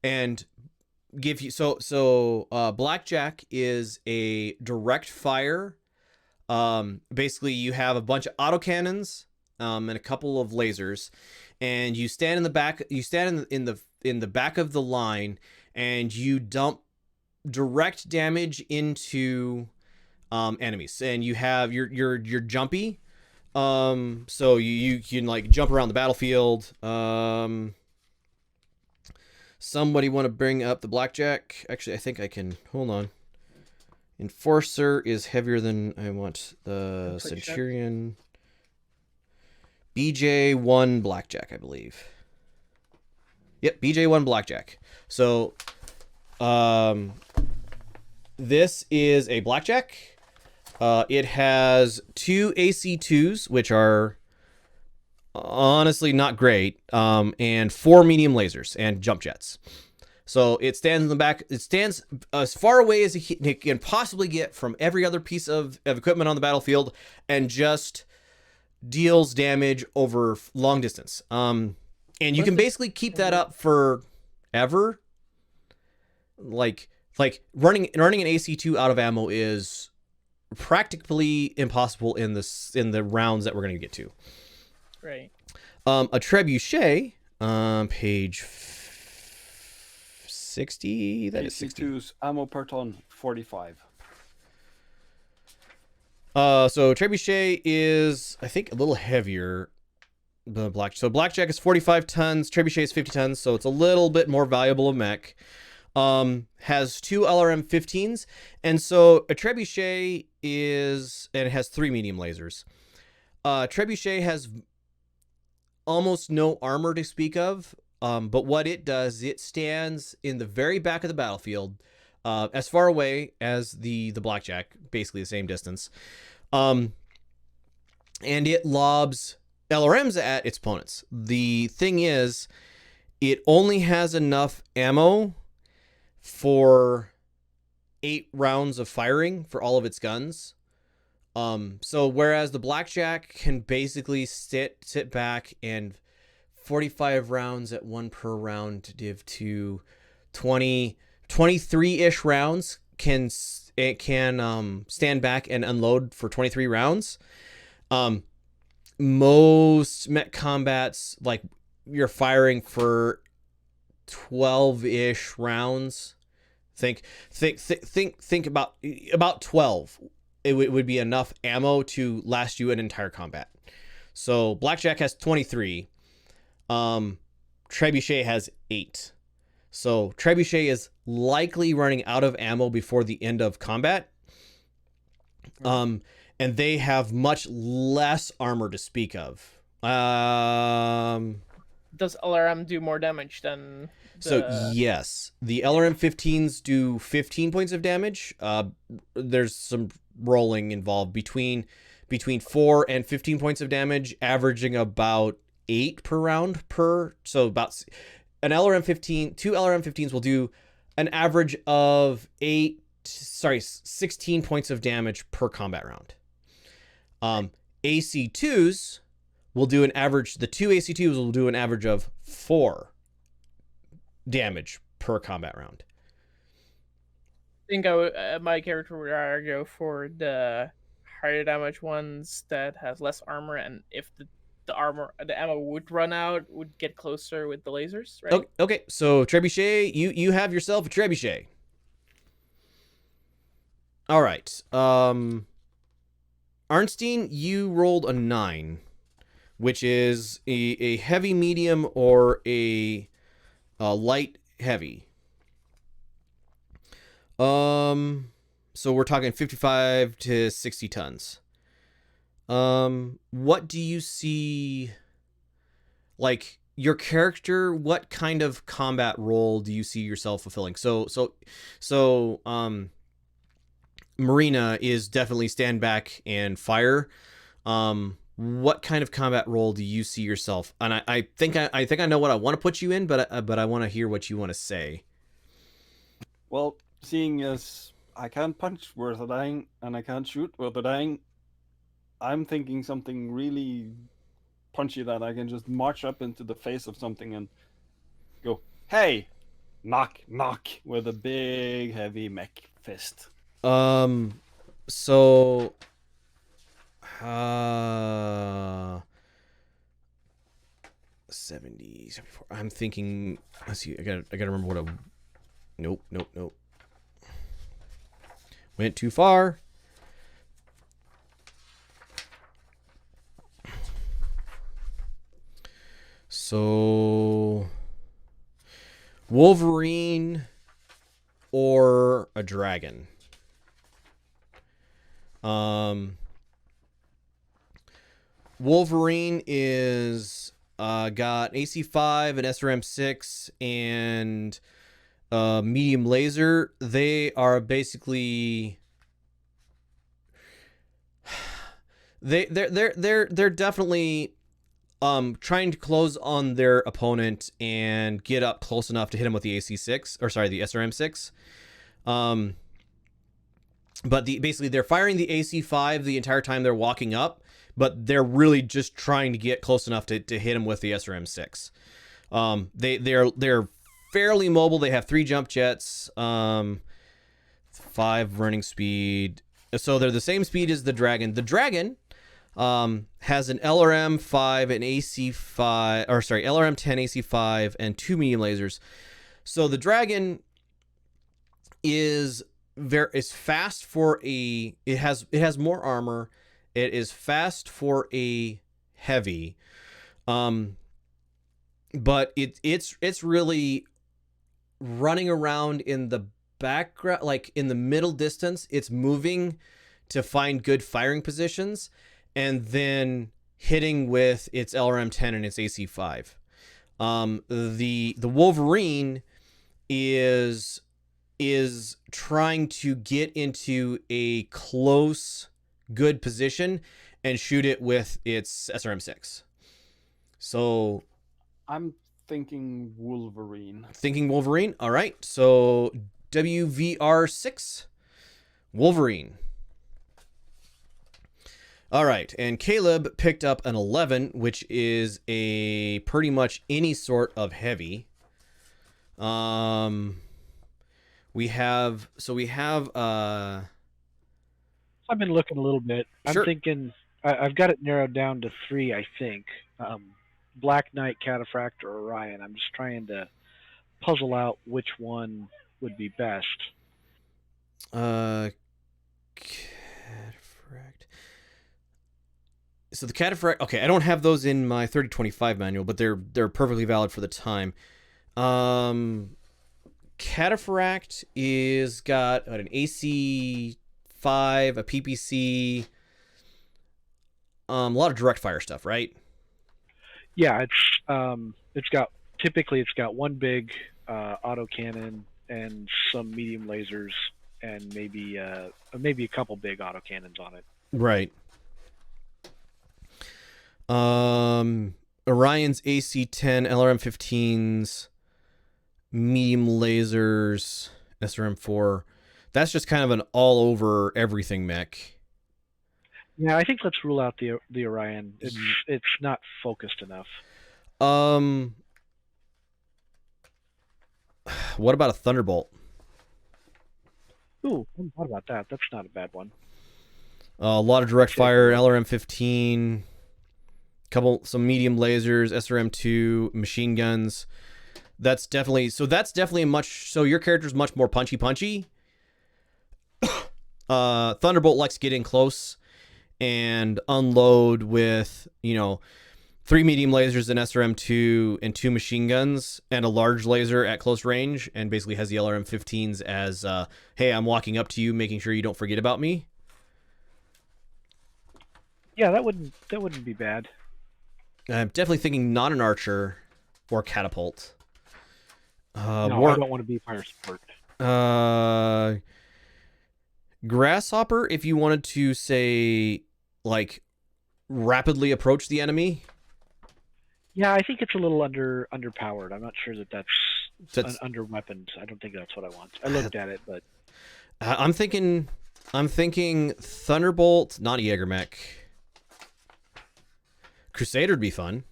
and give you blackjack is a direct fire. Basically you have a bunch of autocannons and a couple of lasers, and you stand in the back in the back of the line, and you dump direct damage into enemies, and you have your jumpy, so you can like jump around the battlefield. Somebody want to bring up the blackjack? Actually, I think I can. Hold on. Enforcer is heavier than I want. The Centurion. BJ1 blackjack, I believe. Yep, BJ1 blackjack. So, this is a blackjack. It has 2 AC2s, which are honestly not great, and 4 medium lasers and jump jets. So it stands in the back. It stands as far away as it can possibly get from every other piece of equipment on the battlefield, and just deals damage over long distance. And you can basically keep that up forever. Like running an AC2 out of ammo is practically impossible in the rounds that we're going to get to. Right. A trebuchet, page 60. That is 60. AC2's ammo per ton 45. So trebuchet is, I think, a little heavier than blackjack. So blackjack is 45 tons, trebuchet is 50 tons, so it's a little bit more valuable a mech. Has 2 LRM-15s, and so a trebuchet it has 3 medium lasers. Trebuchet has almost no armor to speak of, but what it does, it stands in the very back of the battlefield, as far away as the blackjack, basically the same distance, and it lobs LRMs at its opponents. The thing is, it only has enough ammo for 8 rounds of firing for all of its guns. So whereas the blackjack can basically sit back, and 45 rounds at 1 per round to give to 23-ish rounds can stand back and unload for 23 rounds. Most mech combats, like, you're firing for 12-ish rounds. Think about 12. It would be enough ammo to last you an entire combat. So blackjack has 23. Trebuchet has 8. So trebuchet is likely running out of ammo before the end of combat. And they have much less armor to speak of. does LRM do more damage than So yes, the LRM 15s do 15 points of damage. There's some rolling involved between 4 and 15 points of damage, averaging about 8 per round per. So about an LRM 15, two LRM 15s will do an average of 16 points of damage per combat round. AC2s will do an average. The two AC2s will do an average of 4 damage per combat round. I think my character would go for the higher damage ones that has less armor, and if the ammo would run out, would get closer with the lasers, right? Okay, so trebuchet, you have yourself a trebuchet. All right. Arnstein, you rolled a 9, which is a heavy medium or a light heavy. So we're talking 55 to 60 tons. What do you see, like, your character, what kind of combat role do you see yourself fulfilling? So Marina is definitely stand back and fire. What kind of combat role do you see yourself? And I think I know what I want to put you in, but I want to hear what you want to say. Well, seeing as I can't punch worth a dang and I can't shoot worth a dang, I'm thinking something really punchy that I can just march up into the face of something and go, "Hey, knock, knock," with a big heavy mech fist. So 70, 74. I'm thinking, let's see, I gotta remember what a nope. Went too far. So Wolverine or a dragon. Wolverine is got AC5 and SRM6 and medium laser. They are basically they're definitely trying to close on their opponent and get up close enough to hit him with the AC6, or sorry, the SRM6. But basically they're firing the AC5 the entire time they're walking up, but they're really just trying to get close enough to hit him with the SRM6. They're fairly mobile. They have 3 jump jets, 5 running speed. So they're the same speed as the dragon. The dragon has an LRM 5 and AC5, or sorry, LRM 10 AC5 and 2 medium lasers. So the dragon is fast for a. It has more armor. It is fast for a heavy, but it's really running around in the background, like in the middle distance. It's moving to find good firing positions, and then hitting with its LRM 10 and its AC5. The Wolverine is trying to get into a close, good position and shoot it with its SRM6. So I'm thinking Wolverine. All right. So WVR6, Wolverine. All right, and Caleb picked up an 11, which is a pretty much any sort of heavy. We have I've been looking a little bit. Sure. I'm thinking I've got it narrowed down to 3, I think. Black Knight, Cataphract, or Orion. I'm just trying to puzzle out which one would be best. Cataphract. So the Cataphract, okay, I don't have those in my 3025 manual, but they're perfectly valid for the time. Cataphract is got an AC5, a PPC, a lot of direct fire stuff, right? Yeah, Typically it's got one big autocannon and some medium lasers and maybe a couple big autocannons on it. Right. Orion's AC-10, LRM-15s, medium lasers, SRM-4. That's just kind of an all-over everything mech. Yeah, I think let's rule out the Orion. It's not focused enough. What about a Thunderbolt? Ooh, I thought about that. That's not a bad one. A lot of direct fire, LRM-15, some medium lasers, SRM-2, machine guns. That's definitely so your character's much more punchy. Thunderbolt likes to get in close and unload with, 3 medium lasers, an SRM-2, and 2 machine guns, and a large laser at close range, and basically has the LRM-15s as, hey, I'm walking up to you, making sure you don't forget about me. Yeah, that wouldn't be bad. I'm definitely thinking not an archer or catapult. I don't want to be fire support. Grasshopper, if you wanted to say, like, rapidly approach the enemy. Yeah, I think it's a little underpowered. I'm not sure that's under-weaponed. I don't think that's what I want. I looked at it, but I'm thinking Thunderbolt, not MegaMek. Crusader would be fun.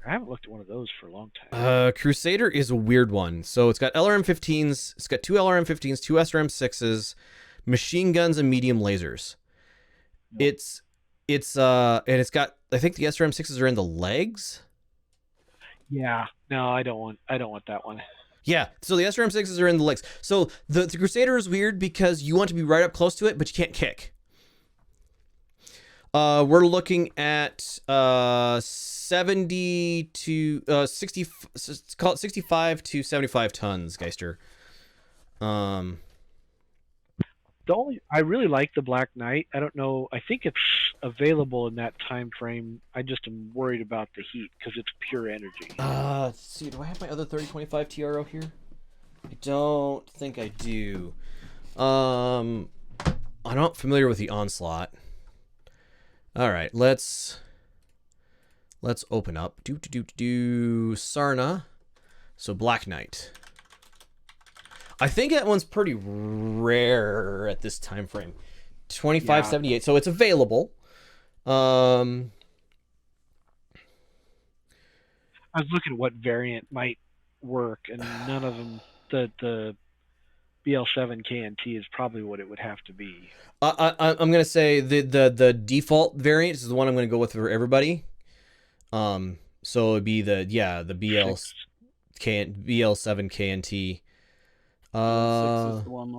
I haven't looked at one of those for a long time. Crusader is a weird one. So it's got LRM-15s. It's got 2 LRM-15s, 2 SRM-6s, machine guns, and medium lasers. Nope. And it's got, I think the SRM-6s are in the legs. Yeah. No, I don't want that one. Yeah, so the SRM-6s are in the legs. So the Crusader is weird because you want to be right up close to it, but you can't kick. We're looking at 70 to 60. Let's call it 65 to 75 tons, Geister. I really like the Black Knight. I don't know. I think it's available in that time frame. I just am worried about the heat because it's pure energy. Let's see. Do I have my other 3025 TRO here? I don't think I do. I'm not familiar with the Onslaught. All right, let's open up. Sarna. So Black Knight. I think that one's pretty rare at this time frame. 2578. So it's available. I was looking at what variant might work, and none of them. The BL7 KNT is probably what it would have to be. I'm gonna say the default variant is the one I'm gonna go with for everybody. So it'd be the BL7 KNT. 6 is the one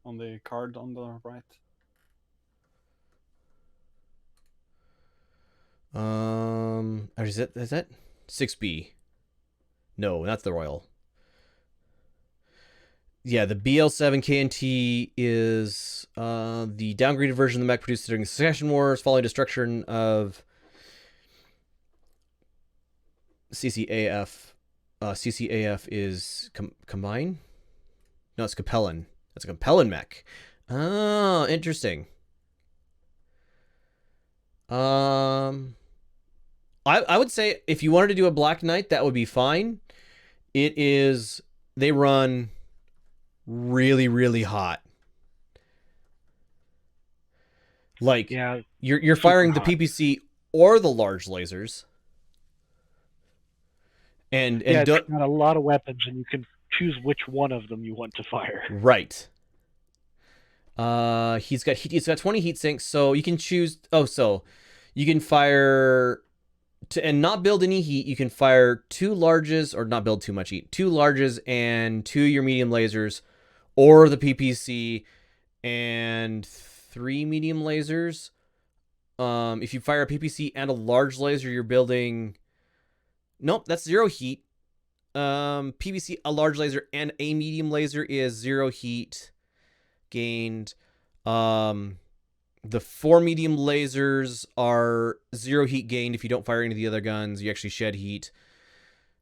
on the card on the right. Is that 6B? No, that's the Royal. Yeah, the BL7 KNT is the downgraded version of the mech produced during the Succession Wars following destruction of CCAF. CCAF is Combine? No, it's Capellan. That's a Capellan mech. Oh, interesting. I would say if you wanted to do a Black Knight, that would be fine. They run really, really hot. Like, yeah, you're firing the PPC or the large lasers. And it's got a lot of weapons, and you can choose which one of them you want to fire. Right. He's got 20 heat sinks, so you can choose. So you can fire and not build any heat. You can fire 2 larges, or not build too much heat. 2 larges and 2 your medium lasers, or the PPC and 3 medium lasers. If you fire a PPC and a large laser, you're building. Nope, that's 0 heat. PVC, a large laser, and a medium laser is 0 heat gained. The 4 medium lasers are 0 heat gained if you don't fire any of the other guns. You actually shed heat.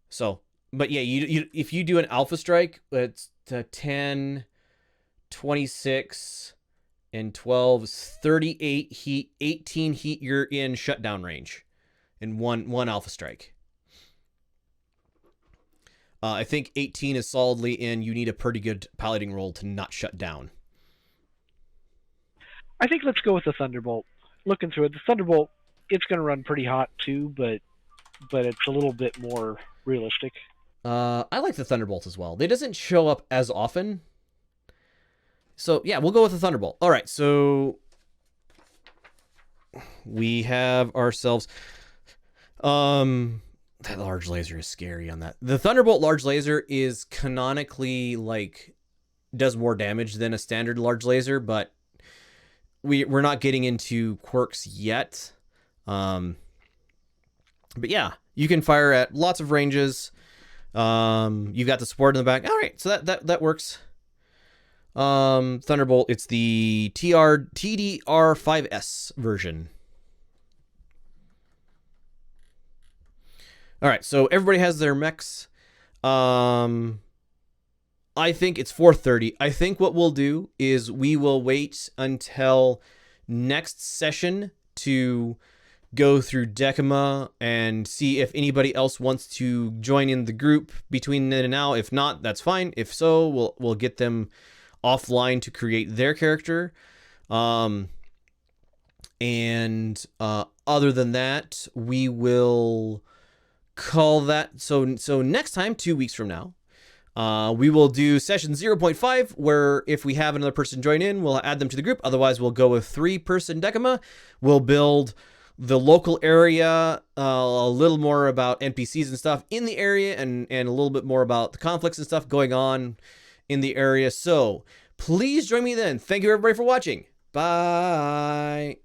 So, but yeah, you if you do an alpha strike, it's 10, 26, and 12 is 38 heat, 18 heat. You're in shutdown range, in one alpha strike. I think 18 is solidly in. You need a pretty good piloting roll to not shut down. I think let's go with the Thunderbolt. Looking through it, the Thunderbolt, it's going to run pretty hot too, but it's a little bit more realistic. I like the Thunderbolt as well. They doesn't show up as often. So yeah, we'll go with the Thunderbolt. All right, so we have ourselves. That large laser is scary on that. The Thunderbolt large laser is canonically does more damage than a standard large laser, but we're not getting into quirks yet. But yeah, you can fire at lots of ranges. You've got the support in the back. All right, so that works. Thunderbolt, it's the TDR5S version. All right, so everybody has their mechs. I think it's 4:30. I think what we'll do is we will wait until next session to go through Decima and see if anybody else wants to join in the group between then and now. If not, that's fine. If so, we'll get them offline to create their character. And other than that, we will call that. So next time, 2 weeks from now, we will do session 0.5, where if we have another person join in, we'll add them to the group. Otherwise, we'll go with 3-person Decima. We'll build the local area, a little more about NPCs and stuff in the area, and a little bit more about the conflicts and stuff going on in the area. So please join me then. Thank you everybody for watching. Bye.